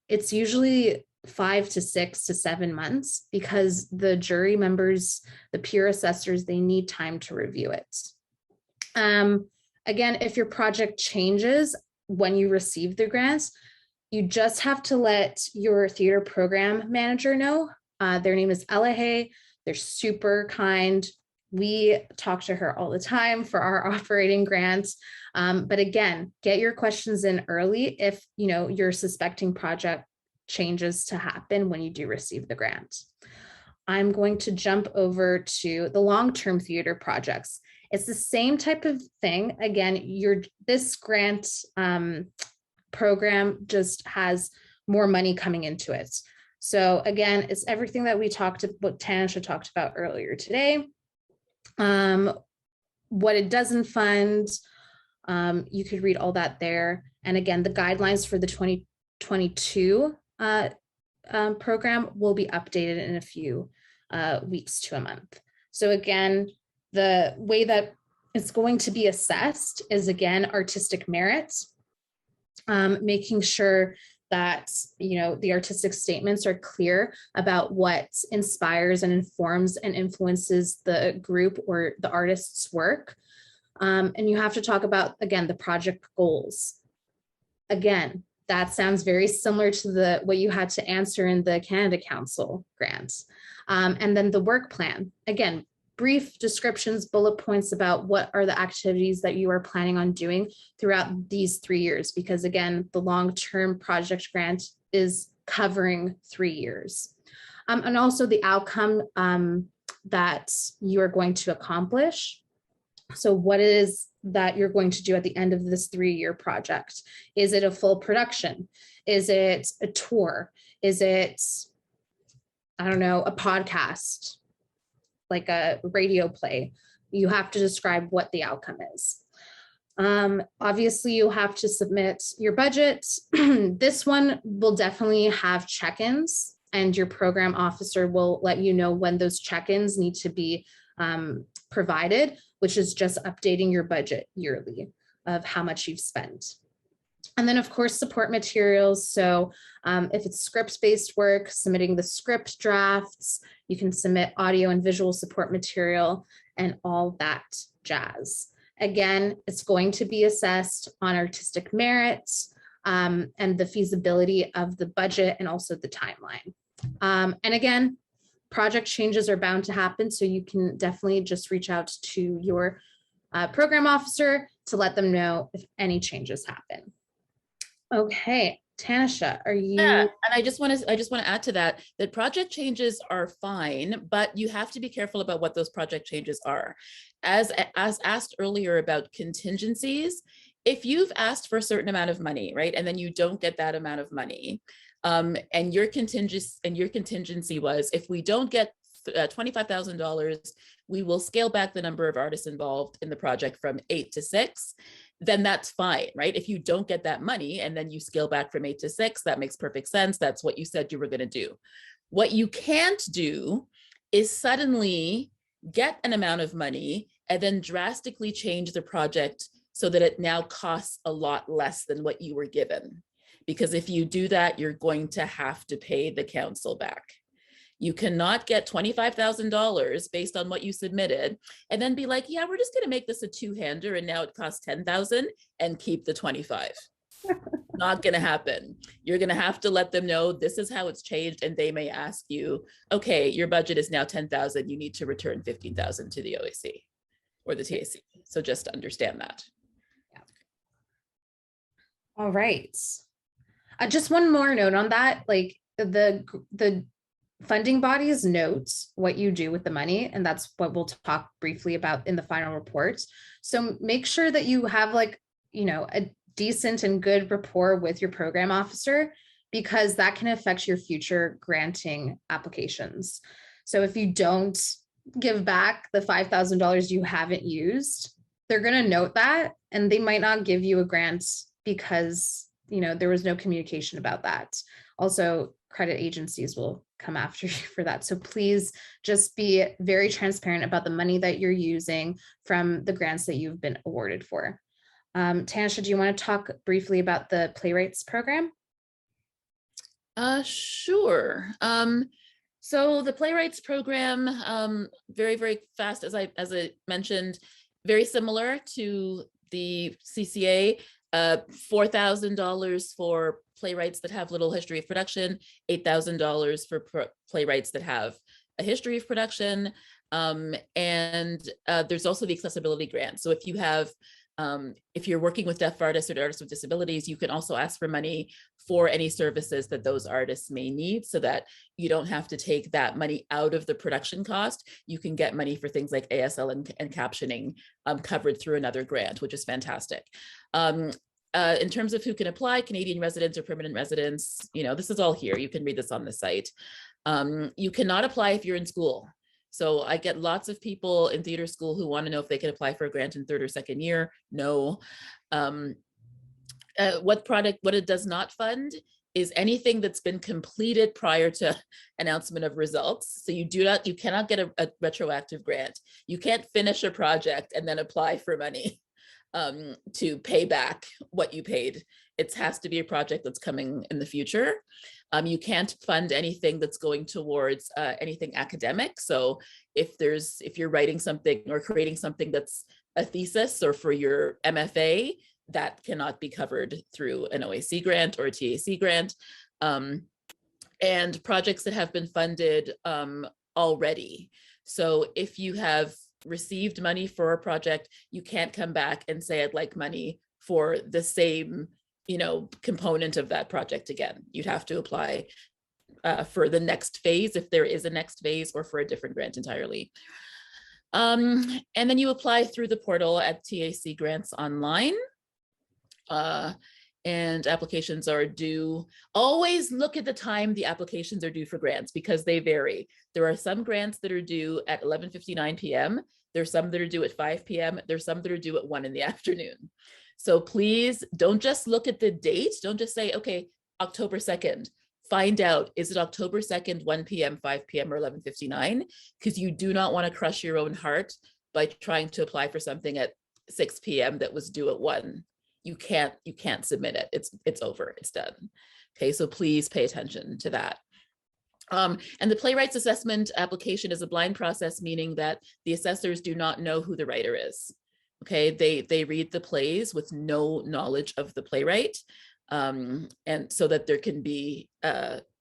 S2: It's usually 5 to 6 to 7 months because the jury members, the peer assessors, they need time to review it. Again, if your project changes when you receive the grants, you just have to let your theater program manager know. Their name is Elahe. They're super kind. We talk to her all the time for our operating grants. But again, get your questions in early if you're suspecting project changes to happen when you do receive the grant. I'm going to jump over to the long-term theater projects. It's the same type of thing. Again, this grant program just has more money coming into it. So again, it's everything that Tanisha talked about earlier today. What it doesn't fund, you could read all that there. And again, the guidelines for the 2022 program will be updated in a few weeks to a month. So again, the way that it's going to be assessed is, again, artistic merits, making sure that the artistic statements are clear about what inspires and informs and influences the group or the artist's work. And you have to talk about, again, the project goals. Again, that sounds very similar to what you had to answer in the Canada Council grants. And then the work plan, again, brief descriptions, bullet points about what are the activities that you are planning on doing throughout these 3 years, because again, the long-term project grant is covering 3 years. And also the outcome that you are going to accomplish. So what it is that you're going to do at the end of this 3-year project? Is it a full production? Is it a tour? Is it, I don't know, a podcast, like a radio play? You have to describe what the outcome is. Obviously, you have to submit your budget. This one will definitely have check-ins and your program officer will let you know when those check-ins need to be provided, which is just updating your budget yearly of how much you've spent. And then of course, support materials. So if it's script-based work, submitting the script drafts, you can submit audio and visual support material and all that jazz. Again, it's going to be assessed on artistic merits and the feasibility of the budget and also the timeline. And again, project changes are bound to happen, so you can definitely just reach out to your program officer to let them know if any changes happen. Okay, Tanisha, are you?
S1: Yeah, and I just want to add to that project changes are fine, but you have to be careful about what those project changes are. As asked earlier about contingencies, if you've asked for a certain amount of money, right, and then you don't get that amount of money, and your contingency was, if we don't get $25,000, we will scale back the number of artists involved in the project from 8 to 6. Then that's fine, right? If you don't get that money and then you scale back from 8 to 6, that makes perfect sense. That's what you said you were going to do. What you can't do is suddenly get an amount of money and then drastically change the project so that it now costs a lot less than what you were given. Because if you do that, you're going to have to pay the council back. You cannot get $25,000 based on what you submitted and then be like, yeah, we're just going to make this a two-hander and now it costs $10,000 and keep the 25. Not going to happen. You're going to have to let them know this is how it's changed, and they may ask you, okay, your budget is now 10,000. You need to return 15,000 to the OAC or the TAC. So just understand that.
S2: Yeah. All right. Just one more note on that, like the funding bodies note what you do with the money, and that's what we'll talk briefly about in the final report. So make sure that you have a decent and good rapport with your program officer, because that can affect your future granting applications. So if you don't give back the $5,000 you haven't used, they're going to note that, and they might not give you a grant because there was no communication about that. Also, credit agencies will come after you for that. So please just be very transparent about the money that you're using from the grants that you've been awarded for. Tanisha, do you want to talk briefly about the Playwrights program?
S1: Sure. So the Playwrights program, very, very fast, as I mentioned, very similar to the CCA. $4,000 for playwrights that have little history of production, $8,000 for playwrights that have a history of production. And there's also the accessibility grant. So if you have, if you're working with deaf artists or artists with disabilities, you can also ask for money for any services that those artists may need, so that you don't have to take that money out of the production cost. You can get money for things like ASL and captioning covered through another grant, which is fantastic. In terms of who can apply, Canadian residents or permanent residents, this is all here. You can read this on the site. You cannot apply if you're in school. So I get lots of people in theater school who want to know if they can apply for a grant in 3rd or 2nd year. No. What it does not fund is anything that's been completed prior to announcement of results. So you cannot get a retroactive grant. You can't finish a project and then apply for money to pay back what you paid. It has to be a project that's coming in the future. You can't fund anything that's going towards anything academic. So if you're writing something or creating something that's a thesis or for your MFA, that cannot be covered through an OAC grant or a TAC grant. And projects that have been funded already. So if you have received money for a project, you can't come back and say, I'd like money for the same component of that project again. You'd have to apply for the next phase, if there is a next phase, or for a different grant entirely. And then you apply through the portal at TAC Grants Online. And applications are due. Always look at the time the applications are due for grants, because they vary. There are some grants that are due at 11:59 p.m. There's some that are due at 5 p.m. There's some that are due at 1 in the afternoon. So please don't just look at the date. Don't just say, okay, October 2nd, find out, is it October 2nd, 1 p.m., 5 p.m., or 11:59? Because you do not want to crush your own heart by trying to apply for something at 6 p.m. that was due at 1. You can't submit it. It's over, it's done. Okay, so please pay attention to that. And the playwright's assessment application is a blind process, meaning that the assessors do not know who the writer is. Okay, they read the plays with no knowledge of the playwright, and so that there can be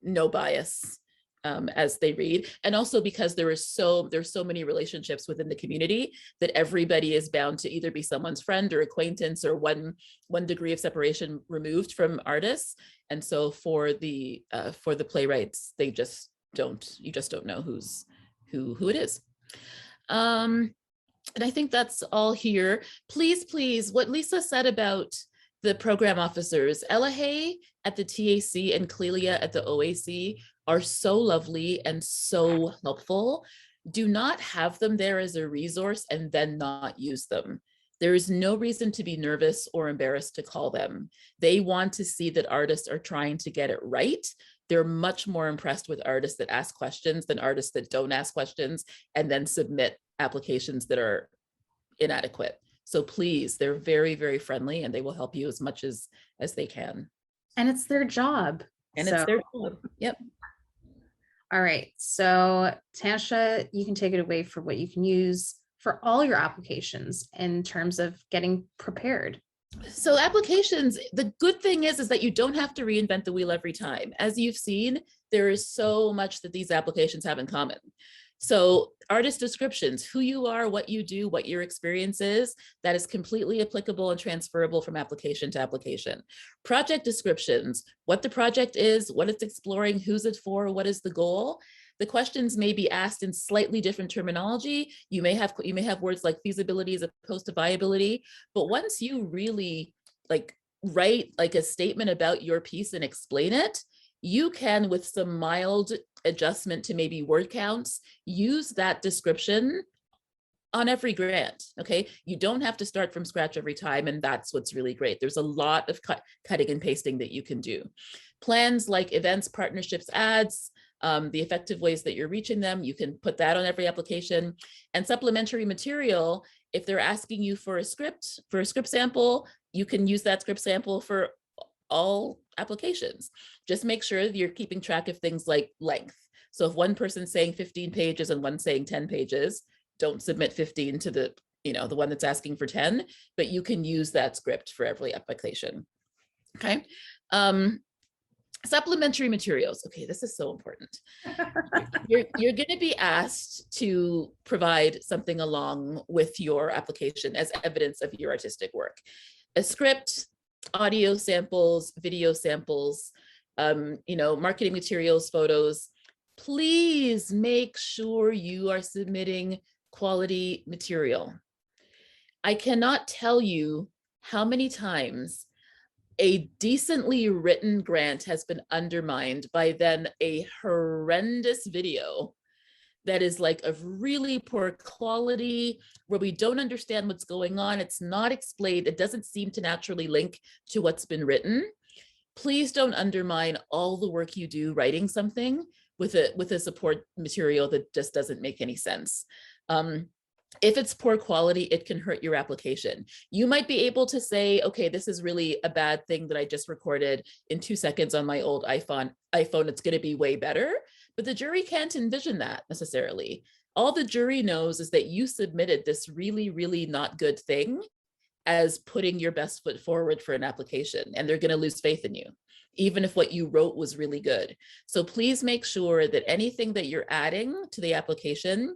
S1: no bias as they read. And also because there's so many relationships within the community that everybody is bound to either be someone's friend or acquaintance or one degree of separation removed from artists. And so for the playwrights, you just don't know who it is. And I think that's all here. Please, what Lisa said about the program officers, Elahe at the TAC and Clelia at the OAC are so lovely and so helpful. Do not have them there as a resource and then not use them. There is no reason to be nervous or embarrassed to call them. They want to see that artists are trying to get it right. They're much more impressed with artists that ask questions than artists that don't ask questions and then submit applications that are inadequate. So please, they're very, very friendly and they will help you as much as they can.
S2: And it's their job.
S1: And it's their job. Yep.
S2: All right. So Tanisha, you can take it away for what you can use for all your applications in terms of getting prepared.
S1: So applications, the good thing is that you don't have to reinvent the wheel every time. As you've seen, there is so much that these applications have in common. So artist descriptions, who you are, what you do, what your experience is, that is completely applicable and transferable from application to application. Project descriptions, what the project is, what it's exploring, who's it for, what is the goal. The questions may be asked in slightly different terminology. You may have words like feasibility as opposed to viability, but once you really write a statement about your piece and explain it, you can, with some mild adjustment to maybe word counts, use that description on every grant. Okay, you don't have to start from scratch every time, and that's what's really great. There's a lot of cutting and pasting that you can do. Plans like events, partnerships, ads, the effective ways that you're reaching them, you can put that on every application. And supplementary material, if they're asking you for a script sample, you can use that script sample for all applications. Just make sure that you're keeping track of things like length. So if one person's saying 15 pages and one's saying 10 pages, don't submit 15 to the one that's asking for 10, but you can use that script for every application. Okay. Supplementary materials. Okay, this is so important. You're going to be asked to provide something along with your application as evidence of your artistic work. A script, audio samples, video samples, marketing materials, photos. Please make sure you are submitting quality material. I cannot tell you how many times a decently written grant has been undermined by then a horrendous video that is of really poor quality, where we don't understand what's going on. It's not explained. It doesn't seem to naturally link to what's been written. Please don't undermine all the work you do writing something with a support material that just doesn't make any sense. If it's poor quality, it can hurt your application. You might be able to say, okay, this is really a bad thing that I just recorded in 2 seconds on my old iPhone. It's going to be way better. But the jury can't envision that necessarily. All the jury knows is that you submitted this really, really not good thing as putting your best foot forward for an application, and they're going to lose faith in you, even if what you wrote was really good. So please make sure that anything that you're adding to the application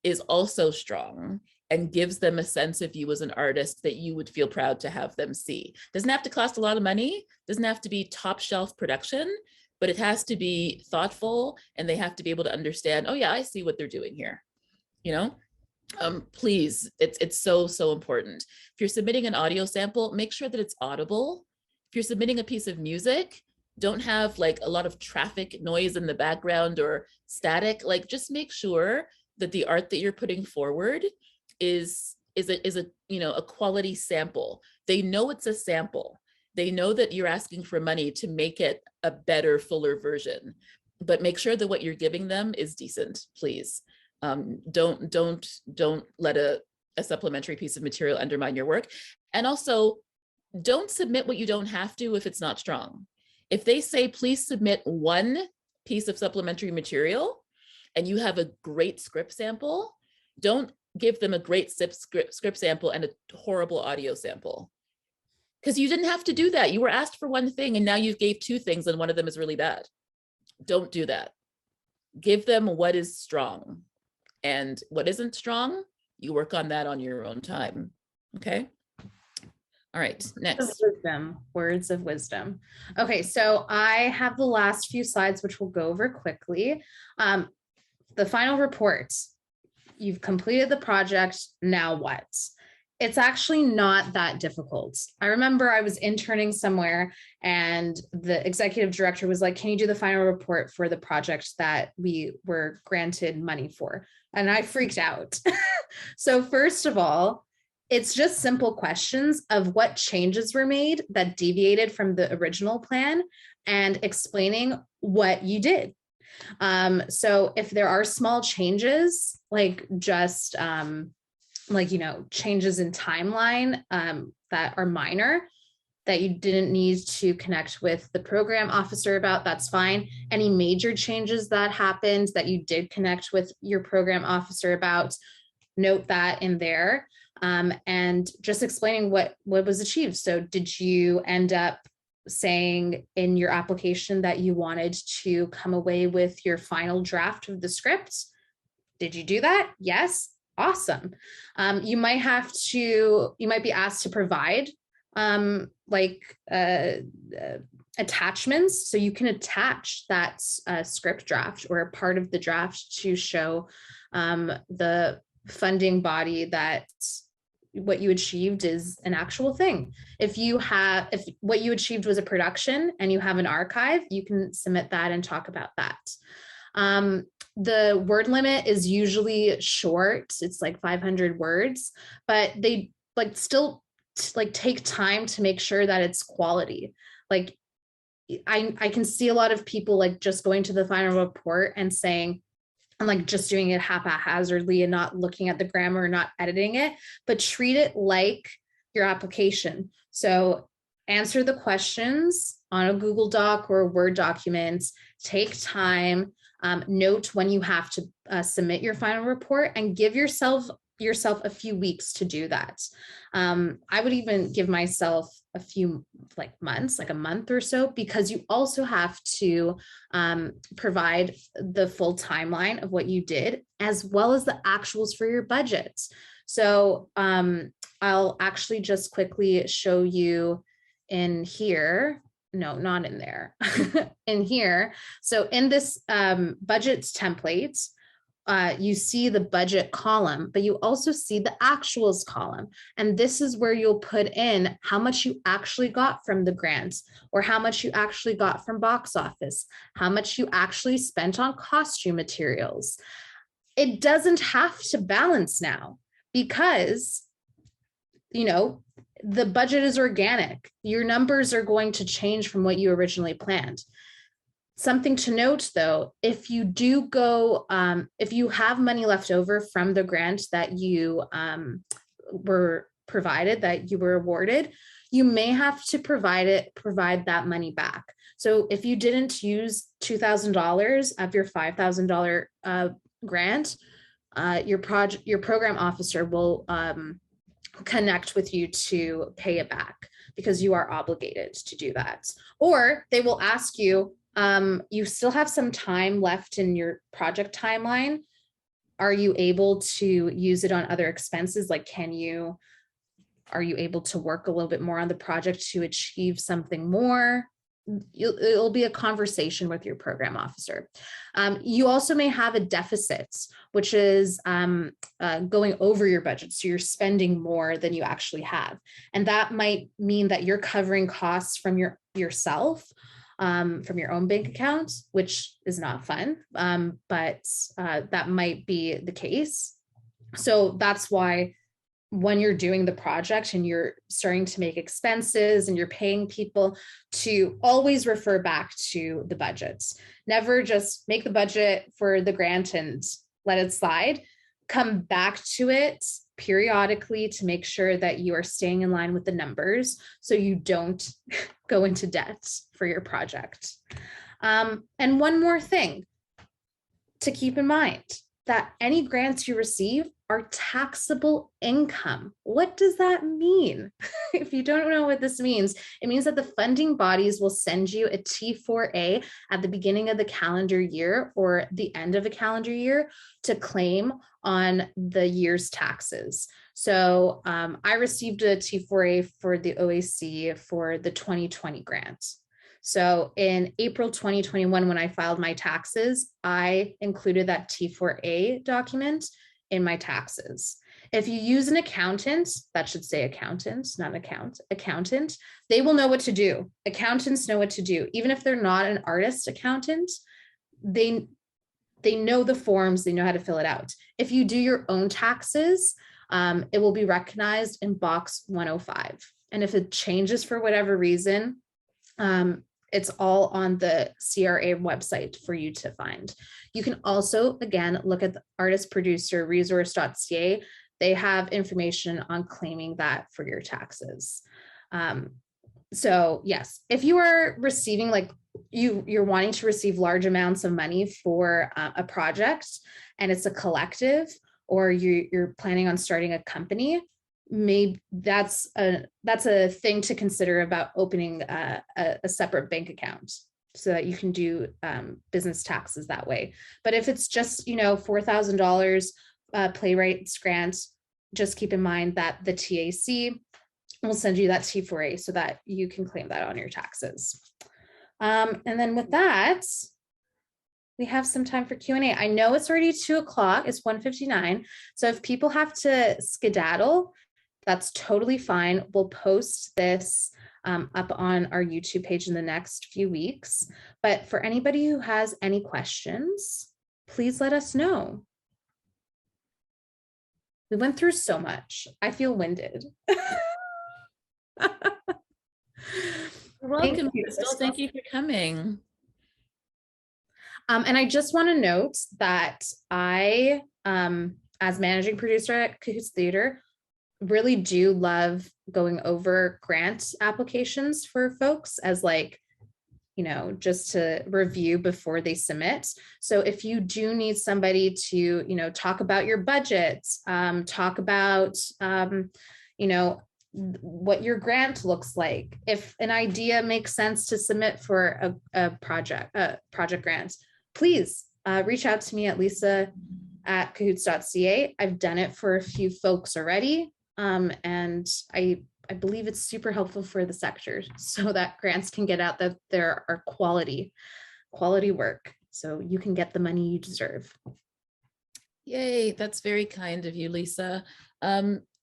S1: is also strong and gives them a sense of you as an artist that you would feel proud to have them see. Doesn't have to cost a lot of money, doesn't have to be top shelf production, but it has to be thoughtful, and they have to be able to understand, oh yeah, I see what they're doing here. Please, it's so important. If you're submitting an audio sample, make sure that it's audible. If you're submitting a piece of music, don't have a lot of traffic noise in the background or static. Just make sure that the art that you're putting forward is a quality sample. They know it's a sample. They know that you're asking for money to make it a better, fuller version, but make sure that what you're giving them is decent, please. Don't let a supplementary piece of material undermine your work. And also, don't submit what you don't have to if it's not strong. If they say, please submit one piece of supplementary material and you have a great script sample, don't give them a great script sample and a horrible audio sample. Because you didn't have to do that. You were asked for one thing and now you gave two things and one of them is really bad. Don't do that. Give them what is strong, and what isn't strong, you work on that on your own time. Okay. All right, next.
S2: Wisdom, words of wisdom. Okay, so I have the last few slides, which we'll go over quickly. The final report. You've completed the project, now what? It's actually not that difficult. I remember I was interning somewhere and the executive director was like, can you do the final report for the project that we were granted money for? And I freaked out. So first of all, it's just simple questions of what changes were made that deviated from the original plan and explaining what you did. So if there are small changes, like just changes in timeline that are minor, that you didn't need to connect with the program officer about, that's fine. Any major changes that happened that you did connect with your program officer about, note that in there. And just explaining what was achieved. So did you end up saying in your application that you wanted to come away with your final draft of the script? Did you do that? Yes. Awesome. You might be asked to provide attachments. So you can attach that script draft or a part of the draft to show the funding body that what you achieved is an actual thing. If what you achieved was a production and you have an archive, you can submit that and talk about that. The word limit is usually short. It's like 500 words, but they still take time to make sure that it's quality. Like I can see a lot of people just going to the final report and saying, and just doing it haphazardly and not looking at the grammar, not editing it, but treat it like your application. So answer the questions on a Google Doc or a Word document, take time, note when you have to submit your final report, and give yourself a few weeks to do that. I would even give myself a few months, like a month or so, because you also have to provide the full timeline of what you did, as well as the actuals for your budget. So I'll actually just quickly show you in here. No, not in there, in here. So in this budgets template, you see the budget column, but you also see the actuals column. And this is where you'll put in how much you actually got from the grants, or how much you actually got from box office, how much you actually spent on costume materials. It doesn't have to balance now because, the budget is organic. Your numbers are going to change from what you originally planned. Something to note though, if you do go, if you have money left over from the grant that you were provided, that you were awarded, you may have to provide that money back. So if you didn't use $2,000 of your $5,000 grant, your program officer will connect with you to pay it back, because you are obligated to do that. Or they will ask you, you still have some time left in your project timeline. Are you able to use it on other expenses? Are you able to work a little bit more on the project to achieve something more? It'll be a conversation with your program officer. You also may have a deficit, which is going over your budget. So you're spending more than you actually have. And that might mean that you're covering costs from yourself, from your own bank account, which is not fun, but that might be the case. So that's why when you're doing the project and you're starting to make expenses and you're paying people, to always refer back to the budgets. Never just make the budget for the grant and let it slide. Come back to it periodically to make sure that you are staying in line with the numbers so you don't go into debt for your project. And one more thing to keep in mind, that any grants you receive are taxable income. What does that mean? If you don't know what this means, it means that the funding bodies will send you a T4A at the beginning of the calendar year or the end of a calendar year to claim on the year's taxes. So I received a T4A for the OAC for the 2020 grant. So in April 2021, when I filed my taxes, I included that T4A document in my taxes. If you use an accountant, that should say accountant, not accountant, they will know what to do. Accountants know what to do. Even if they're not an artist accountant, they know the forms, they know how to fill it out. If you do your own taxes, it will be recognized in box 105. And if it changes for whatever reason, it's all on the CRA website for you to find. You can also, again, look at the artist producer resource.ca. They have information on claiming that for your taxes. So yes, if you are receiving, like you're wanting to receive large amounts of money for a project and it's a collective, or you're planning on starting a company, maybe that's a thing to consider about opening a separate bank account so that you can do business taxes that way. But if it's just, $4,000 playwrights grant, just keep in mind that the TAC will send you that T4A so that you can claim that on your taxes. And then with that, we have some time for Q&A. I know it's already 2:00, it's 1:59. So if people have to skedaddle, that's totally fine. We'll post this up on our YouTube page in the next few weeks. But for anybody who has any questions, please let us know. We went through so much. I feel winded.
S1: You're welcome, Crystal. Thank you for coming.
S2: And I just want to note that I, as managing producer at Cahoots Theater, really do love going over grant applications for folks as just to review before they submit. So if you do need somebody to, talk about your budget, talk about, what your grant looks like, if an idea makes sense to submit for a project grant, please reach out to me at lisa@cahoots.ca. I've done it for a few folks already. And I believe it's super helpful for the sector so that grants can get out, that there are quality work, so you can get the money you deserve.
S1: Yay, that's very kind of you, Lisa.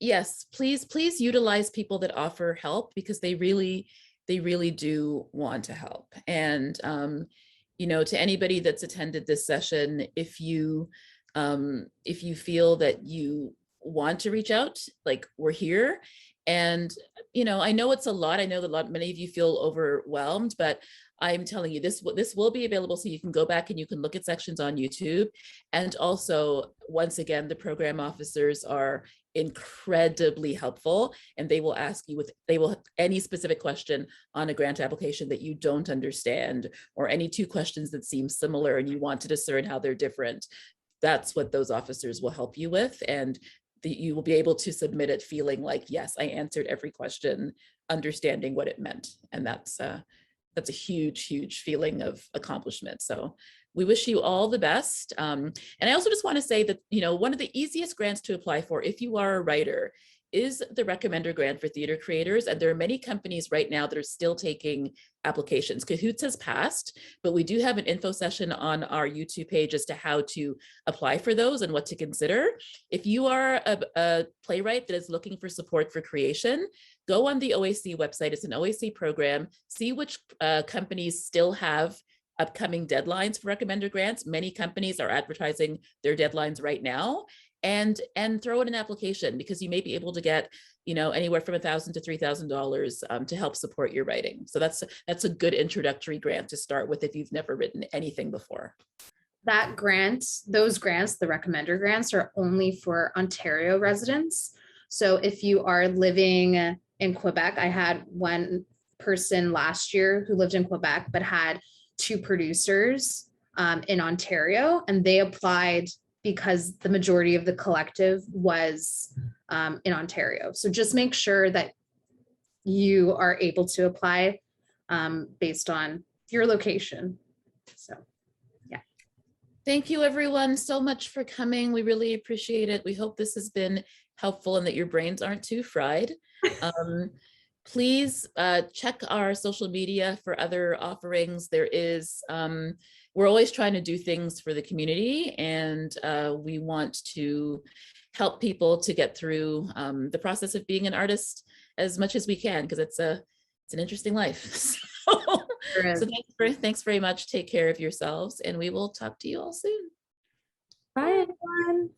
S1: Yes, please utilize people that offer help, because they really do want to help. And to anybody that's attended this session, if you feel that you want to reach out, like, we're here. And I know it's a lot. I know that many of you feel overwhelmed, but I'm telling you, this will be available, so you can go back and you can look at sections on YouTube. And also, once again, the program officers are incredibly helpful, and they will ask you any specific question on a grant application that you don't understand, or any two questions that seem similar and you want to discern how they're different. That's what those officers will help you with. And you will be able to submit it feeling like, yes, I answered every question, understanding what it meant. And that's a huge feeling of accomplishment. So we wish you all the best. And I also just want to say that, one of the easiest grants to apply for, if you are a writer, is the Recommender Grant for Theater Creators. And there are many companies right now that are still taking applications. Cahoots has passed, but we do have an info session on our YouTube page as to how to apply for those and what to consider. If you are a playwright that is looking for support for creation, go on the OAC website. It's an OAC program. See which companies still have upcoming deadlines for Recommender grants. Many companies are advertising their deadlines right now. and throw in an application, because you may be able to get, you know, anywhere from $1,000 to $3,000 to help support your writing. So that's a good introductory grant to start with if you've never written anything before.
S2: That grant, those grants, the recommender grants, are only for Ontario residents. So if you are living in Quebec, I had one person last year who lived in Quebec but had 2 producers in Ontario, and they applied because the majority of the collective was in Ontario. So just make sure that you are able to apply based on your location. So yeah.
S1: Thank you everyone so much for coming. We really appreciate it. We hope this has been helpful and that your brains aren't too fried. Please check our social media for other offerings. There is, we're always trying to do things for the community, and we want to help people to get through the process of being an artist as much as we can, because it's an interesting life. So thanks very much. Take care of yourselves, and we will talk to you all soon.
S2: Bye everyone.